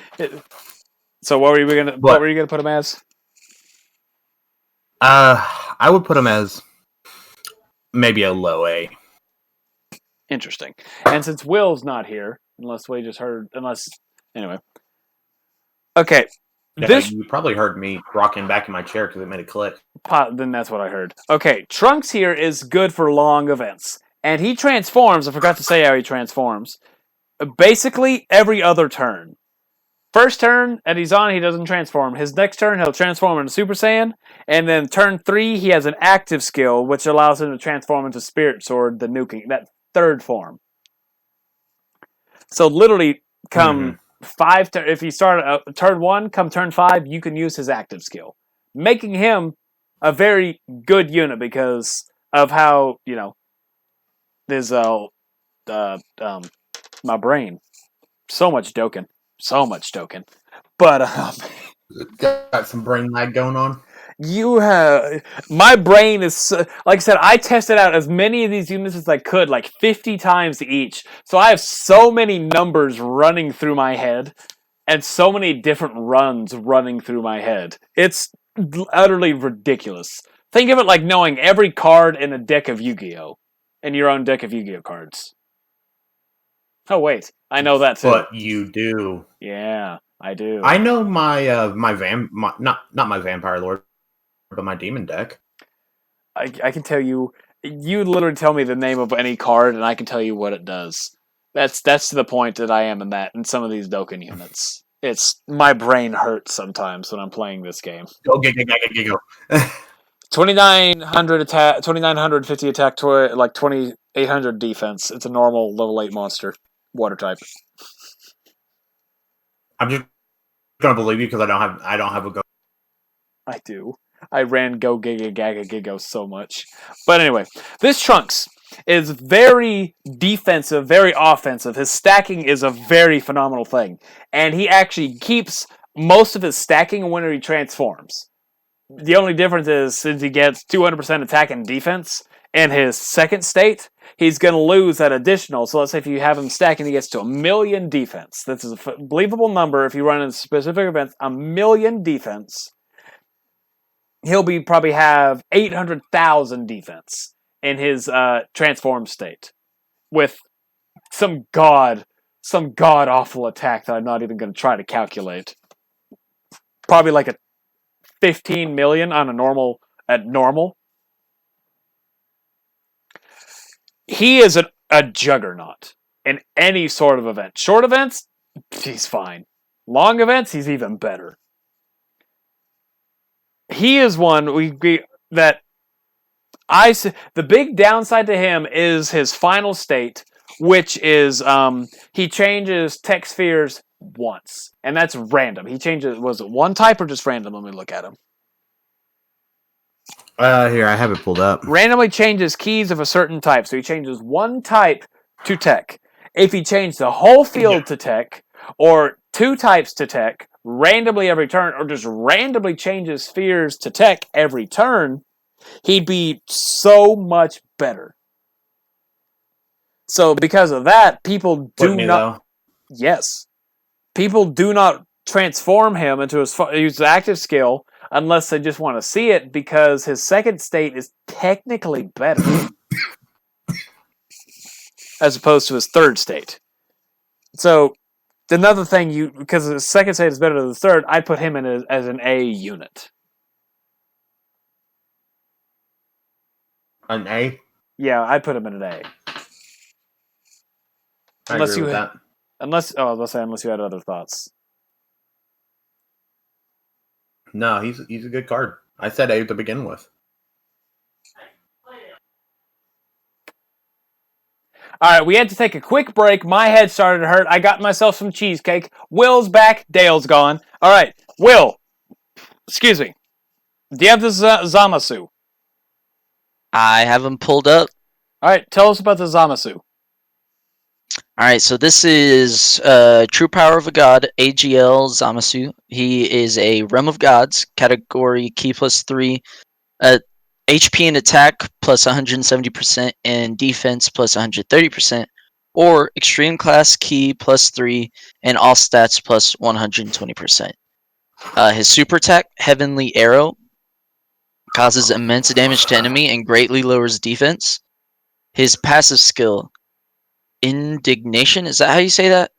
Speaker 1: So what were you gonna put him as?
Speaker 3: I would put him as maybe a low A.
Speaker 1: Interesting. And since Will's not here, anyway. Okay.
Speaker 3: Yeah, you probably heard me rocking back in my chair because it made a click.
Speaker 1: Then that's what I heard. Okay, Trunks here is good for long events. And he transforms, I forgot to say how he transforms, basically every other turn. First turn that he's on, he doesn't transform. His next turn, he'll transform into Super Saiyan. And then turn 3, he has an active skill, which allows him to transform into Spirit Sword, the nuking, that third form. So literally, come... if you start turn 1, come turn 5, you can use his active skill, making him a very good unit because of how there's my brain so much Dokkan, but
Speaker 3: got some brain lag going on.
Speaker 1: My brain is, like I said, I tested out as many of these units as I could, like 50 times each. So I have so many numbers running through my head, and so many different runs running through my head. It's utterly ridiculous. Think of it like knowing every card in a deck of Yu-Gi-Oh! In your own deck of Yu-Gi-Oh! Cards. Oh wait, I know that too.
Speaker 3: But you do.
Speaker 1: Yeah, I do.
Speaker 3: I know my not my Vampire Lord, but my demon deck.
Speaker 1: I can tell you. You literally tell me the name of any card, and I can tell you what it does. That's to the point that I am in some of these Dokkan units. It's my brain hurts sometimes when I'm playing this game.
Speaker 3: Go.
Speaker 1: 2900 attack, 2950 attack, like 2800 defense. It's a normal level 8 monster, water type.
Speaker 3: I'm just gonna believe you because I don't have a go.
Speaker 1: I do. I ran Go Giga Gaga Gigo so much. But anyway, this Trunks is very defensive, very offensive. His stacking is a very phenomenal thing. And he actually keeps most of his stacking when he transforms. The only difference is since he gets 200% attack and defense in his second state, he's going to lose that additional. So let's say if you have him stacking, he gets to 1,000,000 defense. This is a believable number if you run in specific events, 1,000,000 defense. He'll probably have 800,000 defense in his transformed state with some god awful attack that I'm not even going to try to calculate. Probably like a 15 million on at normal. He is a juggernaut in any sort of event. Short events, he's fine. Long events, he's even better. He is one the big downside to him is his final state, which is he changes tech spheres once, and that's random. He changes, was it one type or just random? Let me look at him.
Speaker 3: Here, I have it pulled up.
Speaker 1: Randomly changes keys of a certain type, so he changes one type to tech. If he changed the whole field to tech, or two types to tech, randomly every turn, or just randomly changes spheres to tech every turn, he'd be so much better. So because of that, people do not. Yes, people do not transform him into his active skill unless they just want to see it, because his second state is technically better as opposed to his third state. So another thing, because his second state is better than the third, I put him in as an A unit.
Speaker 3: An A?
Speaker 1: Yeah, I put him in an A.
Speaker 3: Unless you that.
Speaker 1: Unless you had other thoughts.
Speaker 3: No, he's a good card. I said A to begin with.
Speaker 1: All right, we had to take a quick break. My head started to hurt. I got myself some cheesecake. Will's back. Dale's gone. All right, Will. Excuse me. Do you have this Zamasu?
Speaker 2: I have him pulled up.
Speaker 1: All right, tell us about the Zamasu.
Speaker 2: All right, so this is True Power of a God, AGL Zamasu. He is a Realm of Gods, category key +3, HP and attack plus 170%, and defense plus 130%, or extreme class key +3, and all stats plus 120%. His super attack, Heavenly Arrow, causes immense damage to enemy and greatly lowers defense. His passive skill, Indignation, is that how you say that?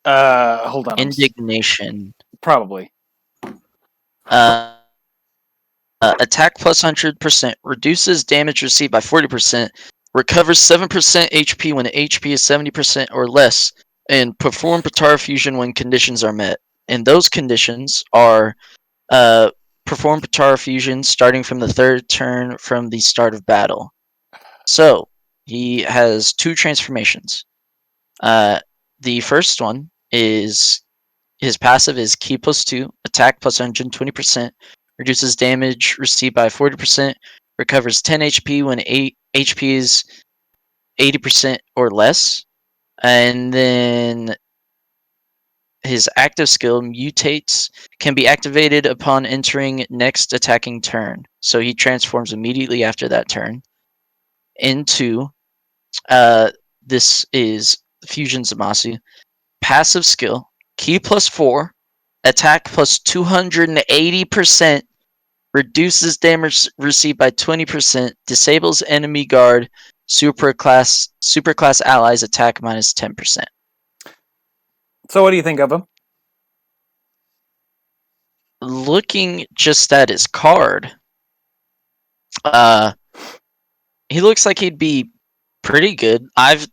Speaker 1: Hold on.
Speaker 2: Indignation.
Speaker 1: Probably.
Speaker 2: Attack plus 100%, reduces damage received by 40%, recovers 7% HP when HP is 70% or less, and perform Patara Fusion when conditions are met. And those conditions are perform Patara Fusion starting from the third turn from the start of battle. So, he has two transformations. The first one is his passive is Key +2, attack plus 120%, reduces damage received by 40%, recovers 10 HP when HP is 80% or less, and then his active skill, Mutates, can be activated upon entering next attacking turn. So he transforms immediately after that turn into this is Fusion Zamasu. Passive skill, Key +4, attack plus 280%, reduces damage received by 20%, disables enemy guard, superclass allies attack minus 10%.
Speaker 1: So what do you think of him?
Speaker 2: Looking just at his card, he looks like he'd be pretty good. I've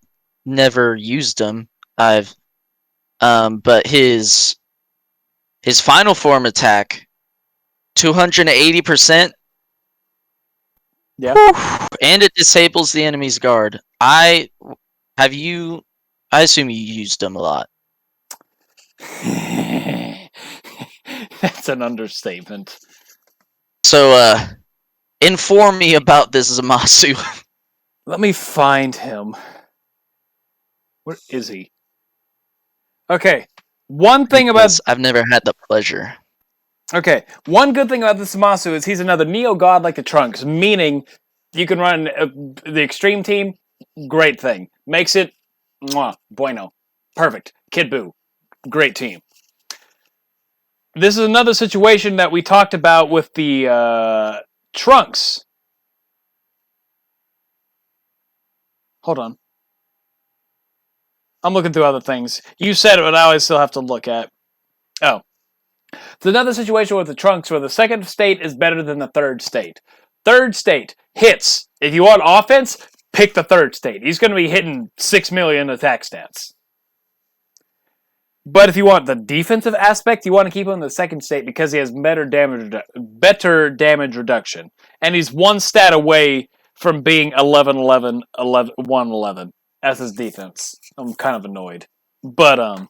Speaker 2: never used him. But his final form attack, 280%.
Speaker 1: Yeah.
Speaker 2: And it disables the enemy's guard. I assume you used him a lot.
Speaker 1: That's an understatement.
Speaker 2: So, inform me about this Zamasu.
Speaker 1: Let me find him. Where is he? Okay. One thing about...
Speaker 2: I've never had the pleasure.
Speaker 1: Okay. One good thing about this Zamasu is he's another Neo-God like the Trunks, meaning you can run the Extreme team. Great thing. Makes it... Mwah, bueno. Perfect. Kid Buu. Great team. This is another situation that we talked about with the Trunks. Hold on. I'm looking through other things. You said it, but I always still have to look at. Oh. It's another situation with the Trunks where the second state is better than the third state. Third state hits. If you want offense, pick the third state. He's going to be hitting 6 million attack stats. But if you want the defensive aspect, you want to keep him in the second state because he has better damage reduction. And he's one stat away from being 11-11, 1-11. as his defense. I'm kind of annoyed. But,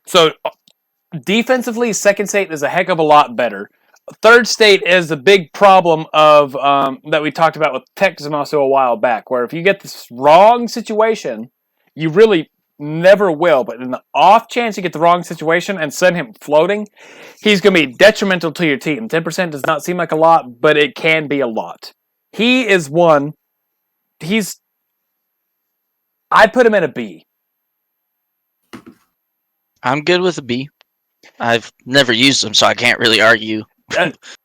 Speaker 1: so defensively, second state is a heck of a lot better. Third state is the big problem of that we talked about with Tech Zamasu a while back, where if you get this wrong situation, you really never will. But in the off chance you get the wrong situation and send him floating, he's going to be detrimental to your team. 10% does not seem like a lot, but it can be a lot. He is one. I'd put him in a B.
Speaker 2: I'm good with a B. I've never used them, so I can't really argue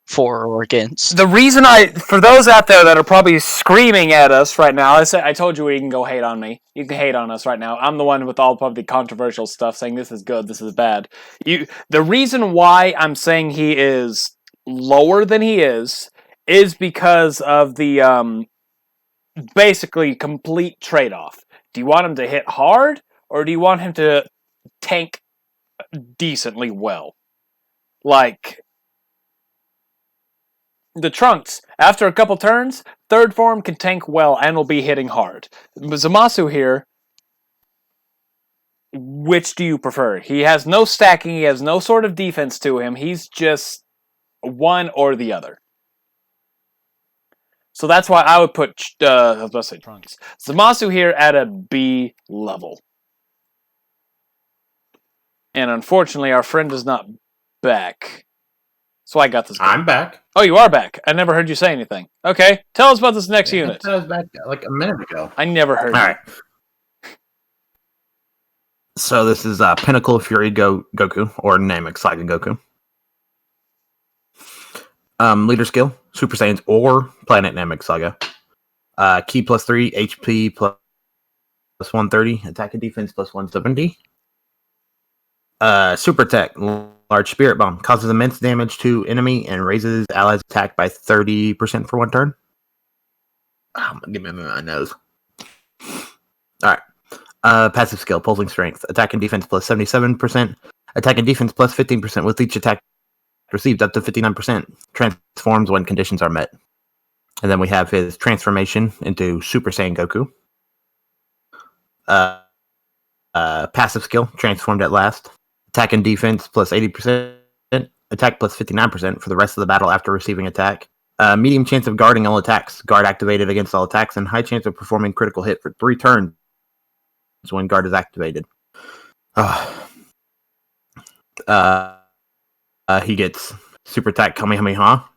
Speaker 2: for or against.
Speaker 1: The reason for those out there that are probably screaming at us right now, I told you you can go hate on me. You can hate on us right now. I'm the one with all of the controversial stuff saying this is good, this is bad. The reason why I'm saying he is lower than he is because of the basically complete trade-off. Do you want him to hit hard, or do you want him to tank decently well? Like the Trunks, after a couple turns, third form can tank well and will be hitting hard. Zamasu here, which do you prefer? He has no stacking, he has no sort of defense to him, he's just one or the other. So that's why I would put, I was about to say Trunks. Zamasu here at a B level. And unfortunately, our friend is not back. So I got this.
Speaker 3: I'm back.
Speaker 1: Oh, you are back. I never heard you say anything. Okay, tell us about this next unit.
Speaker 3: I was back like a minute ago.
Speaker 1: I never heard
Speaker 3: All
Speaker 1: you.
Speaker 3: right. So this is Pinnacle of Fury Goku, or Namek Saga Goku. Leader skill, Super Saiyans or Planet Namek Saga. Ki +3, HP +130, attack and defense +170. Super Tech, Large Spirit Bomb, causes immense damage to enemy and raises allies' attack by 30% for one turn. Give me my nose. Alright. Passive skill, Pulsing Strength, attack and defense +77%, attack and defense +15% with each attack received up to 59%. Transforms when conditions are met. And then we have his transformation into Super Saiyan Goku. Passive skill, Transformed at Last. Attack and defense +80%. Attack +59% for the rest of the battle after receiving attack. Medium chance of guarding all attacks. Guard activated against all attacks, and high chance of performing critical hit for 3 turns when guard is activated. He gets Super Attack Kamehameha.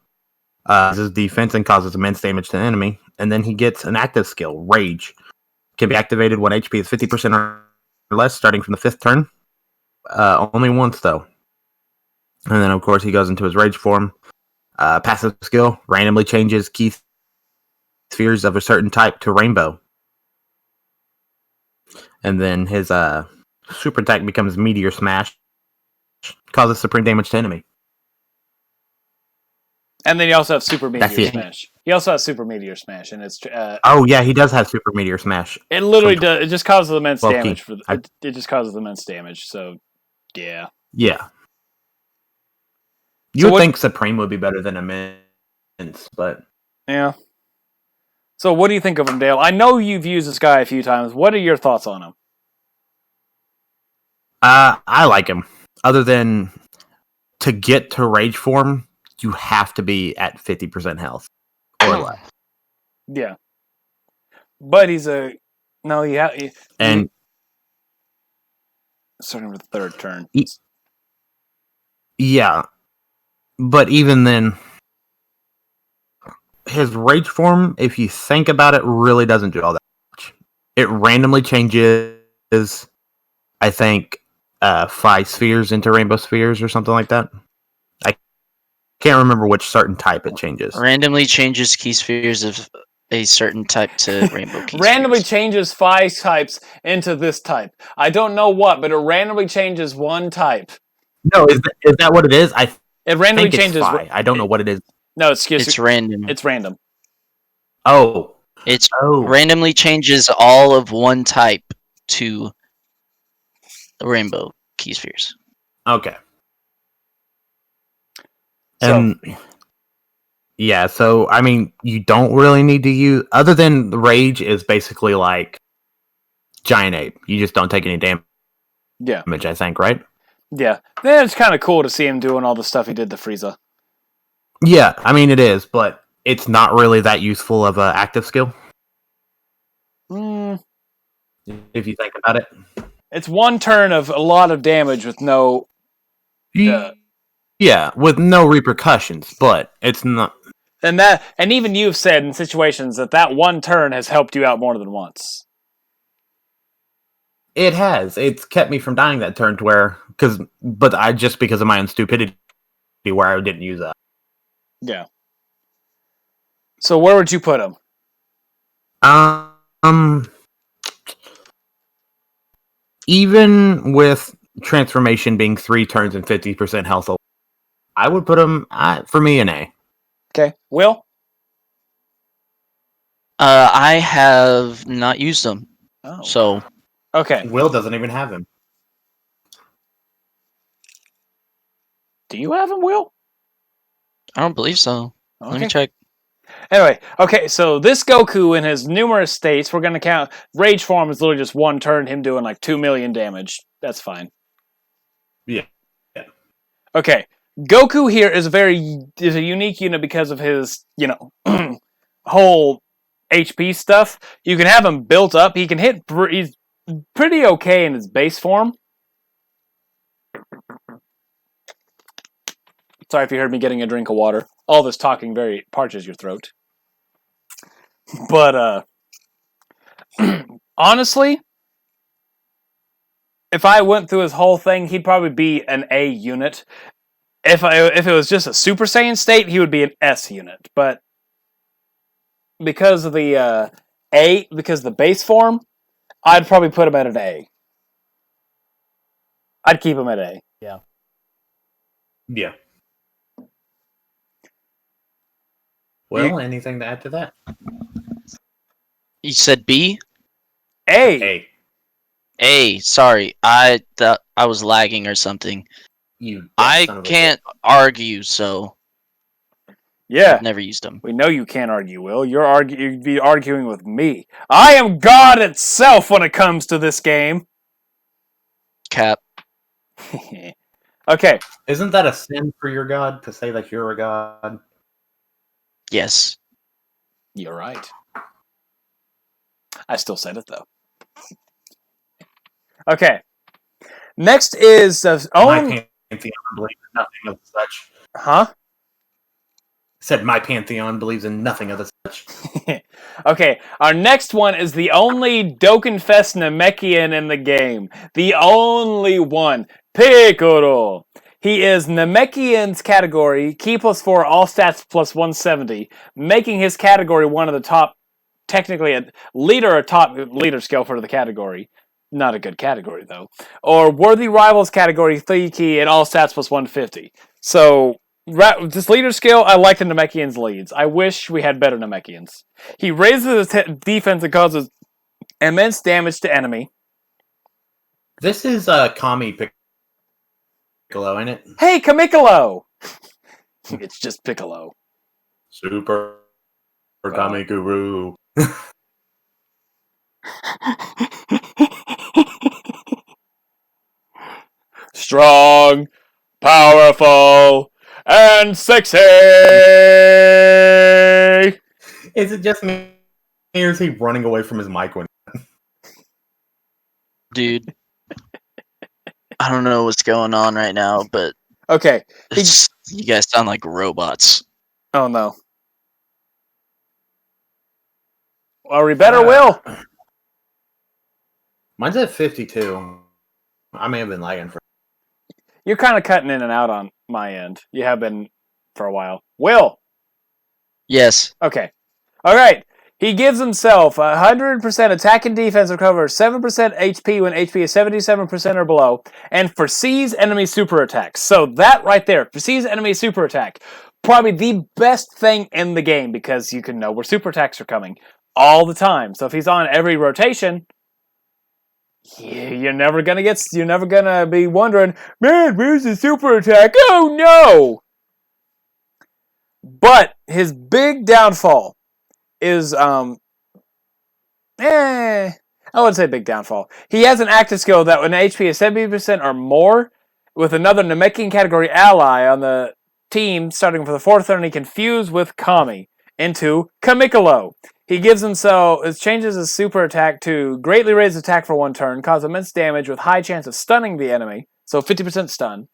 Speaker 3: His defense and causes immense damage to the enemy. And then he gets an active skill, Rage. Can be activated when HP is 50% or less, starting from the 5th turn. Only once, though. And then, of course, he goes into his Rage form. Passive skill, randomly changes key spheres of a certain type to rainbow. And then his Super Attack becomes Meteor Smash. Causes supreme damage to enemy.
Speaker 1: And then you also have Super Meteor Smash. He also has Super Meteor Smash, and it's
Speaker 3: oh yeah, he does have Super Meteor Smash.
Speaker 1: It literally does. It just causes immense damage
Speaker 3: key.
Speaker 1: it just causes immense damage. So, yeah.
Speaker 3: Yeah. You would think Supreme would be better than Immense, but
Speaker 1: yeah. So, what do you think of him, Dale? I know you've used this guy a few times. What are your thoughts on him?
Speaker 3: I like him. Other than to get to Rage form, you have to be at 50% health or less.
Speaker 1: Yeah. But he's and starting with the 3rd turn.
Speaker 3: Yeah. But even then, his Rage form, if you think about it, really doesn't do all that much. It randomly changes, I think, 5 spheres into rainbow spheres or something like that. I can't remember which certain type it changes.
Speaker 2: Randomly changes key spheres of a certain type to rainbow key
Speaker 1: randomly
Speaker 2: spheres.
Speaker 1: Changes 5 types into this type. I don't know what, but it randomly changes 1 type.
Speaker 3: No, is that what it is?
Speaker 1: It randomly changes.
Speaker 3: I don't know what it is.
Speaker 1: No,
Speaker 2: it's random.
Speaker 1: It's random.
Speaker 3: Oh.
Speaker 2: It's randomly changes all of 1 type to the rainbow key spheres.
Speaker 3: Okay.
Speaker 1: So,
Speaker 3: Yeah, so I mean, you don't really need to use other than the rage is basically like giant ape. You just don't take any damage.
Speaker 1: Yeah.
Speaker 3: I think, right?
Speaker 1: Yeah. Then it's kind of cool to see him doing all the stuff he did to Frieza.
Speaker 3: Yeah, I mean it is, but it's not really that useful of an active skill. If you think about it.
Speaker 1: It's one turn of a lot of damage with no...
Speaker 3: yeah, with no repercussions, but it's not...
Speaker 1: And even you've said in situations that one turn has helped you out more than once.
Speaker 3: It has. It's kept me from dying that turn to where... But I just because of my own stupidity where I didn't use that.
Speaker 1: Yeah. So where would you put him?
Speaker 3: Even with transformation being 3 turns and 50% health, I would put him, for me, an A.
Speaker 1: Okay. Will?
Speaker 2: I have not used them.
Speaker 1: Oh.
Speaker 2: So.
Speaker 1: Okay.
Speaker 3: Will doesn't even have him.
Speaker 1: Do you have him, Will?
Speaker 2: I don't believe so.
Speaker 1: Okay.
Speaker 2: Let me check.
Speaker 1: Anyway, okay, so this Goku in his numerous states, we're going to count... Rage form is literally just one turn, him doing like 2 million damage. That's fine.
Speaker 3: Yeah.
Speaker 1: Okay, Goku here is a unique unit because of his, whole HP stuff. You can have him built up. He can hit... He's pretty okay in his base form. Sorry if you heard me getting a drink of water. All this talking very parches your throat. But, honestly, if I went through his whole thing, he'd probably be an A unit. If it was just a Super Saiyan state, he would be an S unit. But because of the because of the base form, I'd probably put him at an A. I'd keep him at A. Yeah.
Speaker 3: Yeah. Well, anything to add to that?
Speaker 2: You said B?
Speaker 1: A.
Speaker 2: A. Sorry, I thought I was lagging or something. I can't argue, so
Speaker 1: Yeah.
Speaker 2: I've never used them.
Speaker 1: We know you can't argue, Will. You'd be arguing with me. I am God itself when it comes to this game.
Speaker 2: Cap.
Speaker 1: Okay.
Speaker 3: Isn't that a sin for your god to say that you're a god?
Speaker 2: Yes.
Speaker 1: You're right. I still said it, though. Okay. Next is...
Speaker 3: My pantheon believes in nothing of such.
Speaker 1: Huh?
Speaker 3: Said my pantheon believes in nothing of the such.
Speaker 1: Okay, our next one is the only Dokkan Fest Namekian in the game. The only one. Piccolo. He is Namekian's category, Key +4, all stats plus 170, making his category one of the top, technically a top leader skill for the category. Not a good category, though. Or Worthy Rivals category, 3 key, and all stats plus 150. So... this leader skill, I like the Namekian's leads. I wish we had better Namekians. He raises his defense and causes immense damage to enemy.
Speaker 3: This is Kami Piccolo, ain't it?
Speaker 1: Hey, Kamikolo! It's just Piccolo.
Speaker 3: Super Kami Guru.
Speaker 1: Strong, powerful, and sexy!
Speaker 3: Is it just me, or is he running away from his mic when...
Speaker 2: Dude. I don't know what's going on right now, but...
Speaker 1: Okay.
Speaker 2: You guys sound like robots.
Speaker 1: Oh, no. Are we better, Will?
Speaker 3: Mine's at 52. I may have been lagging for...
Speaker 1: You're kind of cutting in and out on my end. You have been for a while. Will!
Speaker 2: Yes.
Speaker 1: Okay. Alright. He gives himself 100% attack and defense recover, 7% HP when HP is 77% or below, and foresees enemy super attacks. So that right there, foresees enemy super attack. Probably the best thing in the game because you can know where super attacks are coming all the time. So if he's on every rotation, you're never gonna be wondering, man, where's the super attack? Oh no! But his big downfall is I wouldn't say big downfall. He has an active skill that when HP is 70% or more, with another Namekian category ally on the team starting for the 4th turn, he can fuse with Kami into Kamikalo. He gives himself, it changes his super attack to greatly raise attack for 1 turn, cause immense damage with high chance of stunning the enemy, so 50% stun.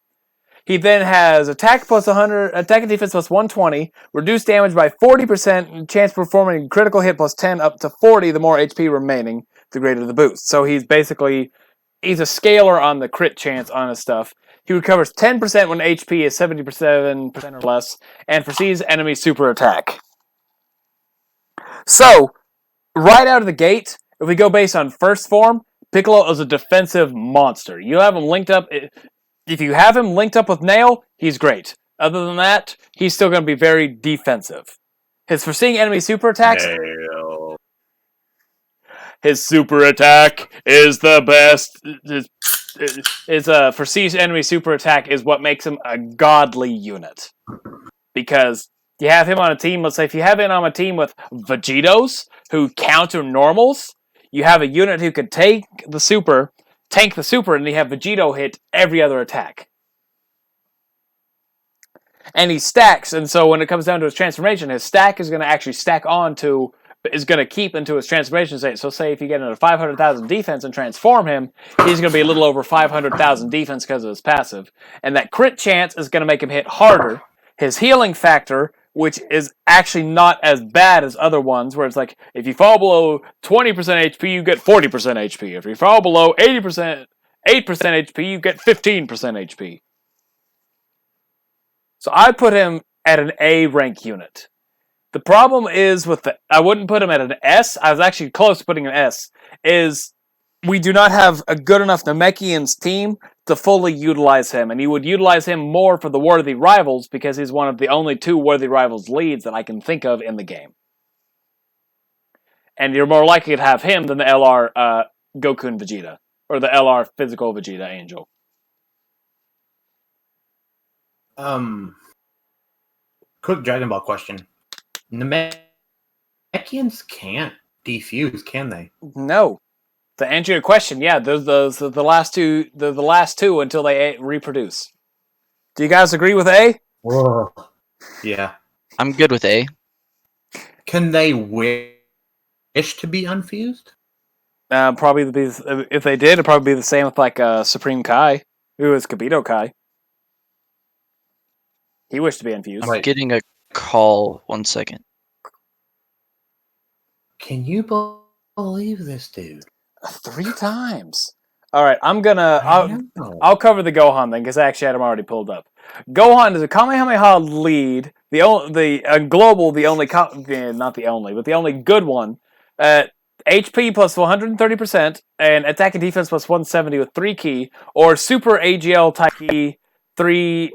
Speaker 1: He then has attack plus 100, attack and defense plus 120, reduced damage by 40%, and chance of performing a critical hit plus 10 up to 40 the more HP remaining, the greater the boost. So he's a scaler on the crit chance on his stuff. He recovers 10% when HP is 77% or less, and foresees enemy super attack. So, right out of the gate, if we go based on first form, Piccolo is a defensive monster. You have him linked up. If you have him linked up with Nail, he's great. Other than that, he's still going to be very defensive. His foreseeing enemy super attacks.
Speaker 3: Nail.
Speaker 1: His super attack is the best. His foresees enemy super attack is what makes him a godly unit. Because you have him on a team, let's say if you have him on a team with Vegetos, who counter normals, you have a unit who could tank the super, and you have Vegeto hit every other attack. And he stacks, and so when it comes down to his transformation, his stack is going to actually is going to keep into his transformation state. So say if you get into 500,000 defense and transform him, he's going to be a little over 500,000 defense because of his passive. And that crit chance is going to make him hit harder. His healing factor, which is actually not as bad as other ones, where it's like, if you fall below 20% HP, you get 40% HP. If you fall below 8% HP, you get 15% HP. So I put him at an A rank unit. The problem is I wouldn't put him at an S. I was actually close to putting an S. Is we do not have a good enough Namekian's team to fully utilize him, and you would utilize him more for the Worthy Rivals because he's one of the only 2 Worthy Rivals leads that I can think of in the game. And you're more likely to have him than the LR Goku and Vegeta, or the LR Physical Vegeta Angel.
Speaker 3: Quick Dragon Ball question. Namekians can't defuse, can they?
Speaker 1: No. To answer your question, yeah, those the last two. The last 2 until they reproduce. Do you guys agree with A?
Speaker 3: Whoa. Yeah.
Speaker 2: I'm good with A.
Speaker 3: Can they wish to be unfused?
Speaker 1: Probably if they did, it'd probably be the same with like Supreme Kai, who is Kibito Kai. He wished to be infused.
Speaker 2: I'm getting a call. 1 second.
Speaker 3: Can you believe this dude?
Speaker 1: 3 times. All right, I'll cover the Gohan then, because I actually had him already pulled up. Gohan is a Kamehameha lead, the only good one. HP plus 130% and attack and defense plus 170 with 3 key, or Super AGL type key 3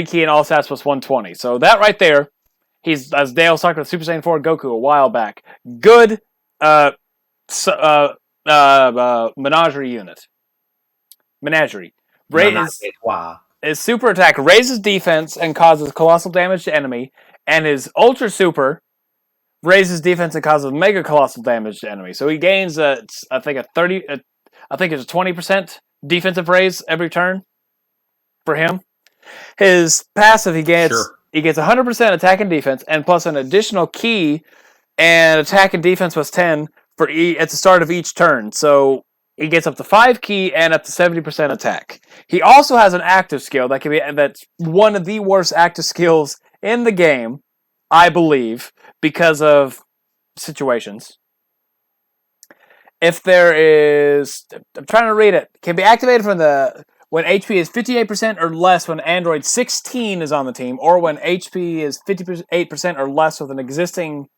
Speaker 1: key and all stats plus 120. So that right there, he's, as Dale was talking about Super Saiyan 4 Goku a while back. Good menagerie unit. His super attack raises defense and causes colossal damage to enemy, and his ultra super raises defense and causes mega colossal damage to enemy. So he gains I think it's a 20% defensive raise every turn for him. His passive, he gets 100% attack and defense, and plus an additional key and attack and defense plus 10 for at the start of each turn. So he gets up to 5 key and up to 70% attack. He also has an active skill that's one of the worst active skills in the game, I believe, because of situations. If there is, I'm trying to read it, can be activated from when HP is 58% or less when Android 16 is on the team, or when HP is 58% or less with an existing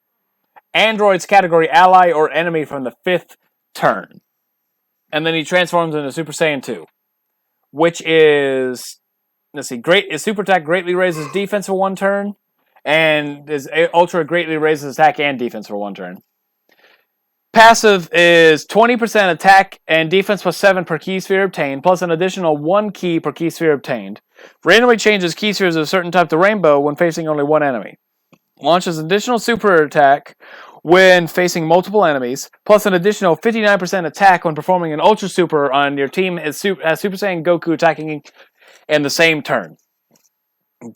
Speaker 1: Android's category ally or enemy from the 5th turn. And then he transforms into Super Saiyan 2, which is, let's see, his super attack greatly raises defense for 1 turn, and his ultra greatly raises attack and defense for 1 turn. Passive is 20% attack and defense plus 7 per key sphere obtained, plus an additional 1 key per key sphere obtained. Randomly changes key spheres of a certain type to rainbow when facing only 1 enemy. launches additional super attack when facing multiple enemies, plus an additional 59% attack when performing an Ultra Super on your team as Super Saiyan Goku attacking in the same turn.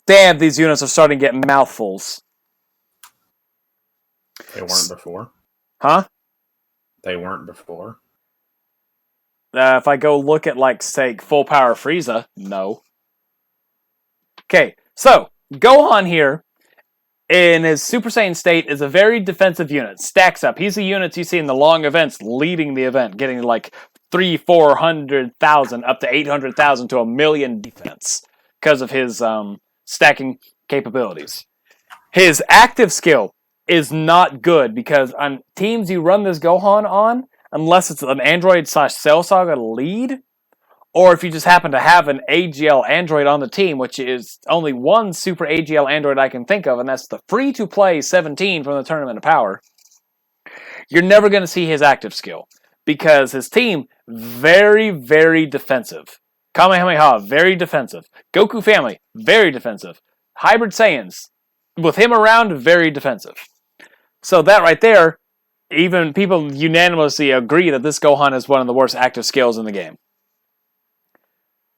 Speaker 1: Damn, these units are starting to get mouthfuls.
Speaker 3: They weren't before.
Speaker 1: Huh?
Speaker 3: They weren't before.
Speaker 1: If I go look at, like, say, Full Power Frieza, no. Okay, so, Gohan here, in his Super Saiyan state, is a very defensive unit. Stacks up. He's the units you see in the long events leading the event, getting like 300,000-400,000 up to 800,000 to 1,000,000 defense because of his stacking capabilities. His active skill is not good because on teams you run this Gohan on, unless it's an Android / Cell Saga lead, or if you just happen to have an AGL Android on the team, which is only one Super AGL Android I can think of, and that's the free-to-play 17 from the Tournament of Power, you're never going to see his active skill. Because his team, very, very defensive. Kamehameha, very defensive. Goku family, very defensive. Hybrid Saiyans, with him around, very defensive. So that right there, even people unanimously agree that this Gohan is one of the worst active skills in the game.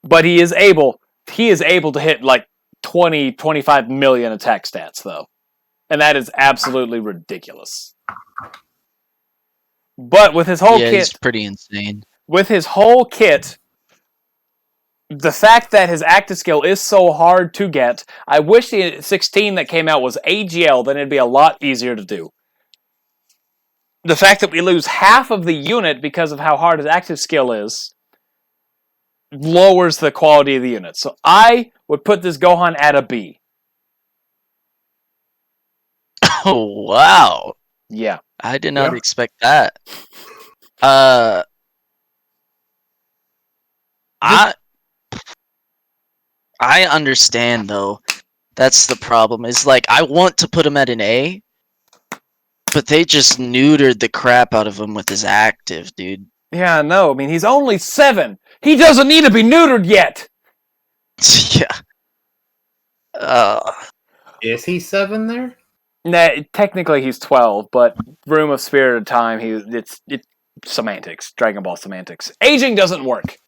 Speaker 1: But he is able to hit like 20, 25 million attack stats, though. And that is absolutely ridiculous. But with his whole kit...
Speaker 2: it's pretty insane.
Speaker 1: With his whole kit, the fact that his active skill is so hard to get, I wish the 16 that came out was AGL, then it'd be a lot easier to do. The fact that we lose half of the unit because of how hard his active skill is lowers the quality of the unit. So I would put this Gohan at a B.
Speaker 2: Oh, wow.
Speaker 1: Yeah.
Speaker 2: I did not expect that. I understand, though. That's the problem. Is like, I want to put him at an A, but they just neutered the crap out of him with his active, dude.
Speaker 1: Yeah, no. I mean, he's only 7. He doesn't need to be neutered yet.
Speaker 2: Yeah.
Speaker 3: Is he 7 there?
Speaker 1: Nah, technically he's 12, but Room of Spirit of Time, it's semantics. Dragon Ball semantics. Aging doesn't work.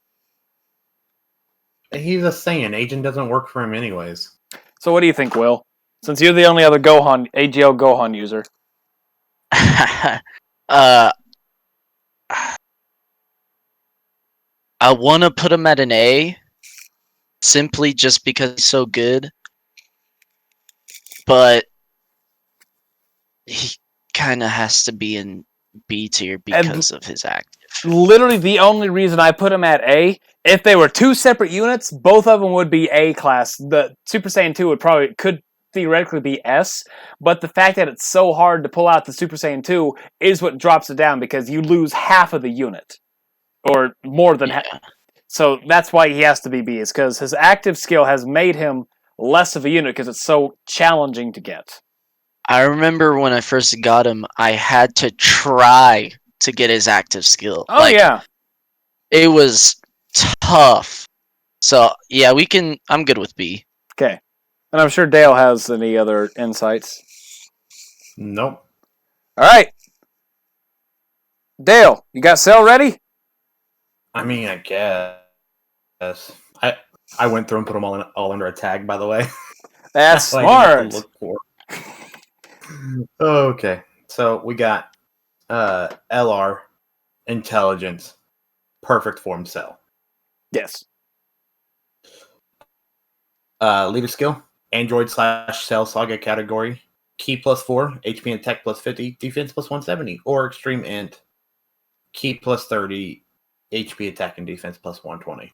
Speaker 3: He's a Saiyan. Aging doesn't work for him anyways.
Speaker 1: So what do you think, Will? Since you're the only other AGL Gohan user.
Speaker 2: I want to put him at an A, simply just because he's so good. But he kind of has to be in B tier because of his active.
Speaker 1: Literally the only reason I put him at A, if they were two separate units, both of them would be A class. The Super Saiyan 2 could theoretically be S, but the fact that it's so hard to pull out the Super Saiyan 2 is what drops it down because you lose half of the unit. Or more than half. So that's why he has to be B, is because his active skill has made him less of a unit because it's so challenging to get.
Speaker 2: I remember when I first got him, I had to try to get his active skill.
Speaker 1: Oh, yeah.
Speaker 2: It was tough. So, yeah, I'm good with B.
Speaker 1: Okay. And I'm sure Dale has any other insights.
Speaker 3: Nope.
Speaker 1: All right. Dale, you got Cell ready?
Speaker 3: I mean, I guess. I went through and put them all under a tag, by the way.
Speaker 1: That's smart.
Speaker 3: Okay. So we got LR, Intelligence, Perfect Form Cell.
Speaker 1: Yes.
Speaker 3: Leader skill, Android / Cell Saga category. Key +4, HP and Tech +50, Defense +170, or Extreme Int. Key +30, HP attack and defense +120.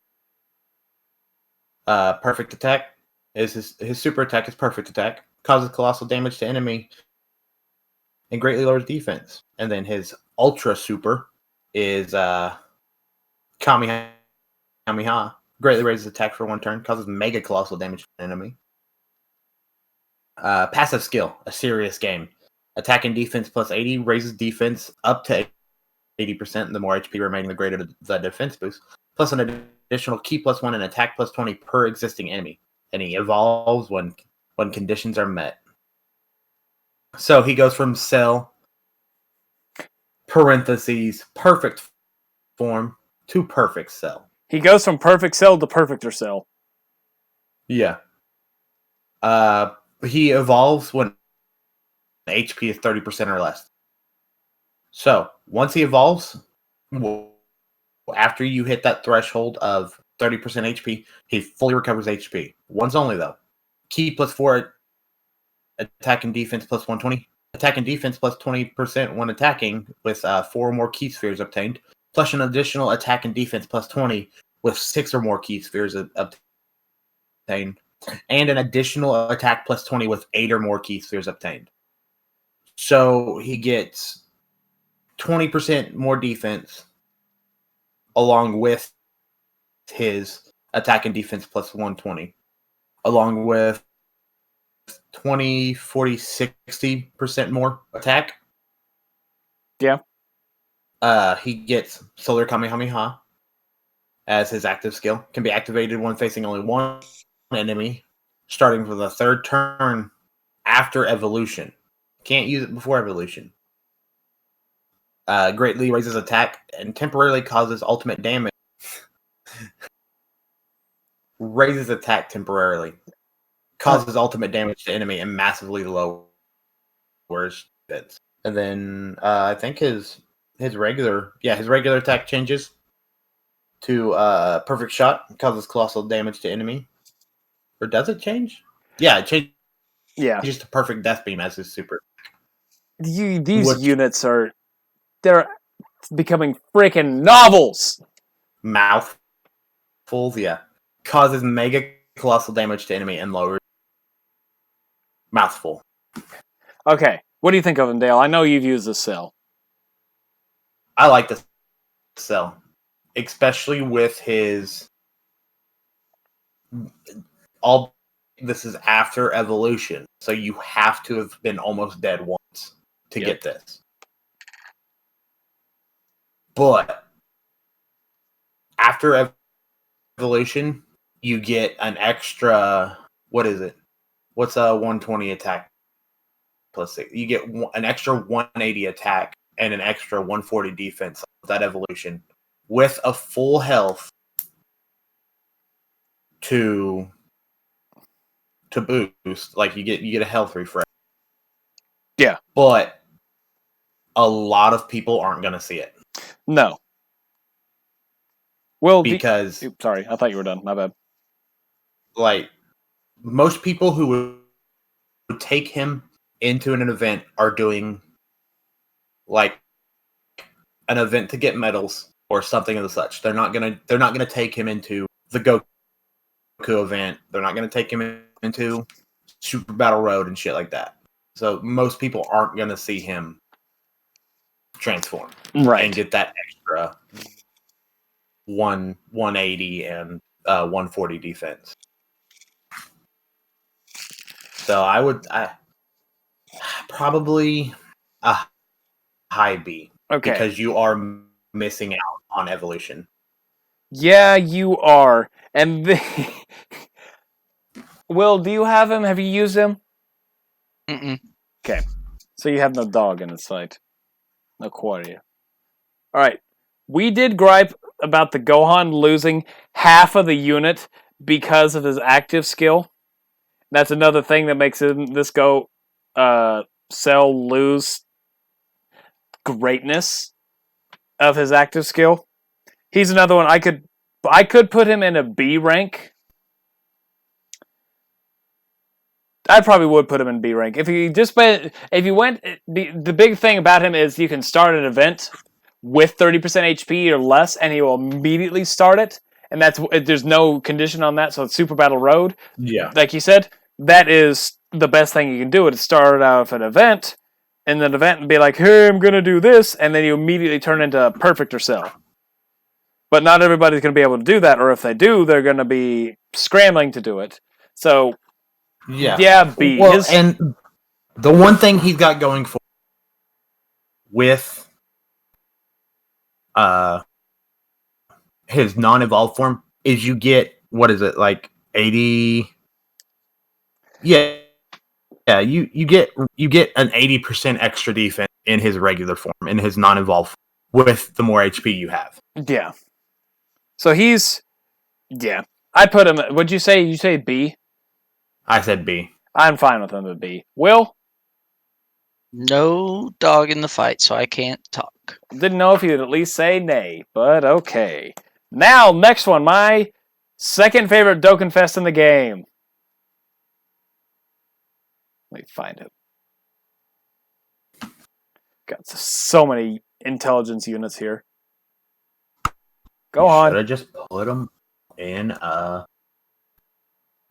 Speaker 3: Perfect attack is his super attack is perfect attack, causes colossal damage to enemy, and greatly lowers defense. And then his ultra super is Kamehameha, greatly raises attack for 1 turn, causes mega colossal damage to enemy. Passive skill, a serious game. Attack and defense +80, raises defense up to 80%. The more HP remaining, the greater the defense boost. Plus an additional key +1 and attack +20 per existing enemy. And he evolves when conditions are met. So he goes from cell, parentheses, perfect form, to perfect cell.
Speaker 1: He goes from perfect cell to perfecter cell.
Speaker 3: Yeah. He evolves when HP is 30% or less. So, once he evolves, after you hit that threshold of 30% HP, he fully recovers HP. Once only, though. Key plus 4, attack and defense plus 120. Attack and defense plus 20% when attacking with 4 or more key spheres obtained, plus an additional attack and defense plus 20 with 6 or more key spheres obtained, and an additional attack plus 20 with 8 or more key spheres obtained. So he gets 20% more defense along with his attack and defense plus 120, along with 20, 40, 60% more attack.
Speaker 1: Yeah.
Speaker 3: He gets Solar Kamehameha as his active skill. Can be activated when facing only one enemy, starting for the 3rd turn after evolution. Can't use it before evolution. Greatly raises attack and temporarily causes ultimate damage. Raises attack temporarily. Causes ultimate damage to enemy and massively lowers defense. And then I think his regular attack changes to perfect shot. Causes colossal damage to enemy. Or does it change? Yeah, it changes to perfect death beam as his super.
Speaker 1: These units they're becoming freaking novels.
Speaker 3: Mouthfuls, yeah. Causes mega colossal damage to enemy and lowers. Mouthful.
Speaker 1: Okay, what do you think of him, Dale? I know you've used this cell.
Speaker 3: I like this cell, especially with his. All this is after evolution, so you have to have been almost dead once to get this. But after evolution, you get an extra. What is it? What's a 120 attack plus 6? You get an extra 180 attack and an extra 140 defense of that evolution with a full health to boost. Like you get a health refresh.
Speaker 1: Yeah.
Speaker 3: But a lot of people aren't going to see it.
Speaker 1: No. Well,
Speaker 3: because
Speaker 1: sorry, I thought you were done. My bad.
Speaker 3: Like most people who would take him into an event are doing like an event to get medals or something of the such. They're not gonna take him into the Goku event. They're not gonna take him into Super Battle Road and shit like that. So most people aren't gonna see him transform and get that extra 180 and 140 defense. So I probably a high B.
Speaker 1: Okay.
Speaker 3: Because you are missing out on evolution.
Speaker 1: Yeah, you are. And Will, do you have him? Have you used him?
Speaker 2: Mm-mm.
Speaker 1: Okay. So you have no dog in the fight. No Quaria. Alright. We did gripe about the Gohan losing half of the unit because of his active skill. That's another thing that makes this Cell lose greatness of his active skill. He's another one I could put him in a B rank. I probably would put him in B rank. The big thing about him is you can start an event with 30% HP or less, and he will immediately start it. And there's no condition on that, so it's Super Battle Road.
Speaker 3: Yeah.
Speaker 1: Like you said, that is the best thing you can do. It start out of an event, and then event and be like, hey, I'm going to do this, and then you immediately turn into Perfecter Cell. But not everybody's going to be able to do that, or if they do, they're going to be scrambling to do it. So, yeah, B.
Speaker 3: Well, and the one thing he's got going for with his non-evolved form is you get, what is it, like 80... Yeah, Yeah, you get an 80% extra defense in his regular form, in his non-evolved form, with the more HP you have.
Speaker 1: Yeah. So he's I'd put him. Would you say B?
Speaker 3: I said B.
Speaker 1: I'm fine with him at B. Will?
Speaker 2: No dog in the fight, so I can't talk.
Speaker 1: Didn't know if you'd at least say nay, but okay. Now, next one, my second favorite Dokkan Fest in the game. Let me find it. Got so many intelligence units here. Go on.
Speaker 3: Should have just put them in a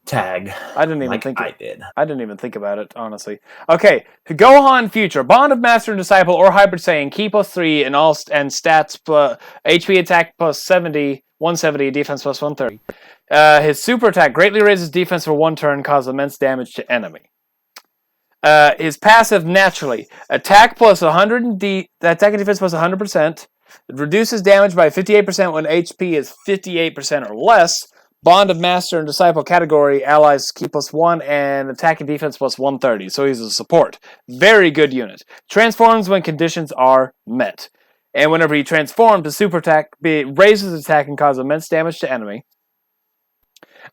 Speaker 3: tag.
Speaker 1: I didn't even
Speaker 3: like
Speaker 1: think
Speaker 3: I did.
Speaker 1: I didn't even think about it, honestly. Okay, Gohan Future, Bond of Master and Disciple or Hybrid Saiyan, Ki plus 3 and all and stats HP attack plus 70, 170, defense plus 130. His super attack greatly raises defense for one turn, causes immense damage to enemy. His passive naturally attack plus 100 attack and defense plus 100%. It reduces damage by 58% when HP is 58% or less. Bond of Master and Disciple category, allies Ki plus 1 and attack and defense plus 130. So he's a support. Very good unit. Transforms when conditions are met. And whenever he transforms, the super attack raises attack and causes immense damage to enemy.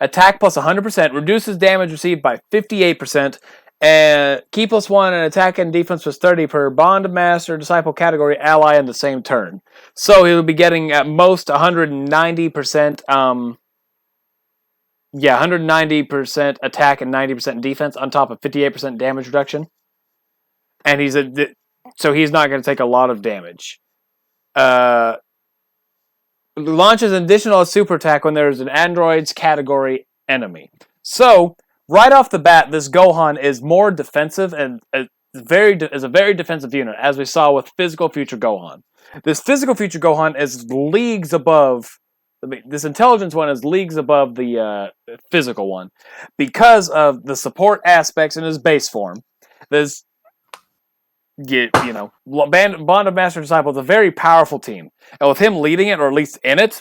Speaker 1: Attack plus 100%, reduces damage received by 58%. And Ki plus 1 and attack and defense plus 30 per Bond of Master Disciple category ally in the same turn. So he'll be getting at most 190%. 190% attack and 90% defense on top of 58% damage reduction. And so he's not going to take a lot of damage. Launches an additional super attack when there is an androids category enemy. So right off the bat, this Gohan is more defensive and is a very defensive unit, as we saw with Physical Future Gohan. This Physical Future Gohan is leagues above. This intelligence one is leagues above the physical one because of the support aspects in his base form. There's, Bond of Master Disciple is a very powerful team, and with him leading it, or at least in it,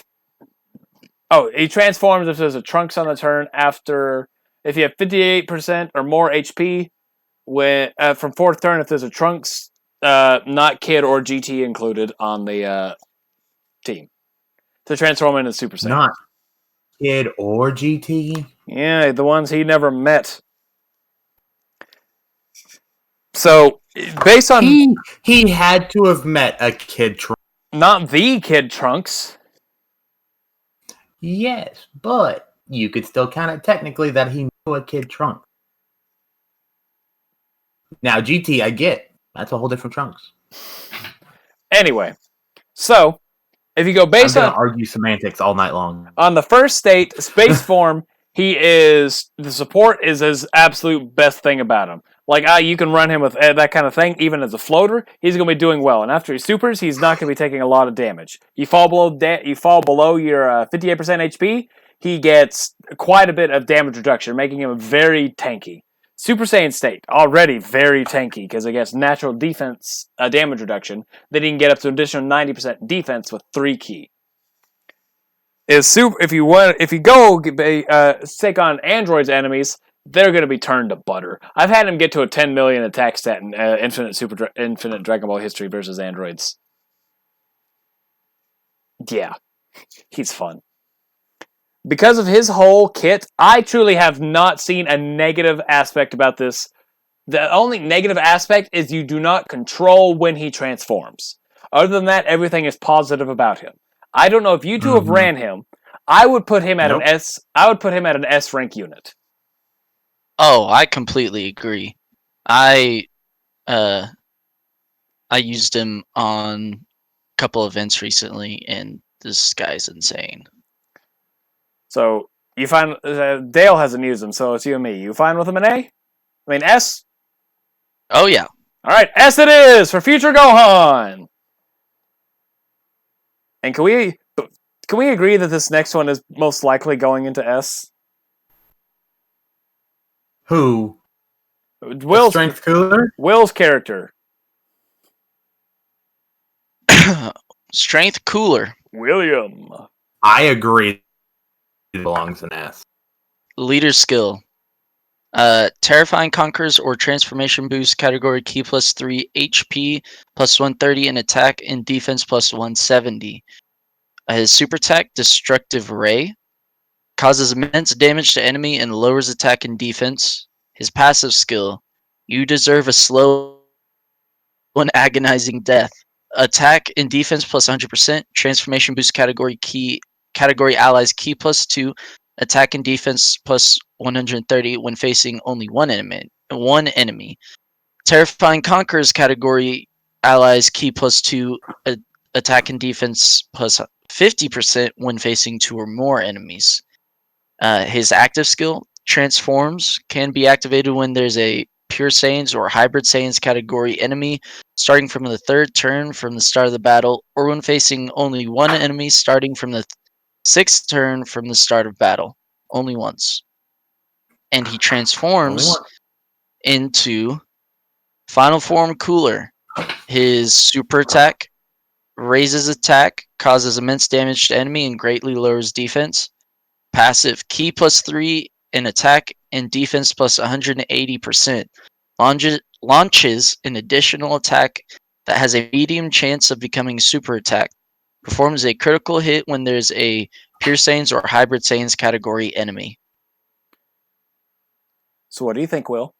Speaker 1: he transforms if there's a Trunks on the turn after. If you have 58% or more HP, from fourth turn, if there's a Trunks, not Kid or GT included on the team, to transform into Super Saiyan.
Speaker 3: Not Kid or GT?
Speaker 1: Yeah, the ones he never met. So, based on...
Speaker 3: He had to have met a Kid Trunks.
Speaker 1: Not the Kid Trunks.
Speaker 3: Yes, but you could still count it technically that he knew a Kid Trunks. Now, GT, I get. That's a whole different Trunks.
Speaker 1: Anyway, so, if you go based on...
Speaker 3: I'm going to argue semantics all night long.
Speaker 1: On the first state, space form, the support is his absolute best thing about him. Like, you can run him with that kind of thing, even as a floater, he's going to be doing well. And after he supers, he's not going to be taking a lot of damage. You fall below your 58% HP, he gets quite a bit of damage reduction, making him very tanky. Super Saiyan state, already very tanky, because it gets natural defense damage reduction. Then he can get up to an additional 90% defense with 3 Ki. If you go take on androids enemies, they're going to be turned to butter. I've had him get to a 10 million attack stat in Infinite Dragon Ball History versus androids. Yeah, he's fun. Because of his whole kit, I truly have not seen a negative aspect about this. The only negative aspect is you do not control when he transforms. Other than that, everything is positive about him. I don't know if you two have ran him. I would put him at an S. I would put him at an S rank unit.
Speaker 2: Oh, I completely agree. I used him on a couple events recently, and this guy's insane.
Speaker 1: So you find Dale hasn't used him, so it's you and me. You fine with him an A? I mean S.
Speaker 2: Oh yeah.
Speaker 1: All right, S it is for Future Gohan. And can we agree that this next one is most likely going into S?
Speaker 3: Who?
Speaker 1: Will's
Speaker 3: Strength Cooler?
Speaker 1: Will's character.
Speaker 2: Strength Cooler.
Speaker 1: William.
Speaker 3: I agree. It belongs in S.
Speaker 2: Leader skill. Terrifying Conquers or Transformation Boost category key +3 HP plus 130 and attack and defense plus 170. His super attack, Destructive Ray, causes immense damage to enemy and lowers attack and defense. His passive skill, You Deserve a Slow and Agonizing Death. Attack and defense plus 100%. Transformation Boost category allies key +2. Attack and defense plus 130 when facing only one enemy. Terrifying Conquerors category allies key +2. Attack and defense plus 50% when facing 2 or more enemies. His active skill, Transforms, can be activated when there's a Pure Saiyans or Hybrid Saiyans category enemy starting from the 3rd turn from the start of the battle, or when facing only one enemy starting from the 6th turn from the start of battle. Only once. And he transforms into Final Form Cooler. His super attack raises attack, causes immense damage to enemy, and greatly lowers defense. Passive, key +3 in attack and defense plus 180%. Launches an additional attack that has a medium chance of becoming super attack. Performs a critical hit when there's a Pure Saiyans or Hybrid Saiyans category enemy.
Speaker 1: So what do you think, Will?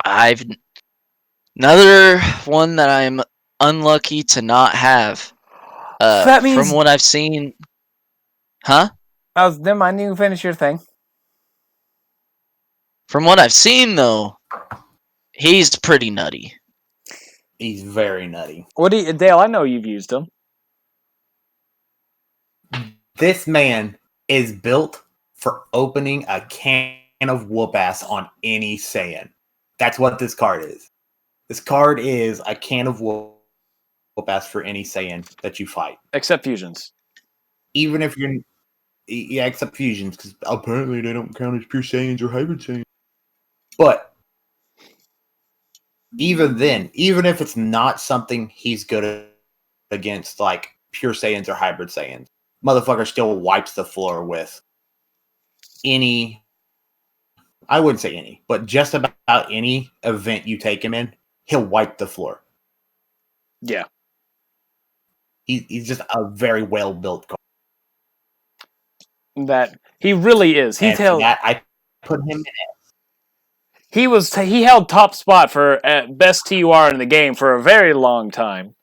Speaker 2: I've another one that I'm unlucky to not have.
Speaker 1: That means
Speaker 2: from what I've seen, huh?
Speaker 1: Never mind. You can finish your thing.
Speaker 2: From what I've seen, though, he's pretty nutty.
Speaker 3: He's very nutty.
Speaker 1: Dale? I know you've used him.
Speaker 3: This man is built for opening a can of whoop ass on any Saiyan. That's what this card is. This card is a can of whoop ass for any Saiyan that you fight.
Speaker 1: Except fusions.
Speaker 3: Even if you're... Yeah, except fusions, because apparently they don't count as pure Saiyans or hybrid Saiyans. But even then, even if it's not something he's good against, like pure Saiyans or hybrid Saiyans, motherfucker still wipes the floor with any... I wouldn't say any, but just about any event you take him in, he'll wipe the floor.
Speaker 1: Yeah.
Speaker 3: He's just a very well-built card.
Speaker 1: That he really is.
Speaker 3: I put him in.
Speaker 1: He held top spot for best TUR in the game for a very long time.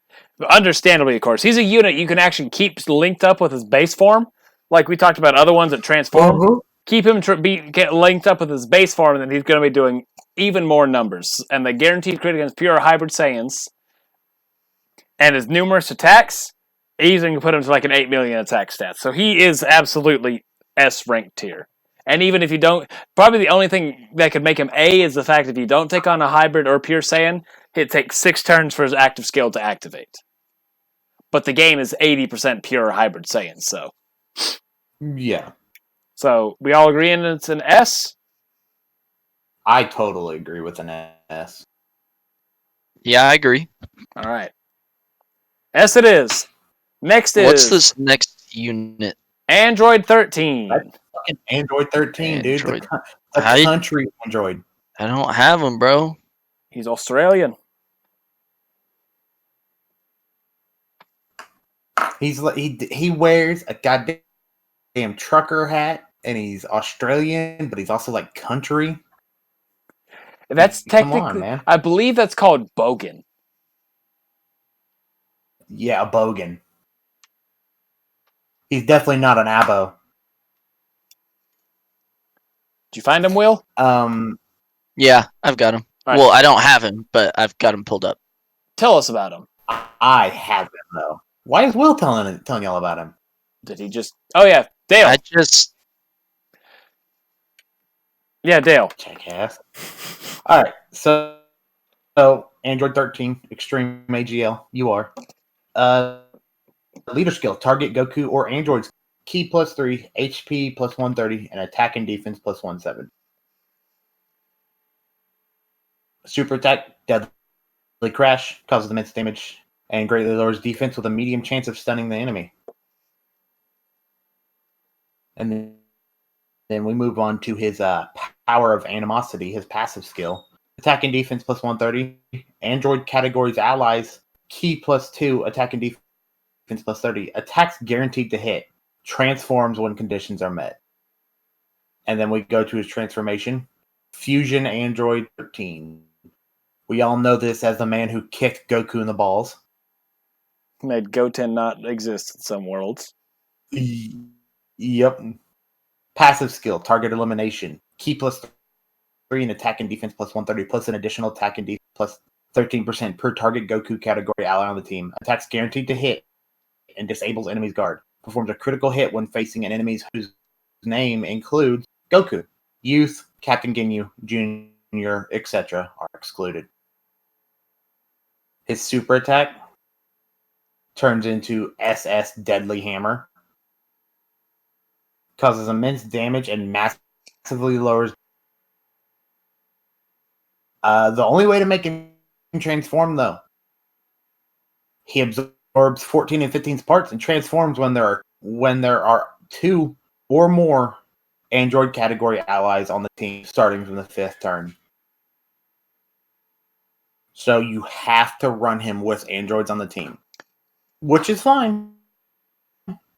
Speaker 1: Understandably, of course. He's a unit you can actually keep linked up with his base form. Like we talked about other ones that transform.
Speaker 3: Uh-huh.
Speaker 1: Keep him get linked up with his base form, and then he's going to be doing even more numbers. And the guaranteed crit against pure hybrid Saiyans and his numerous attacks, easily can put him to like an 8 million attack stat. So he is absolutely S ranked tier. And even if you don't, probably the only thing that could make him A is the fact if you don't take on a hybrid or pure Saiyan, it takes 6 turns for his active skill to activate. But the game is 80% pure hybrid Saiyan, so.
Speaker 3: Yeah.
Speaker 1: So we all agree it's an S?
Speaker 3: I totally agree with an S.
Speaker 2: Yeah, I agree.
Speaker 1: All right. S it is. Next is...
Speaker 2: What's this next unit?
Speaker 1: Android 13.
Speaker 3: That's fucking Android 13, dude. The country Android.
Speaker 2: I don't have him, bro.
Speaker 1: He's Australian.
Speaker 3: He wears a goddamn trucker hat, and he's Australian, but he's also like country.
Speaker 1: That's technically,
Speaker 3: on, man.
Speaker 1: I believe that's called Bogan.
Speaker 3: Yeah, a Bogan. He's definitely not an abo.
Speaker 1: Did you find him, Will?
Speaker 2: Yeah, I've got him. Right. Well, I don't have him, but I've got him pulled up.
Speaker 1: Tell us about him.
Speaker 3: I have him, though. Why is Will telling y'all about him?
Speaker 1: Did he just... Oh, yeah. Dale. Yeah, Dale.
Speaker 3: Jackass. All right. So Android 13, Extreme AGL. You are. Leader skill. Target Goku or androids. Key +3, HP +130, and attack and defense +170. Super attack. Deadly crash. Causes immense damage. And greatly lowers defense with a medium chance of stunning the enemy. And then we move on to his Power of Animosity, his passive skill. Attack and defense plus 130. Android categories allies. Key plus 2. Attack and defense plus 30. Attacks guaranteed to hit. Transforms when conditions are met. And then we go to his transformation. Fusion Android 13. We all know this as the man who kicked Goku in the balls.
Speaker 1: Made Goten not exist in some worlds.
Speaker 3: Yep. Passive skill, target elimination. Key plus 3 and attack and defense plus 130, plus an additional attack and defense plus 13% per target Goku category ally on the team. Attacks guaranteed to hit and disables enemy's guard. Performs a critical hit when facing an enemy whose name includes Goku. Youth, Captain Ginyu, Junior, etc. are excluded. His super attack turns into SS Deadly Hammer. Causes immense damage and massively lowers. The only way to make him transform, though, he absorbs 14 and 15 parts and transforms when there are 2 or more Android category allies on the team, starting from the 5th turn. So you have to run him with androids on the team, which is fine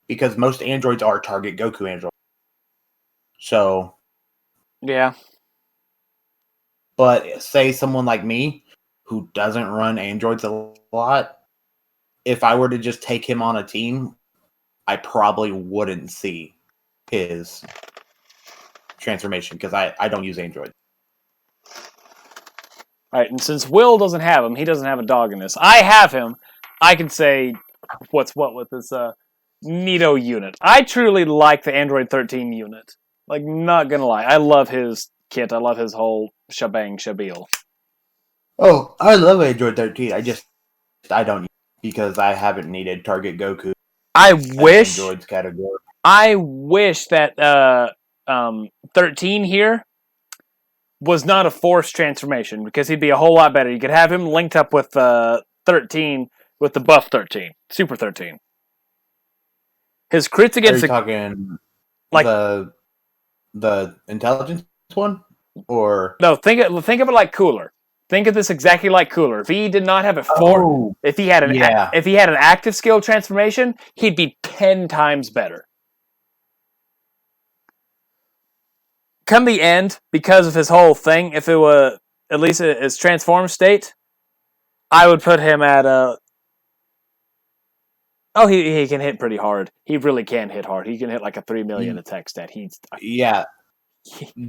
Speaker 3: because most androids are target Goku androids. So,
Speaker 1: yeah.
Speaker 3: But say someone like me who doesn't run androids a lot, if I were to just take him on a team, I probably wouldn't see his transformation because I don't use androids.
Speaker 1: All right, and since Will doesn't have him, he doesn't have a dog in this. I have him. I can say what's what with this Neato unit. I truly like the Android 13 unit. Like, not gonna lie. I love his kit. I love his whole shebang shabil.
Speaker 3: Oh, I love Android 13. I don't use it because I haven't needed target Goku.
Speaker 1: I wish
Speaker 3: Androids category.
Speaker 1: I wish that 13 here was not a forced transformation because he'd be a whole lot better. You could have him linked up with 13 with the buff 13, Super 13. His crits against
Speaker 3: Are you talking
Speaker 1: like
Speaker 3: the intelligence one, or
Speaker 1: no? Think of it like Cooler. Think of this exactly like Cooler. If he did not have a if he had an active skill transformation, he'd be 10 times better. Come the end, because of his whole thing, if it were at least his transformed state, I would put him at he can hit pretty hard. He really can hit hard. He can hit like a 3 million attack stat.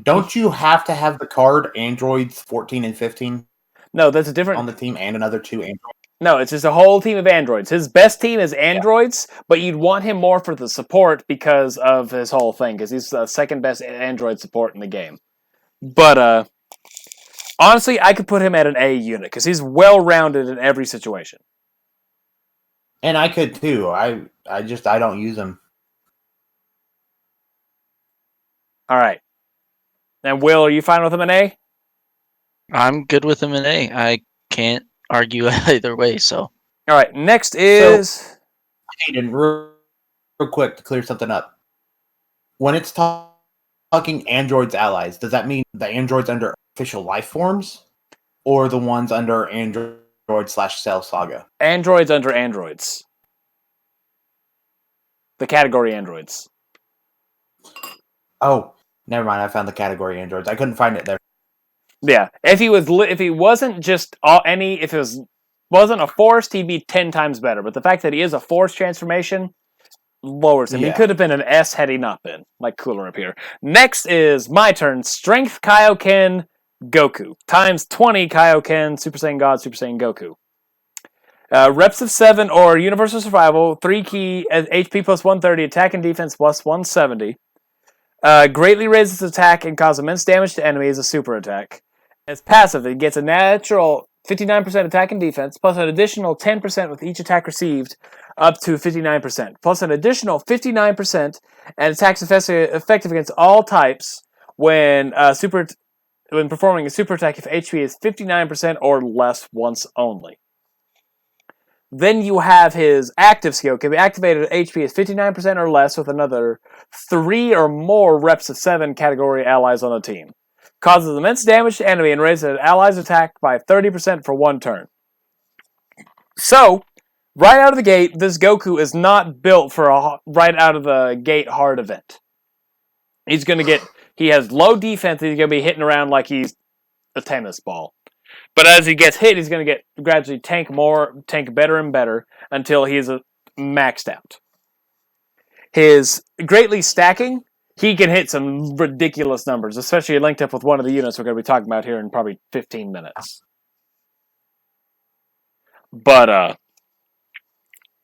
Speaker 3: Don't you have to have the card androids 14 and 15?
Speaker 1: No, that's a different
Speaker 3: on the team and another 2 androids.
Speaker 1: No, it's just a whole team of androids. His best team is androids, but you'd want him more for the support because of his whole thing, because he's the second best android support in the game. But honestly, I could put him at an A unit because he's well-rounded in every situation.
Speaker 3: And I could too. I don't use him.
Speaker 1: All right. And Will, are you fine with him an A?
Speaker 2: I'm good with him an A. I can't argue either way, so.
Speaker 1: All right, next is...
Speaker 3: Hayden, real quick to clear something up. When it's talking androids allies, does that mean the androids under official life forms? Or the ones under Android/Cell Saga?
Speaker 1: Androids under androids. The category androids.
Speaker 3: Oh, never mind. I found the category androids. I couldn't find it there.
Speaker 1: Yeah, if he wasn't a forced, he'd be 10 times better. But the fact that he is a forced transformation lowers him. Yeah. He could have been an S had he not been, like Cooler up here. Next is my turn. Strength Kaioken Goku times 20 Kaioken Super Saiyan God Super Saiyan Goku. Reps of 7 or Universal Survival, 3 key HP plus 130, attack and defense plus 170. Greatly raises attack and causes immense damage to enemies, a super attack. As passive, it gets a natural 59% attack and defense, plus an additional 10% with each attack received, up to 59%, plus an additional 59%, and attacks effective against all types when performing a super attack if HP is 59% or less once only. Then you have his active skill. Can be activated at HP is 59% or less with another 3 or more reps of 7 category allies on the team. Causes immense damage to enemy and raises an ally's attack by 30% for 1 turn. So, right out of the gate, this Goku is not built for a right out of the gate hard event. He has low defense, he's going to be hitting around like he's a tennis ball. But as he gets hit, he's going to get gradually tank better and better until he's maxed out. His greatly stacking, he can hit some ridiculous numbers, especially linked up with one of the units we're going to be talking about here in probably 15 minutes. But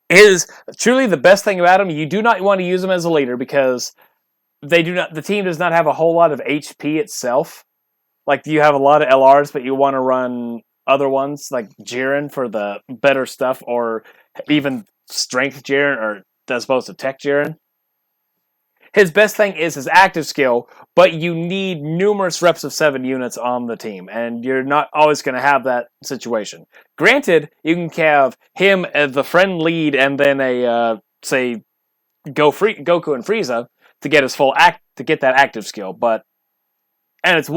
Speaker 1: is truly the best thing about him. You do not want to use him as a leader because the team does not have a whole lot of HP itself. Like, you have a lot of LRs, but you want to run other ones, like Jiren for the better stuff, or even Strength Jiren, or as opposed to Tech Jiren. His best thing is his active skill, but you need numerous reps of 7 units on the team, and you're not always going to have that situation. Granted, you can have him as the friend lead, and then say, Goku and Frieza to get that active skill, and it's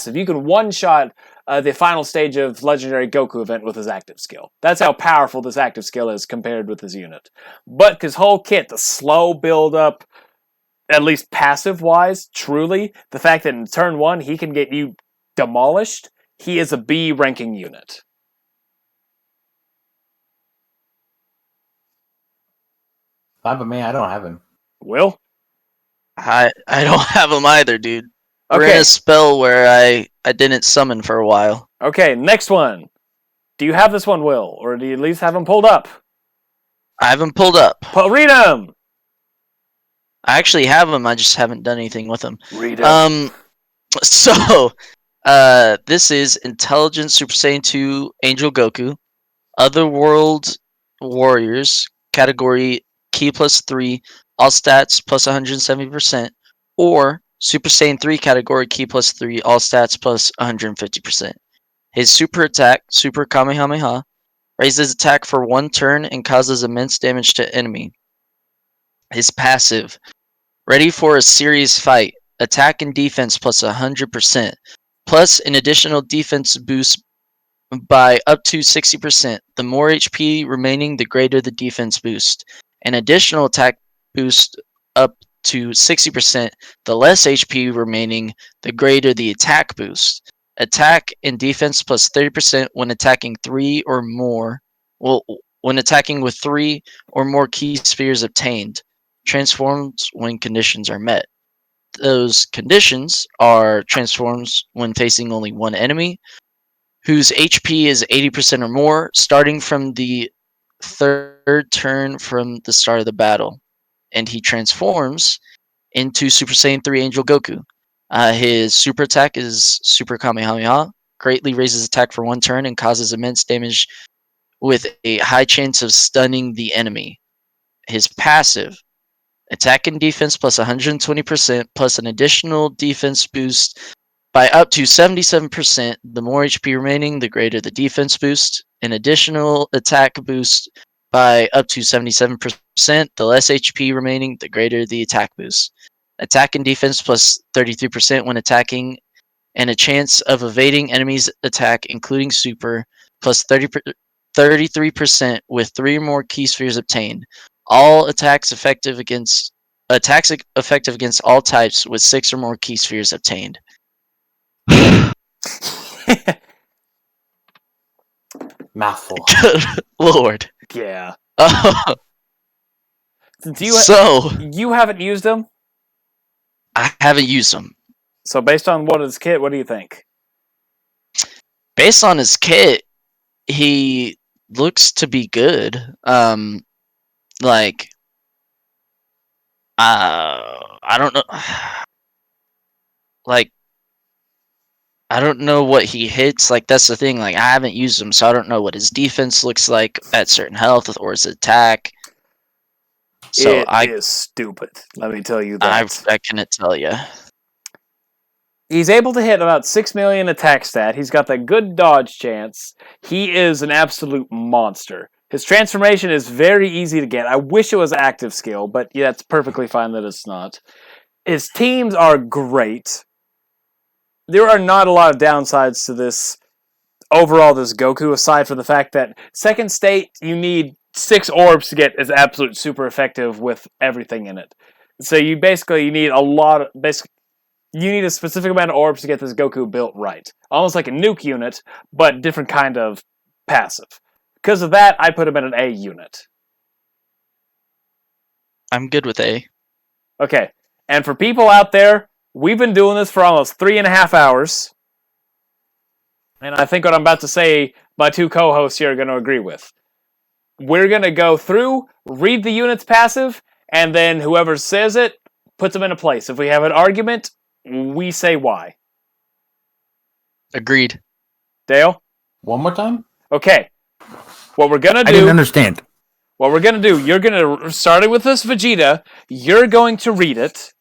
Speaker 1: you can one-shot the final stage of Legendary Goku event with his active skill. That's how powerful this active skill is compared with his unit. But his whole kit, the slow build-up, at least passive-wise, truly, the fact that in turn 1 he can get you demolished, he is a B ranking unit.
Speaker 3: Fine, but man, I don't have him.
Speaker 1: Will?
Speaker 2: I don't have him either, dude.
Speaker 1: Okay.
Speaker 2: We're in a spell where I didn't summon for a while.
Speaker 1: Okay, next one. Do you have this one, Will? Or do you at least have him pulled up?
Speaker 2: I have him pulled up.
Speaker 1: Read him!
Speaker 2: I actually have him, I just haven't done anything with him.
Speaker 1: Read him.
Speaker 2: So, this is Intelligence Super Saiyan 2 Angel Goku, Otherworld Warriors, category Key plus 3, all stats plus 170%, or Super Saiyan 3 category Key plus 3, all stats plus 150%. His super attack, Super Kamehameha, raises attack for 1 turn and causes immense damage to enemy. His passive, ready for a serious fight, attack and defense plus 100%, plus an additional defense boost by up to 60%. The more HP remaining, the greater the defense boost. An additional attack boost up to 60%. The less HP remaining, the greater the attack boost. Attack and defense plus 30% when attacking 3 or more. Well, when attacking with 3 or more key spheres obtained. Transforms when conditions are met. Those conditions are transforms when facing only one enemy, whose HP is 80% or more, starting from the 3rd turn from the start of the battle. And he transforms into Super Saiyan 3 Angel Goku. His super attack is Super Kamehameha, greatly raises attack for 1 turn and causes immense damage with a high chance of stunning the enemy. His passive, attack and defense plus 120%, plus an additional defense boost by up to 77%. The more HP remaining, the greater the defense boost. An additional attack boost by up to 77%. The less HP remaining, the greater the attack boost. Attack and defense plus 33% when attacking, and a chance of evading enemies' attack, including super, plus 33% with 3 or more key spheres obtained. All attacks effective against all types with 6 or more key spheres obtained.
Speaker 3: Mouthful.
Speaker 2: Good Lord.
Speaker 1: Yeah.
Speaker 2: So
Speaker 1: you haven't used him?
Speaker 2: I haven't used him.
Speaker 1: So based on his kit, what do you think?
Speaker 2: Based on his kit, he looks to be good. I don't know. Like, I don't know what he hits. Like, that's the thing. Like, I haven't used him, so I don't know what his defense looks like at certain health or his attack. So
Speaker 1: it is stupid. Let me tell you that.
Speaker 2: I cannot tell you.
Speaker 1: He's able to hit about 6 million attack stat. He's got that good dodge chance. He is an absolute monster. His transformation is very easy to get. I wish it was active skill, but yeah, it's perfectly fine that it's not. His teams are great. there are not a lot of downsides to this overall, this Goku, aside from the fact that second state, you need 6 orbs to get as absolute super effective with everything in it. So you need a lot of, you need a specific amount of orbs to get this Goku built right. Almost like a nuke unit, but different kind of passive. Because of that, I put him at an A unit.
Speaker 2: I'm good with A.
Speaker 1: Okay, and for people out there, we've been doing this for almost 3.5 hours. And I think what I'm about to say, my two co-hosts here are going to agree with. We're going to go through, read the unit's passive, and then whoever says it puts them in a place. If we have an argument, we say why.
Speaker 2: Agreed.
Speaker 1: Dale?
Speaker 3: One more time?
Speaker 1: Okay. What we're going to do...
Speaker 3: I didn't understand.
Speaker 1: What we're going to do, you're going to... Starting with this Vegeta, you're going to read it.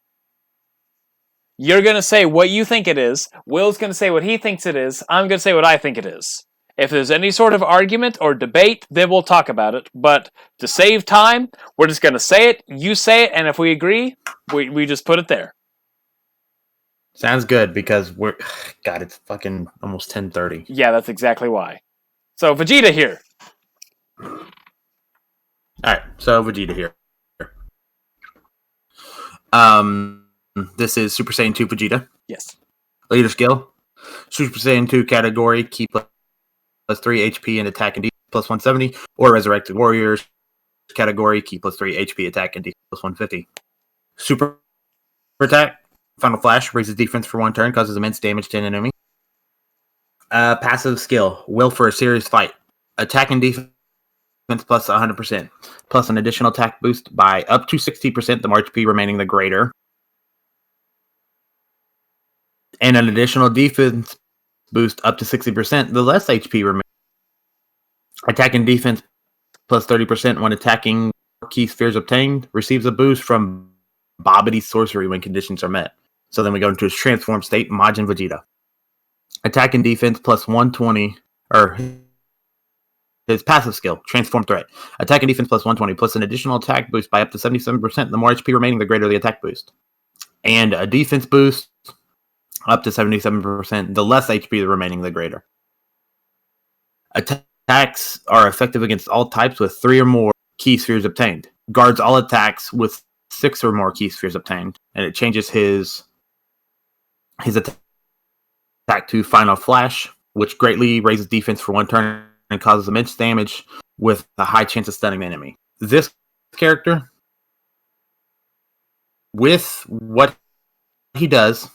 Speaker 1: You're going to say what you think it is. Will's going to say what he thinks it is. I'm going to say what I think it is. If there's any sort of argument or debate, then we'll talk about it. But to save time, we're just going to say it, you say it, and if we agree, we just put it there.
Speaker 3: Sounds good, because we're... God, it's fucking almost 10:30.
Speaker 1: Yeah, that's exactly why. So, Vegeta here.
Speaker 3: Alright, so Vegeta here. This is Super Saiyan 2 Vegeta.
Speaker 1: Yes.
Speaker 3: Leader skill. Super Saiyan 2 category, key plus 3 HP and attack and defense plus 170. Or Resurrected Warriors category, key plus 3 HP, attack and defense plus 150. Super attack. Final Flash raises defense for 1 turn, causes immense damage to an enemy. Passive skill. Will for a serious fight. Attack and defense plus 100%. Plus an additional attack boost by up to 60%, the more HP remaining the greater. And an additional defense boost up to 60%, the less HP remaining. Attack and defense plus 30% when attacking key spheres obtained. Receives a boost from Bobbity Sorcery when conditions are met. So then we go into his transformed state, Majin Vegeta. Attack and defense plus 120, or his passive skill, Transform Threat. Attack and defense plus 120, plus an additional attack boost by up to 77%. The more HP remaining, the greater the attack boost. And a defense boost up to 77%. The less HP remaining, the greater. Attacks are effective against all types with 3 or more key spheres obtained. Guards all attacks with 6 or more key spheres obtained. And it changes his attack to Final Flash, which greatly raises defense for 1 turn and causes immense damage with a high chance of stunning the enemy. This character, with what he does,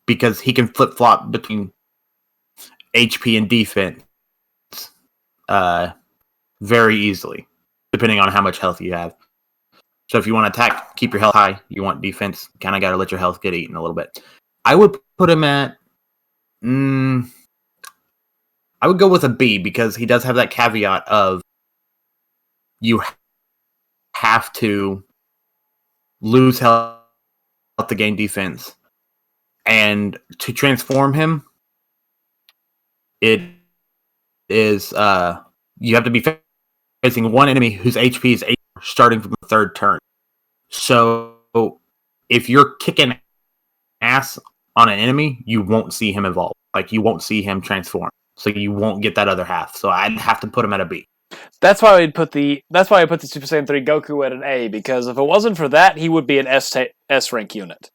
Speaker 3: because he can flip-flop between HP and defense very easily, depending on how much health you have. So if you want to attack, keep your health high. You want defense, kind of got to let your health get eaten a little bit. I would put him at... I would go with a B, because he does have that caveat of you have to lose health to gain defense. And to transform him, it is... you have to be facing one enemy whose HP is 8 starting from the 3rd turn. So if you're kicking ass on an enemy, you won't see him evolve. Like, you won't see him transform. So you won't get that other half. So I'd have to put him at a B.
Speaker 1: That's why I put the Super Saiyan 3 Goku at an A, because if it wasn't for that, he would be an S rank unit.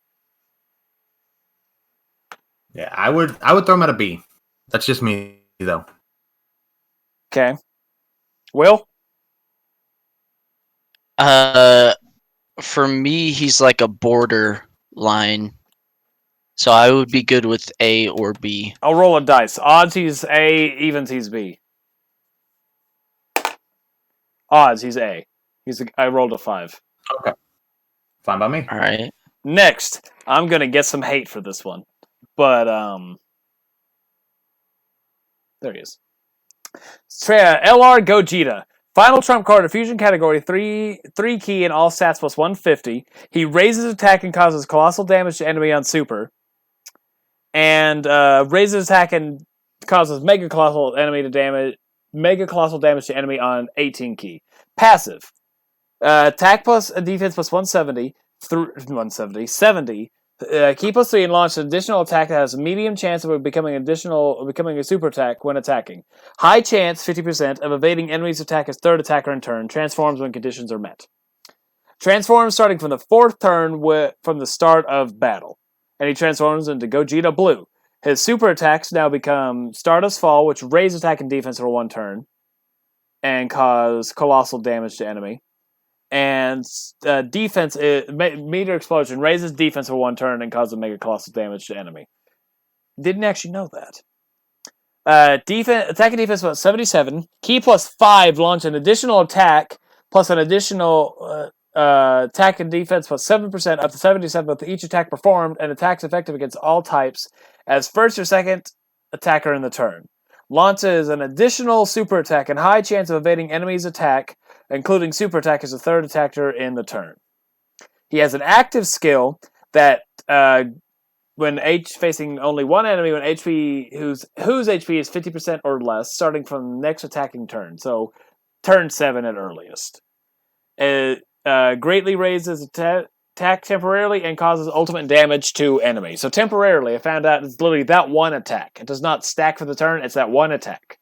Speaker 3: Yeah, I would throw him at a B. That's just me, though.
Speaker 1: Okay. Will?
Speaker 2: For me, he's like a border line. So I would be good with A or B.
Speaker 1: I'll roll a dice. Odds he's A, evens he's B. Odds he's A. I rolled a 5.
Speaker 3: Okay. Fine by me.
Speaker 2: All right.
Speaker 1: Next, I'm gonna get some hate for this one, but there he is. LR Gogeta. Final trump card, a fusion category, 3 key and all stats plus 150. He raises attack and causes colossal damage to enemy on super. And raises attack and causes mega colossal damage to enemy on 18 key. Passive. Attack plus defense plus 170. 70. Key plus 3 and launch an additional attack that has a medium chance of becoming a super attack when attacking. High chance, 50%, of evading enemy's attack as third attacker in turn. Transforms when conditions are met. Transforms starting from the 4th turn from the start of battle. And he transforms into Gogeta Blue. His super attacks now become Stardust Fall, which raise attack and defense for 1 turn. And cause colossal damage to enemy. And defense, Meteor Explosion raises defense for 1 turn and causes mega colossal damage to enemy. Didn't actually know that. Attack and defense was 77. Key plus 5 launch an additional attack plus an additional attack and defense plus 7% up to 77 with each attack performed, and attacks effective against all types as first or second attacker in the turn. Launches an additional super attack and high chance of evading enemy's attack, including super attack as a third attacker in the turn. He has an active skill that when facing only one enemy when HP whose HP is 50% or less, starting from next attacking turn. So turn 7 at earliest. It greatly raises attack temporarily and causes ultimate damage to enemy. So temporarily, I found out it's literally that one attack. It does not stack for the turn, it's that one attack.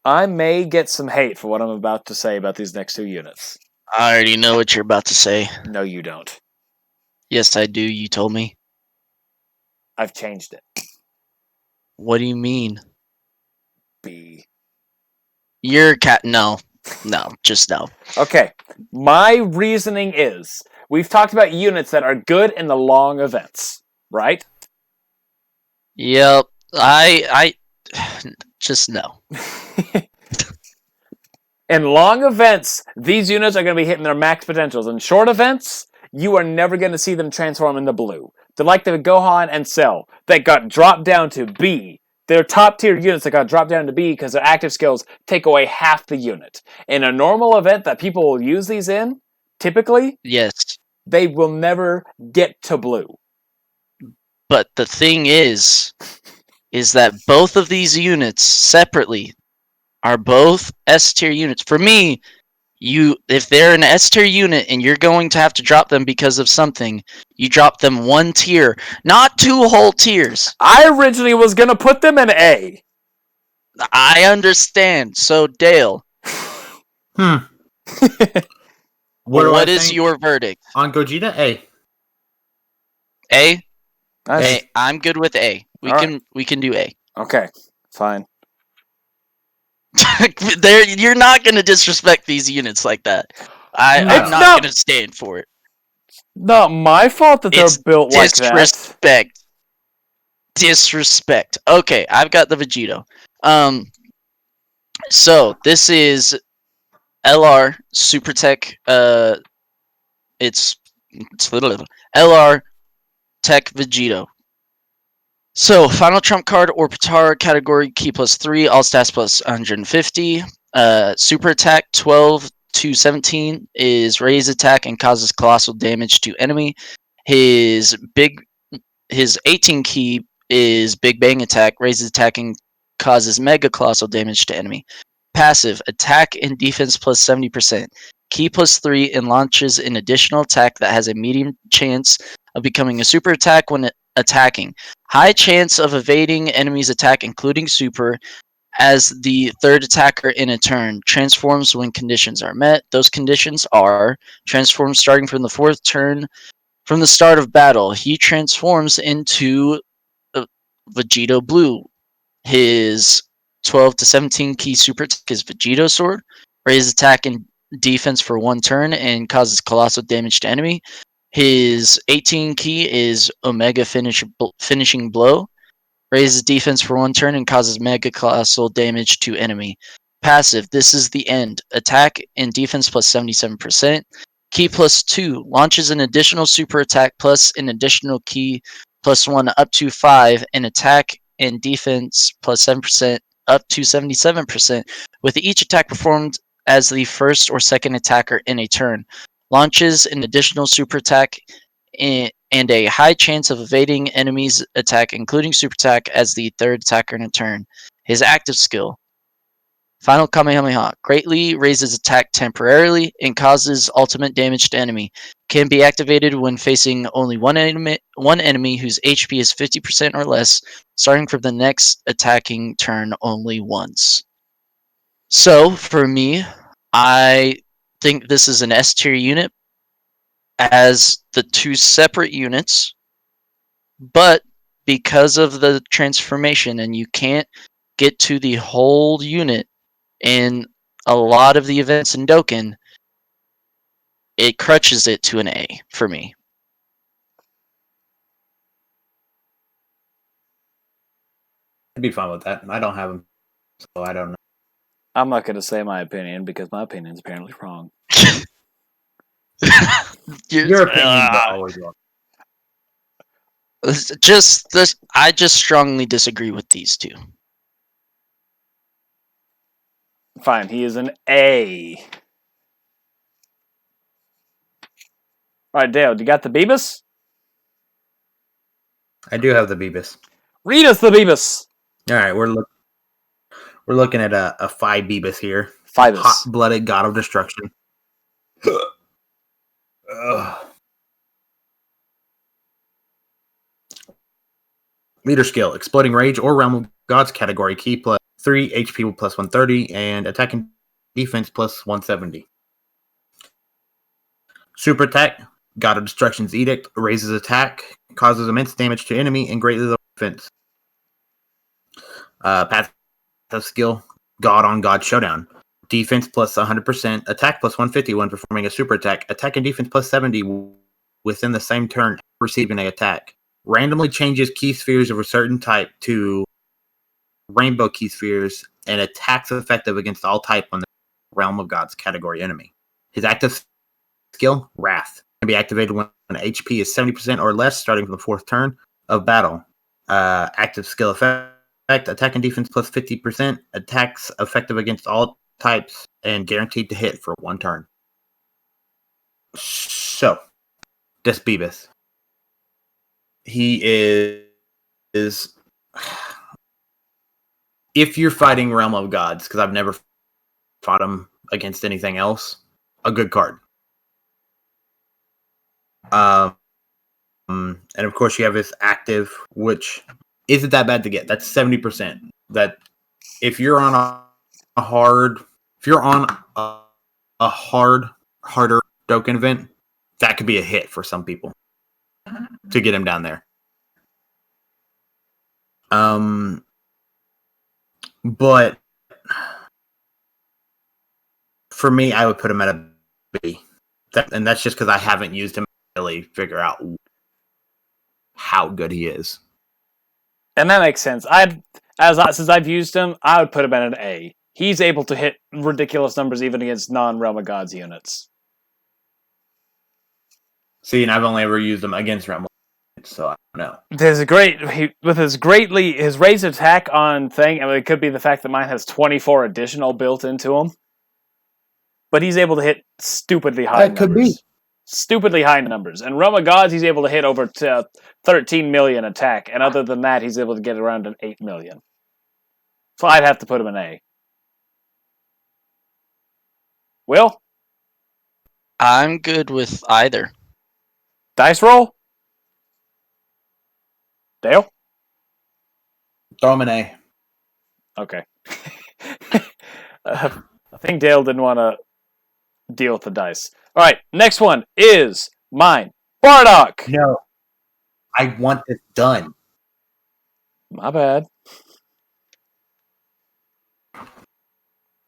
Speaker 1: I may get some hate for what I'm about to say about these next 2 units.
Speaker 2: I already know what you're about to say.
Speaker 1: No, you don't.
Speaker 2: Yes, I do. You told me.
Speaker 1: I've changed it.
Speaker 2: What do you mean?
Speaker 1: B.
Speaker 2: You're No, just no.
Speaker 1: Okay, my reasoning is, we've talked about units that are good in the long events, right?
Speaker 2: Yep, I just no.
Speaker 1: In long events, these units are going to be hitting their max potentials. In short events, you are never going to see them transform into blue. They're like the Gohan and Cell that got dropped down to B. They're top tier units that got dropped down to B because their active skills take away half the unit. In a normal event that people will use these in, typically,
Speaker 2: yes,
Speaker 1: they will never get to blue.
Speaker 2: But the thing is that both of these units separately are both S tier units. For me, if they're an S tier unit and you're going to have to drop them because of something, you drop them 1 tier, not 2 whole tiers.
Speaker 1: I originally was going to put them in A.
Speaker 2: I understand. So, Dale. What is your verdict?
Speaker 3: On Gogeta? A.
Speaker 2: A?
Speaker 1: Nice.
Speaker 2: A. I'm good with A. We can do A.
Speaker 1: Okay, fine.
Speaker 2: You're not going to disrespect these units like that. I'm not going to stand for it.
Speaker 1: Not my fault that they're built like that.
Speaker 2: Disrespect. Okay, I've got the Vegito. So this is LR Super Tech. It's LR Tech Vegito. So, final trump card or Potara category key plus 3, all stats plus 150. Super attack 12 to 17 is raise attack and causes colossal damage to enemy. His 18 key is Big Bang attack, raises attack and causes mega colossal damage to enemy. Passive attack and defense plus 70%. Key plus 3 and launches an additional attack that has a medium chance of becoming a super attack when attacking. High chance of evading enemy's attack, including super, as the third attacker in a turn. Transforms when conditions are met. Those conditions are transforms starting from the 4th turn from the start of battle. He transforms into Vegito Blue. His 12 to 17 key super attack is Vegito Sword. Raises attack and defense for 1 turn and causes colossal damage to enemy. His 18 key is Omega Finishing Blow. Raises defense for 1 turn and causes mega colossal damage to enemy. Passive, this is the end. Attack and defense plus 77%. Key plus 2. Launches an additional super attack plus an additional key plus 1 up to 5. And attack and defense plus 7% up to 77%. With each attack performed as the first or second attacker in a turn. Launches an additional super attack and a high chance of evading enemies' attack, including super attack, as the third attacker in a turn. His active skill. Final Kamehameha. Greatly raises attack temporarily and causes ultimate damage to enemy. Can be activated when facing only one enemy whose HP is 50% or less, starting from the next attacking turn only once. So, for me, I think this is an S tier unit as the two separate units, but because of the transformation and you can't get to the whole unit in a lot of the events in Dokkan, it crutches it to an A for me.
Speaker 3: I'd be fine with that. I don't have him, so I don't know.
Speaker 1: I'm not going to say my opinion because my opinion is apparently wrong.
Speaker 3: Your opinions are always wrong.
Speaker 2: I just strongly disagree with these two.
Speaker 1: Fine, he is an A. All right, Dale, you got the Beebus?
Speaker 3: I do have the Beebus.
Speaker 1: Read us the Beebus.
Speaker 3: All right, we're looking at a 5 Beebus here.
Speaker 1: Phoebus.
Speaker 3: Hot-blooded god of destruction. Leader skill, exploding rage or realm of gods category key plus 3 HP plus 130 and attack and defense plus 170. Super attack, god of destruction's edict, raises attack, causes immense damage to enemy and greatly lowers defense. Passive skill, god on god showdown. Defense plus 100%, attack plus 150 when performing a super attack, attack and defense plus 70 within the same turn receiving an attack. Randomly changes key spheres of a certain type to rainbow key spheres and attacks effective against all type on the realm of gods category enemy. His active skill, Wrath, can be activated when HP is 70% or less starting from the 4th turn of battle. Active skill effect, attack and defense plus 50%, attacks effective against all types and guaranteed to hit for 1 turn. So, this Beebus. He is if you're fighting Realm of Gods, because I've never fought him against anything else, a good card. And of course you have his active, which isn't that bad to get. That's 70%. That if you're on a harder Dokkan event, that could be a hit for some people to get him down there. But for me, I would put him at a B. And that's just because I haven't used him to really figure out how good he is.
Speaker 1: And that makes sense. Since I've used him, I would put him at an A. He's able to hit ridiculous numbers even against non-Realm of Gods units.
Speaker 3: See, and I've only ever used him against Realm of Gods, so I don't know.
Speaker 1: There's his raised attack on thing. I mean, it could be the fact that mine has 24 additional built into him. But he's able to hit stupidly high numbers. That could be. Stupidly high numbers. And Realm of Gods, he's able to hit over 13 million attack. And other than that, he's able to get around an 8 million. So I'd have to put him in A. Will?
Speaker 2: I'm good with either.
Speaker 1: Dice roll? Dale?
Speaker 3: Throw him an A.
Speaker 1: Okay. I think Dale didn't want to deal with the dice. All right, next one is mine. Bardock!
Speaker 3: No. I want this done.
Speaker 1: My bad.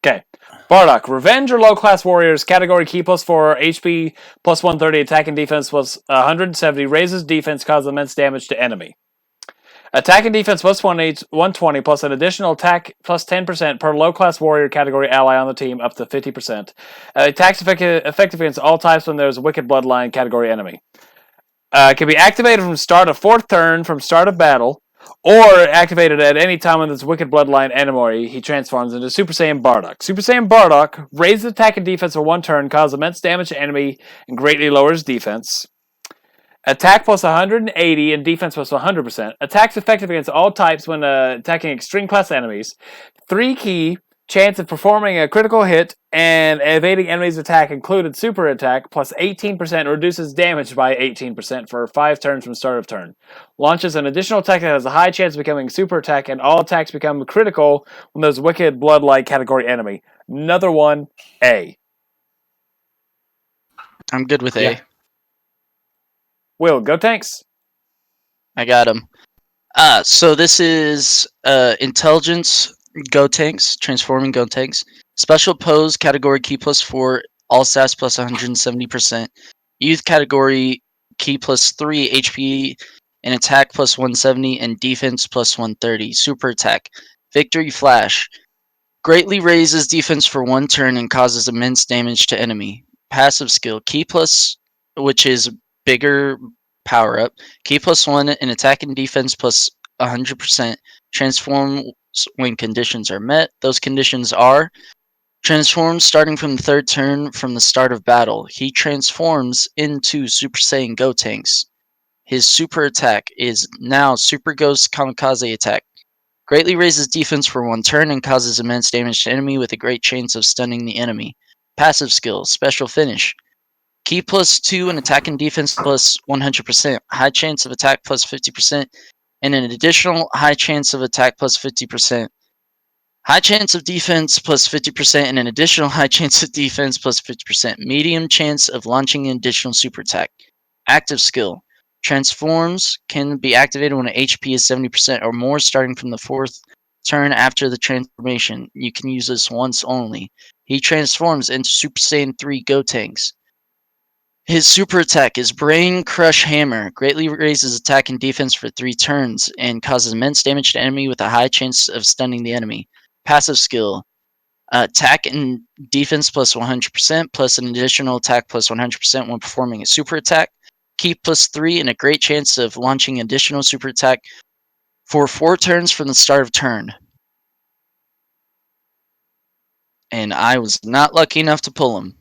Speaker 1: Okay. Bardock. Revenge or low-class warriors. Category key plus 4. HP plus 130. Attack and defense plus 170. Raises defense. Causes immense damage to enemy. Attack and defense plus 120 plus an additional attack plus 10% per low-class warrior category ally on the team up to 50%. Attacks effective against all types when there's a Wicked Bloodline category enemy. Can be activated from start of 4th turn from start of battle, or activated at any time when there's a Wicked Bloodline enemy. He transforms into Super Saiyan Bardock. Super Saiyan Bardock raises attack and defense for 1 turn, causes immense damage to enemy, and greatly lowers defense. Attack plus 180 and defense plus 100%. Attacks effective against all types when attacking extreme class enemies. 3 key chance of performing a critical hit and evading enemy's attack included super attack, plus 18% reduces damage by 18% for 5 turns from start of turn. Launches an additional attack that has a high chance of becoming super attack, and all attacks become critical when there's wicked blood-like category enemy. Another one, A.
Speaker 2: I'm good with A.
Speaker 3: Yeah.
Speaker 1: Will, go tanks.
Speaker 2: I got him. So this is intelligence go tanks, transforming go tanks. Special pose category key +4, all stats plus 170%. Youth category key +3, HP and attack plus 170 and defense plus 130. Super attack. Victory flash. Greatly raises defense for 1 turn and causes immense damage to enemy. Passive skill. Key plus, which is bigger power up. Key +1 in attack and defense plus 100%. Transform when conditions are met. Those conditions are transforms starting from the 3rd turn from the start of battle. He transforms into Super Saiyan Gotenks. His super attack is now Super Ghost Kamikaze attack. Greatly raises defense for 1 turn and causes immense damage to enemy with a great chance of stunning the enemy. Passive skill, special finish. Key +2 and attack and defense plus 100%. High chance of attack plus 50%. And an additional high chance of attack plus 50%. High chance of defense plus 50% and an additional high chance of defense plus 50%. Medium chance of launching an additional super attack. Active skill. Transforms can be activated when HP is 70% or more starting from the 4th turn after the transformation. You can use this once only. He transforms into Super Saiyan 3 Gotenks. His super attack is Brain Crush Hammer. Greatly raises attack and defense for 3 turns and causes immense damage to enemy with a high chance of stunning the enemy. Passive skill. Attack and defense plus 100% plus an additional attack plus 100% when performing a super attack. Key +3 and a great chance of launching additional super attack for 4 turns from the start of turn. And I was not lucky enough to pull him.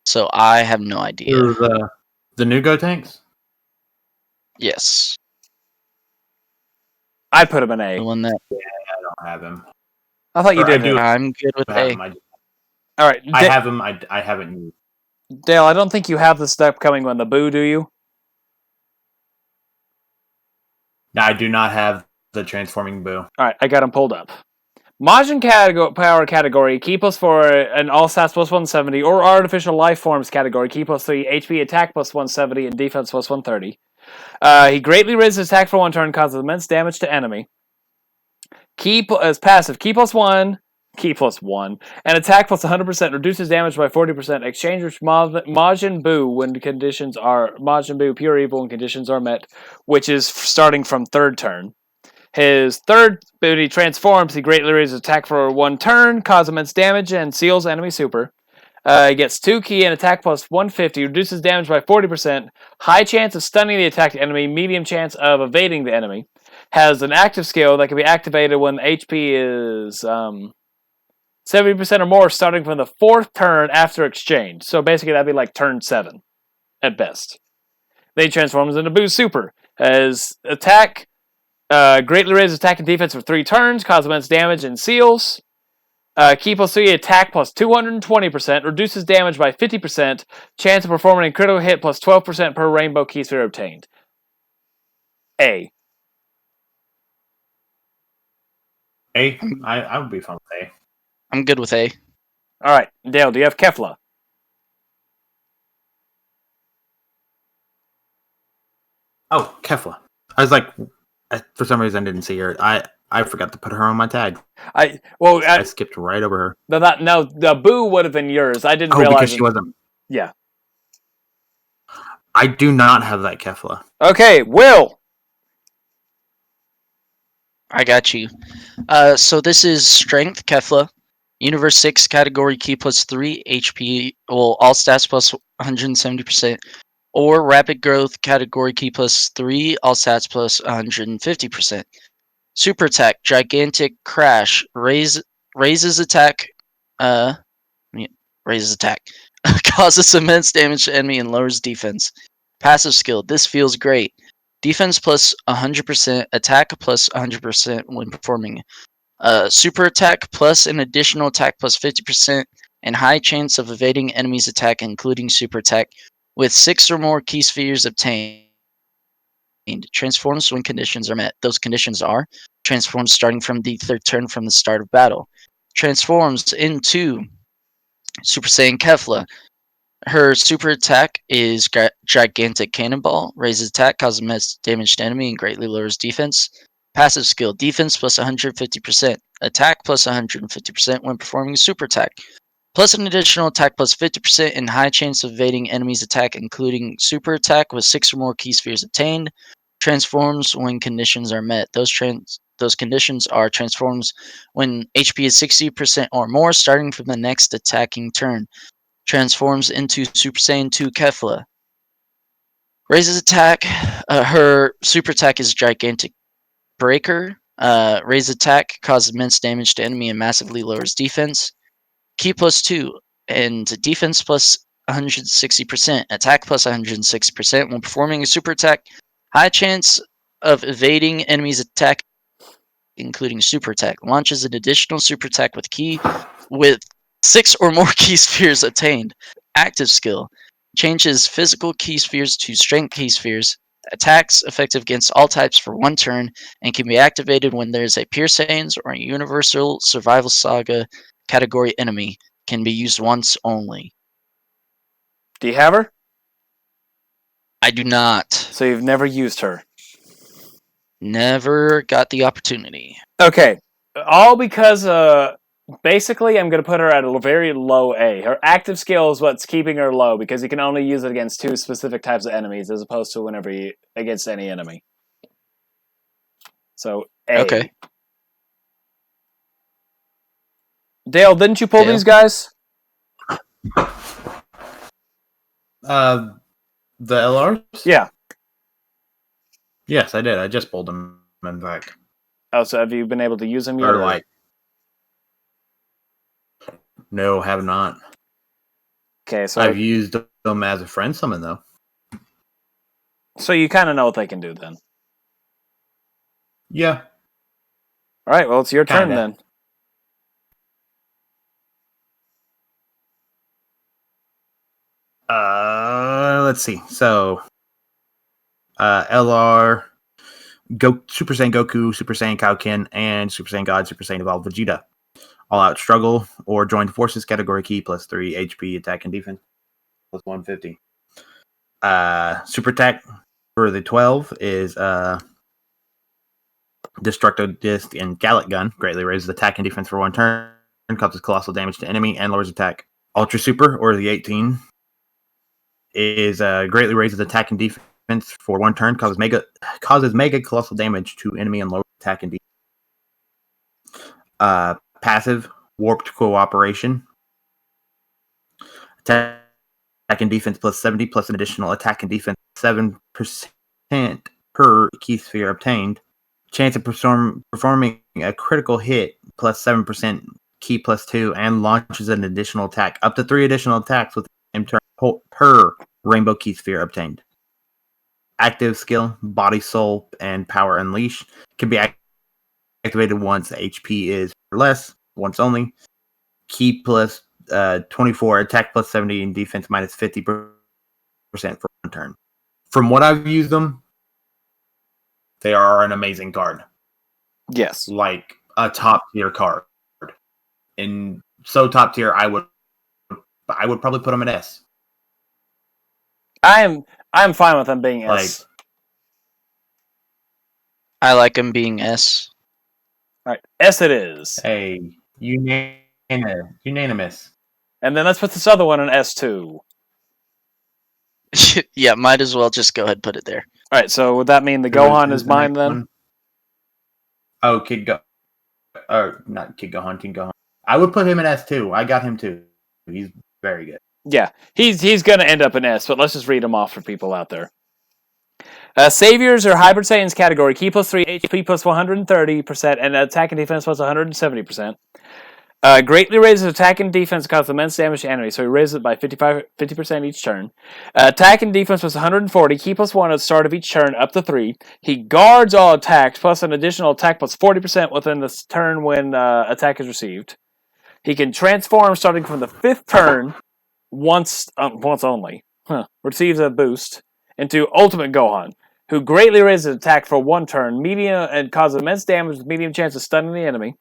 Speaker 2: So I have no idea.
Speaker 3: The new Go tanks?
Speaker 2: Yes.
Speaker 1: I'd put him in A.
Speaker 2: The one that
Speaker 3: Yeah, I don't have him.
Speaker 1: I thought you
Speaker 3: Or I
Speaker 1: did.
Speaker 3: do.
Speaker 2: I'm good with
Speaker 3: I have
Speaker 2: A.
Speaker 3: him.
Speaker 1: All right,
Speaker 3: I have him. I haven't used.
Speaker 1: Dale, I don't think you have the step coming when the boo, do you?
Speaker 3: No, I do not have the transforming boo.
Speaker 1: All right, I got him pulled up. Majin power category, key +4, an all stats plus 170, or artificial life forms category, key +3, HP attack plus 170, and defense plus 130. He greatly raises attack for 1 turn, causes immense damage to enemy. Key as passive, key +1, and attack plus 100%, reduces damage by 40%. Exchange with Majin Buu when conditions are Majin Buu pure evil when conditions are met, which is starting from 3rd turn. His 3rd ability transforms. He greatly raises attack for 1 turn, causes immense damage, and seals enemy super. He gets 2 key and attack plus 150, reduces damage by 40%, high chance of stunning the attacked enemy, medium chance of evading the enemy. Has an active skill that can be activated when HP is 70% or more starting from the 4th turn after exchange. So basically that'd be like turn 7 at best. Then he transforms into Boo Super. As attack, greatly raises attack and defense for 3 turns, causes immense damage and seals. Key +3, attack plus 220%, reduces damage by 50%, chance of performing a critical hit plus 12% per rainbow key sphere obtained. A.
Speaker 3: A? I would be fine with A.
Speaker 2: I'm good with A.
Speaker 1: Alright, Dale, do you have Kefla?
Speaker 3: Oh, Kefla. I was like, for some reason I didn't see her. I forgot to put her on my tag. I skipped right over her.
Speaker 1: No, the Boo would have been yours. I didn't realize.
Speaker 3: Oh, because she wasn't.
Speaker 1: Yeah.
Speaker 3: I do not have that Kefla.
Speaker 1: Okay, Will.
Speaker 2: I got you. So this is Strength Kefla. Universe 6 category key +3, HP, well, all stats plus 170%. Or Rapid Growth category key +3, all stats plus 150%. Super attack, Gigantic Crash, raises attack, causes immense damage to enemy and lowers defense. Passive skill, this feels great. Defense plus 100%, attack plus 100% when performing Super attack plus an additional attack plus 50% and high chance of evading enemies' attack, including super attack, with 6 or more key spheres obtained. Transforms when conditions are met. Those conditions are transforms starting from the 3rd turn from the start of battle. Transforms into Super Saiyan Kefla. Her super attack is Gigantic Cannonball. Raises attack, causes mass damage to enemy, and greatly lowers defense. Passive skill, defense plus 150%. Attack plus 150% when performing a super attack. Plus an additional attack plus 50% and high chance of evading enemy's attack, including super attack with 6 or more key spheres obtained. Transforms when conditions are met. Those conditions are transforms when HP is 60% or more, starting from the next attacking turn. Transforms into Super Saiyan 2 Kefla. Raises attack. Her super attack is Gigantic Breaker. Raise attack, causes immense damage to enemy and massively lowers defense. Key plus 2 and defense plus 160%. Attack plus 160% when performing a super attack. High chance of evading enemy's attack, including super attack. Launches an additional super attack with 6 or more key spheres attained. Active skill. Changes physical key spheres to strength key spheres. Attacks effective against all types for 1 turn and can be activated when there is a Pure Saiyans or a Universal Survival Saga category enemy. Can be used once only.
Speaker 1: Do you have her?
Speaker 2: I do not.
Speaker 1: So you've never used her.
Speaker 2: Never got the opportunity.
Speaker 1: Okay. All because basically I'm going to put her at a very low A. Her active skill is what's keeping her low because you can only use it against 2 specific types of enemies as opposed to against any enemy. So A.
Speaker 2: Okay.
Speaker 1: Dale, didn't you pull these guys?
Speaker 3: The LRs?
Speaker 1: Yeah.
Speaker 3: Yes, I did. I just pulled them in back.
Speaker 1: Oh, so have you been able to use them yet?
Speaker 3: Or like, no, have not.
Speaker 1: Okay, so
Speaker 3: I've used them as a friend summon though.
Speaker 1: So you kind of know what they can do then.
Speaker 3: Yeah.
Speaker 1: All right. Well, it's your turn
Speaker 3: Kinda.
Speaker 1: then.
Speaker 3: Let's see. So, LR, Super Saiyan Goku, Super Saiyan Kaioken, and Super Saiyan God, Super Saiyan Evolved Vegeta. All out struggle or joined forces category key plus 3 HP attack and defense plus 150. Super attack for the 12 is Destructo Disc and Gallic Gun. Greatly raises attack and defense for 1 turn, causes colossal damage to enemy, and lowers attack. Ultra Super, or the 18, is greatly raises attack and defense for 1 turn, causes mega colossal damage to enemy and lowers attack and defense. Passive, Warped Cooperation. Attack and defense plus 70 plus an additional attack and defense 7% per key sphere obtained. Chance of performing a critical hit plus 7% key plus 2 and launches an additional attack. Up to 3 additional attacks with him per rainbow key sphere obtained. Active skill, Body, Soul, and Power Unleash can be activated once HP is or less, once only. Key plus 24, attack plus 70, and defense minus 50% for 1 turn. From what I've used them, they are an amazing card.
Speaker 1: Yes.
Speaker 3: Like a top tier card. And so top tier, I would probably put them at S.
Speaker 1: I'm fine with them being S.
Speaker 2: I like them being S.
Speaker 1: All right, S it is.
Speaker 3: Hey, unanimous.
Speaker 1: And then let's put this other one in S2.
Speaker 2: Yeah, might as well just go ahead and put it there.
Speaker 1: All right, so would that mean the Gohan is mine then?
Speaker 3: One? Oh, Kid not Kid Gohan, King Gohan. I would put him in S2. I got him too. He's very good.
Speaker 1: Yeah, he's going to end up in S, but let's just read them off for people out there. Saviors or Hybrid Saiyans category, key plus 3, HP plus 130%, and attack and defense plus 170%. Greatly raises attack and defense, causes immense damage to enemies, so he raises it by 50% each turn. Attack and defense was 140, key plus 1 at the start of each turn, up to 3. He guards all attacks, plus an additional attack plus 40% within the turn when attack is received. He can transform starting from the 5th turn, once only. Receives a boost into Ultimate Gohan, who greatly raises attack for 1 turn, medium, and causes immense damage with medium chance of stunning the enemy.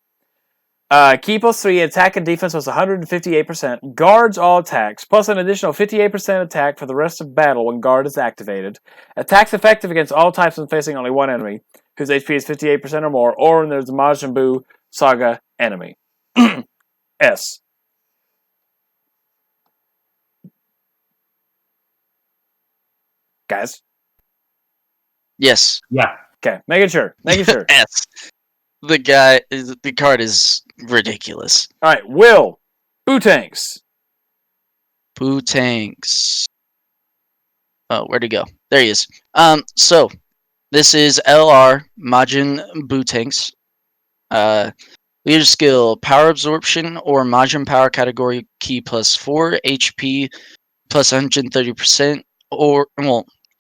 Speaker 1: Key plus 3, attack and defense was 158%, guards all attacks, plus an additional 58% attack for the rest of battle when guard is activated. Attacks effective against all types when facing only one enemy, whose HP is 58% or more, or when there's a Majin Buu Saga enemy. S. Guys?
Speaker 2: Yes.
Speaker 3: Yeah.
Speaker 1: Okay, making sure.
Speaker 2: S. The card is ridiculous.
Speaker 1: Alright, Will. Bootanks.
Speaker 2: Bootanks. Oh, where'd he go? There he is. So this is LR Majin Bootanks. Leader skill, power absorption or Majin power category key plus 4, HP plus 130%,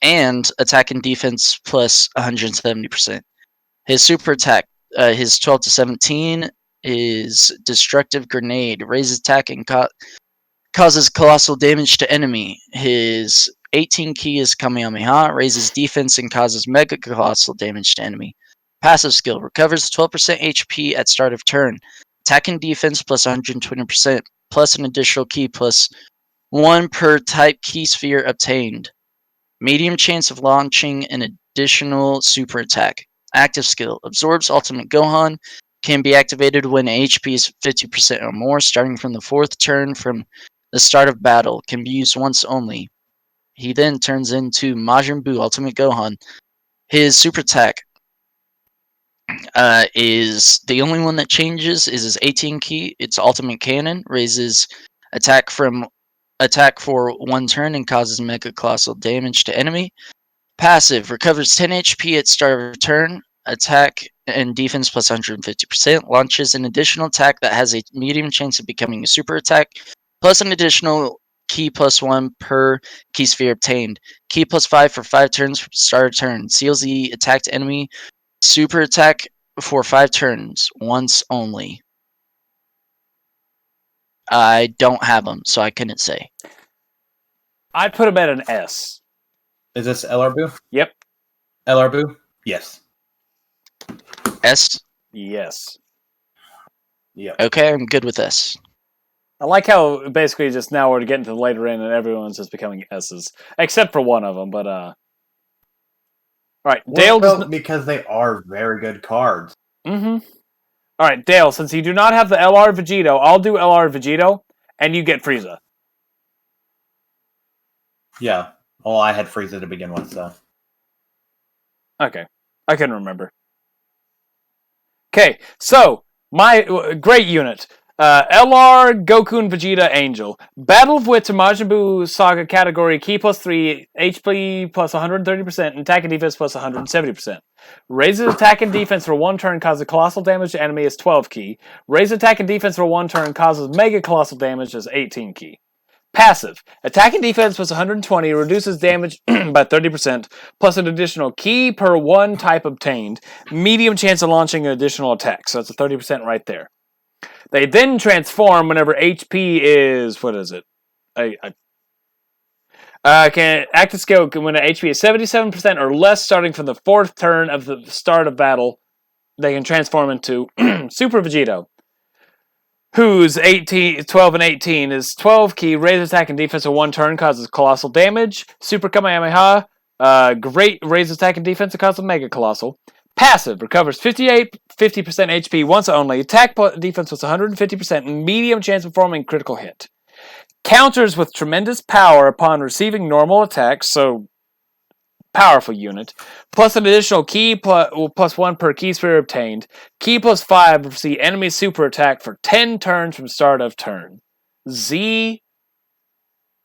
Speaker 2: and attack and defense plus 170%. His super attack, his 12 to 17 is destructive grenade, raises attack and causes colossal damage to enemy. His 18 key is Kamehameha, raises defense and causes mega colossal damage to enemy. Passive skill, recovers 12% HP at start of turn. Attack and defense plus 120%, plus an additional key plus 1 per type key sphere obtained. Medium chance of launching an additional super attack. Active skill, absorbs Ultimate Gohan, can be activated when HP is 50% or more, starting from the 4th turn from the start of battle. Can be used once only. He then turns into Majin Buu Ultimate Gohan. His super attack is the only one that changes is his 18 key. It's Ultimate Cannon, raises attack for 1 turn and causes mega colossal damage to enemy. Passive, recovers 10 HP at start of turn, attack and defense plus 150%, launches an additional attack that has a medium chance of becoming a super attack, plus an additional key plus 1 per key sphere obtained. Key plus 5 for 5 turns from start of turn, seals the attacked enemy super attack for 5 turns, once only. I don't have them, so I couldn't say.
Speaker 1: I'd put him at an S.
Speaker 3: Is this LR Boo?
Speaker 1: Yep.
Speaker 3: LR Boo? Yes.
Speaker 2: S?
Speaker 1: Yes.
Speaker 3: Yep.
Speaker 2: Okay, I'm good with S.
Speaker 1: I like how basically just now we're getting to the later end and everyone's just becoming S's. Except for one of them, but Alright, Dale
Speaker 3: Well, because they are very good cards.
Speaker 1: Mm-hmm. Alright, Dale, since you do not have the LR Vegito, I'll do LR Vegito, and you get Frieza.
Speaker 3: Yeah. Well, I had Frieza to begin with, so.
Speaker 1: Okay. I couldn't remember. Okay, so, my great unit. LR, Goku, and Vegeta, Angel. Battle of Wits to Majin Buu Saga category, key plus 3, HP plus 130%, and attack and defense plus 170%. Raises attack and defense for 1 turn, causes colossal damage to enemy as 12 key. Raises attack and defense for 1 turn, causes mega colossal damage as 18 key. Passive. Attack and defense plus 120, reduces damage by 30%, plus an additional key per 1 type obtained. Medium chance of launching an additional attack, so that's a 30% right there. They then transform whenever HP is, what is it? Can active skill when HP is 77% or less, starting from the 4th turn of the start of battle. They can transform into Super Vegito, whose 12 and 18 is 12 key, raises attack and defense for 1 turn, causes colossal damage. Super Kamehameha, great, raises attack and defense and causes mega colossal. Passive, recovers 50% HP once only, attack defense was 150%, and medium chance of performing critical hit. Counters with tremendous power upon receiving normal attacks, so powerful unit, plus an additional key plus 1 per key sphere obtained. Key plus 5 see enemy super attack for 10 turns from start of turn. This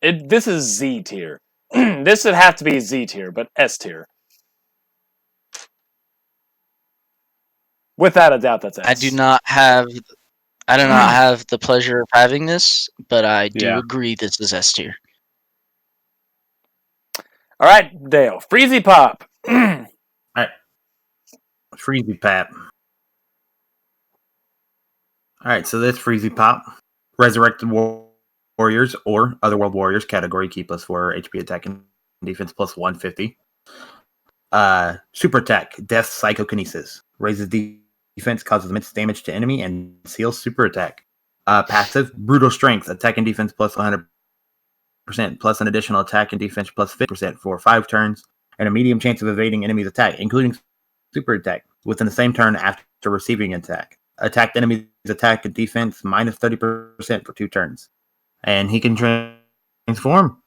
Speaker 1: is Z tier. This would have to be Z tier, but S tier. Without a doubt, that's S.
Speaker 2: I do not have I do not have the pleasure of having this, but I do
Speaker 3: Yeah.
Speaker 2: agree this is S tier.
Speaker 1: All right, Dale. Freezy Pop.
Speaker 3: Freezy Pap. Alright, so this Freezy Pop. Resurrected Warriors or Otherworld Warriors category, key +4 HP attack and defense plus 150. Super attack, Death Psychokinesis. Raises defense, causes immense damage to enemy, and seals super attack. Passive, Brutal Strength, attack and defense plus 100%, plus an additional attack and defense plus 50% for 5 turns, and a medium chance of evading enemy's attack, including super attack, within the same turn after receiving an attack. Attacked enemy's attack and defense minus 30% for 2 turns. And he can transform.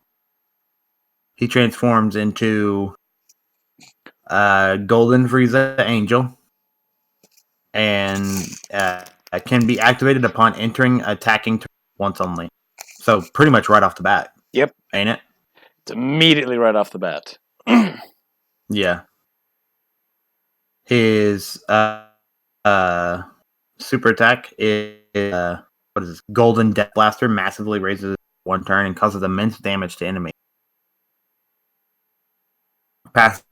Speaker 3: He transforms into Golden Frieza Angel, and can be activated upon entering attacking turn once only. So pretty much right off the bat.
Speaker 1: Yep.
Speaker 3: Ain't it?
Speaker 1: It's immediately right off the bat.
Speaker 3: Yeah. His super attack is what is this? Golden Death Blaster. Massively raises 1 turn and causes immense damage to enemy. Passive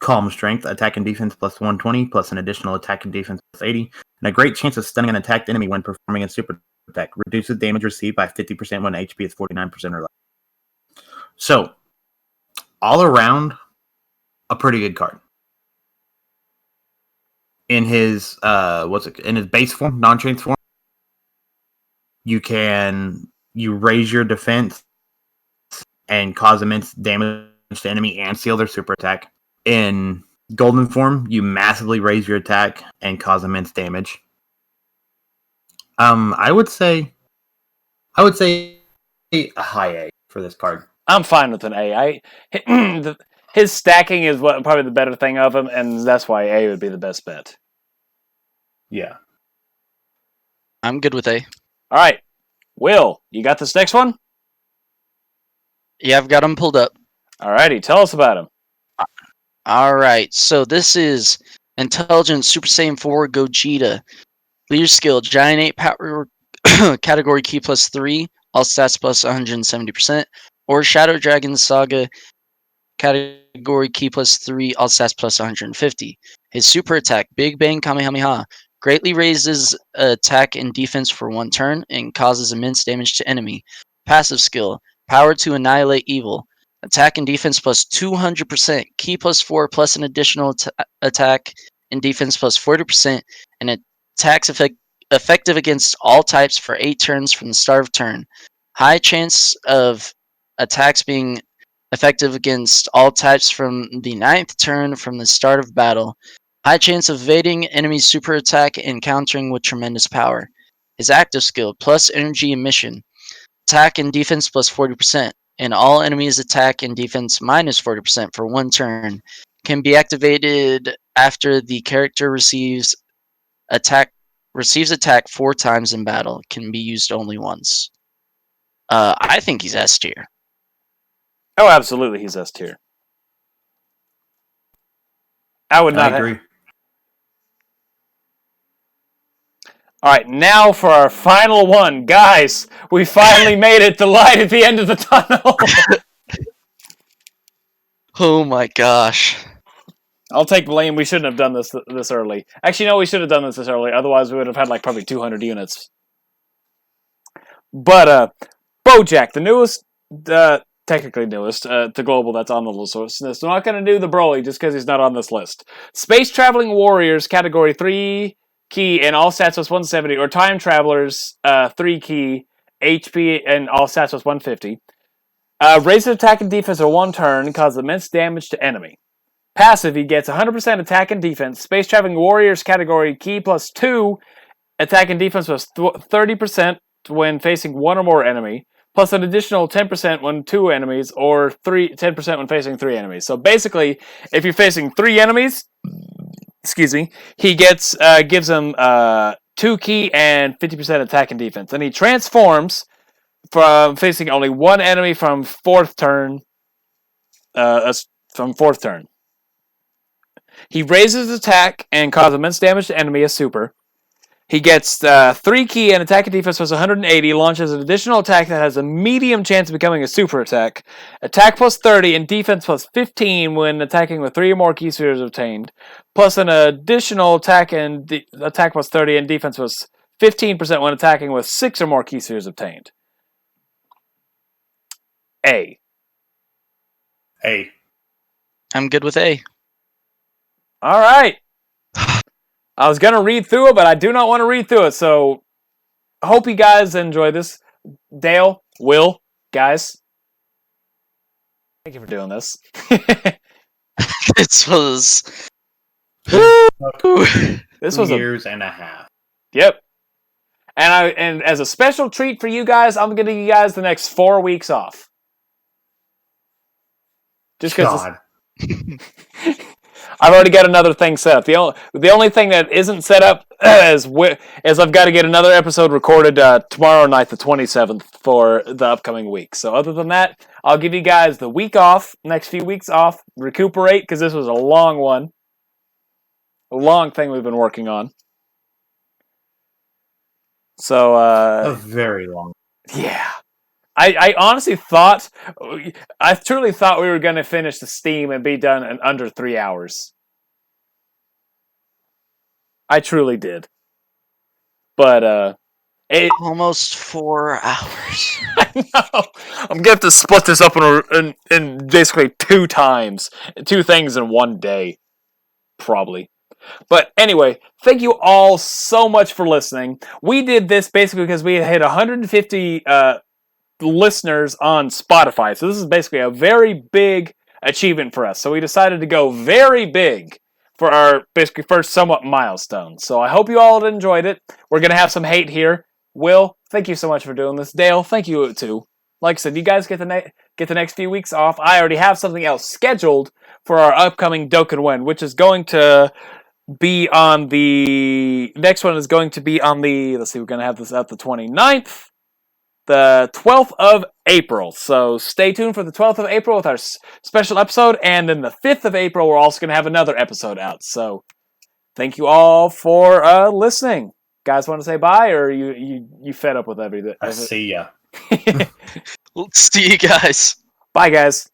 Speaker 3: Calm Strength, attack and defense plus 120, plus an additional attack and defense plus 80, and a great chance of stunning an attacked enemy when performing a super attack. Reduces damage received by 50% when HP is 49% or less. So, all around, a pretty good card. In his in his base form, non-transform, you raise your defense and cause immense damage to enemy and seal their super attack. In golden form, you massively raise your attack and cause immense damage. I would say a high A for this card.
Speaker 1: I'm fine with an A. His stacking is what probably the better thing of him, and that's why A would be the best bet.
Speaker 3: Yeah.
Speaker 2: I'm good with A.
Speaker 1: All right, Will, you got this next one?
Speaker 2: Yeah, I've got him pulled up.
Speaker 1: All righty, tell us about him.
Speaker 2: All right, so this is Intelligent Super Saiyan 4 Gogeta. Leader skill, Giant 8 power category key plus 3, all stats plus 170%, or Shadow Dragon Saga category key plus 3, all stats plus 150. His super attack, Big Bang Kamehameha, greatly raises attack and defense for 1 turn and causes immense damage to enemy. Passive skill, Power to Annihilate Evil. Attack and defense plus 200%. Key plus 4 plus an additional attack and defense plus 40%. And attacks effective against all types for 8 turns from the start of turn. High chance of attacks being effective against all types from the 9th turn from the start of battle. High chance of evading enemy's super attack and countering with tremendous power. His active skill, plus energy emission. Attack and defense plus 40%. And all enemies attack and defense minus 40% for 1 turn. Can be activated after the character receives attack 4 times in battle. Can be used only once. I think he's S tier.
Speaker 1: Oh, absolutely, he's S tier. I would not
Speaker 3: agree.
Speaker 1: All right, now for our final one. Guys, we finally made it. The light at the end of the tunnel.
Speaker 2: Oh my gosh.
Speaker 1: I'll take blame. We shouldn't have done this early. Actually, no, we should have done this early. Otherwise, we would have had like probably 200 units. But Bojack, the newest, technically newest, to global that's on the list. So I'm not going to do the Broly just because he's not on this list. Space Traveling Warriors, category 3 key, and all stats was 170, or Time Travelers, 3 key, HP, and all stats was 150. Raises attack and defense for 1 turn, causes immense damage to enemy. Passive, he gets 100% attack and defense. Space Traveling Warriors category key plus 2, attack and defense was 30% when facing 1 or more enemy, plus an additional 10% when 2 enemies, or 10% when facing 3 enemies. So basically, if you're facing 3 enemies, he gives him 2 key and 50% attack and defense. And he transforms from facing only 1 enemy from 4th turn. He raises attack and causes immense damage to enemy as super. He gets 3 ki and attack and defense plus 180. Launches an additional attack that has a medium chance of becoming a super attack. Attack plus 30 and defense plus 15 when attacking with 3 or more ki spheres obtained. Plus an additional attack and attack plus 30 and defense plus 15% when attacking with 6 or more ki spheres obtained. A.
Speaker 3: A.
Speaker 2: I'm good with A.
Speaker 1: All right. I was going to read through it, but I do not want to read through it, so I hope you guys enjoy this. Dale, Will, guys, thank you for doing this.
Speaker 2: This was...
Speaker 1: This was
Speaker 3: 2 years and a half.
Speaker 1: Yep. And as a special treat for you guys, I'm going to give you guys the next 4 weeks off. Just because I've already got another thing set up. The only thing that isn't set up is I've got to get another episode recorded tomorrow night, the 27th, for the upcoming week. So other than that, I'll give you guys the week off, next few weeks off, recuperate, because this was a long one. A long thing we've been working on. So,
Speaker 3: a very long.
Speaker 1: Yeah. I honestly thought, I truly thought we were going to finish the Steam and be done in under 3 hours. I truly did. But,
Speaker 2: almost 4 hours.
Speaker 1: I know. I'm going to have to split this up in basically 2 times. 2 things in one day. Probably. But anyway, thank you all so much for listening. We did this basically because we hit 150 listeners on Spotify. So this is basically a very big achievement for us. So we decided to go very big for our basically first somewhat milestone. So I hope you all enjoyed it. We're going to have some hate here. Will, thank you so much for doing this. Dale, thank you too. Like I said, you guys get the next few weeks off. I already have something else scheduled for our upcoming Dokkan Win, which is going to be on the... Next one is going to be on the... Let's see, we're going to have this out the 29th. The 12th of April. So stay tuned for the 12th of April with our special episode. And then the 5th of April, we're also going to have another episode out. So thank you all for listening. Guys want to say bye, or you fed up with everything?
Speaker 3: I see ya.
Speaker 2: See you guys.
Speaker 1: Bye, guys.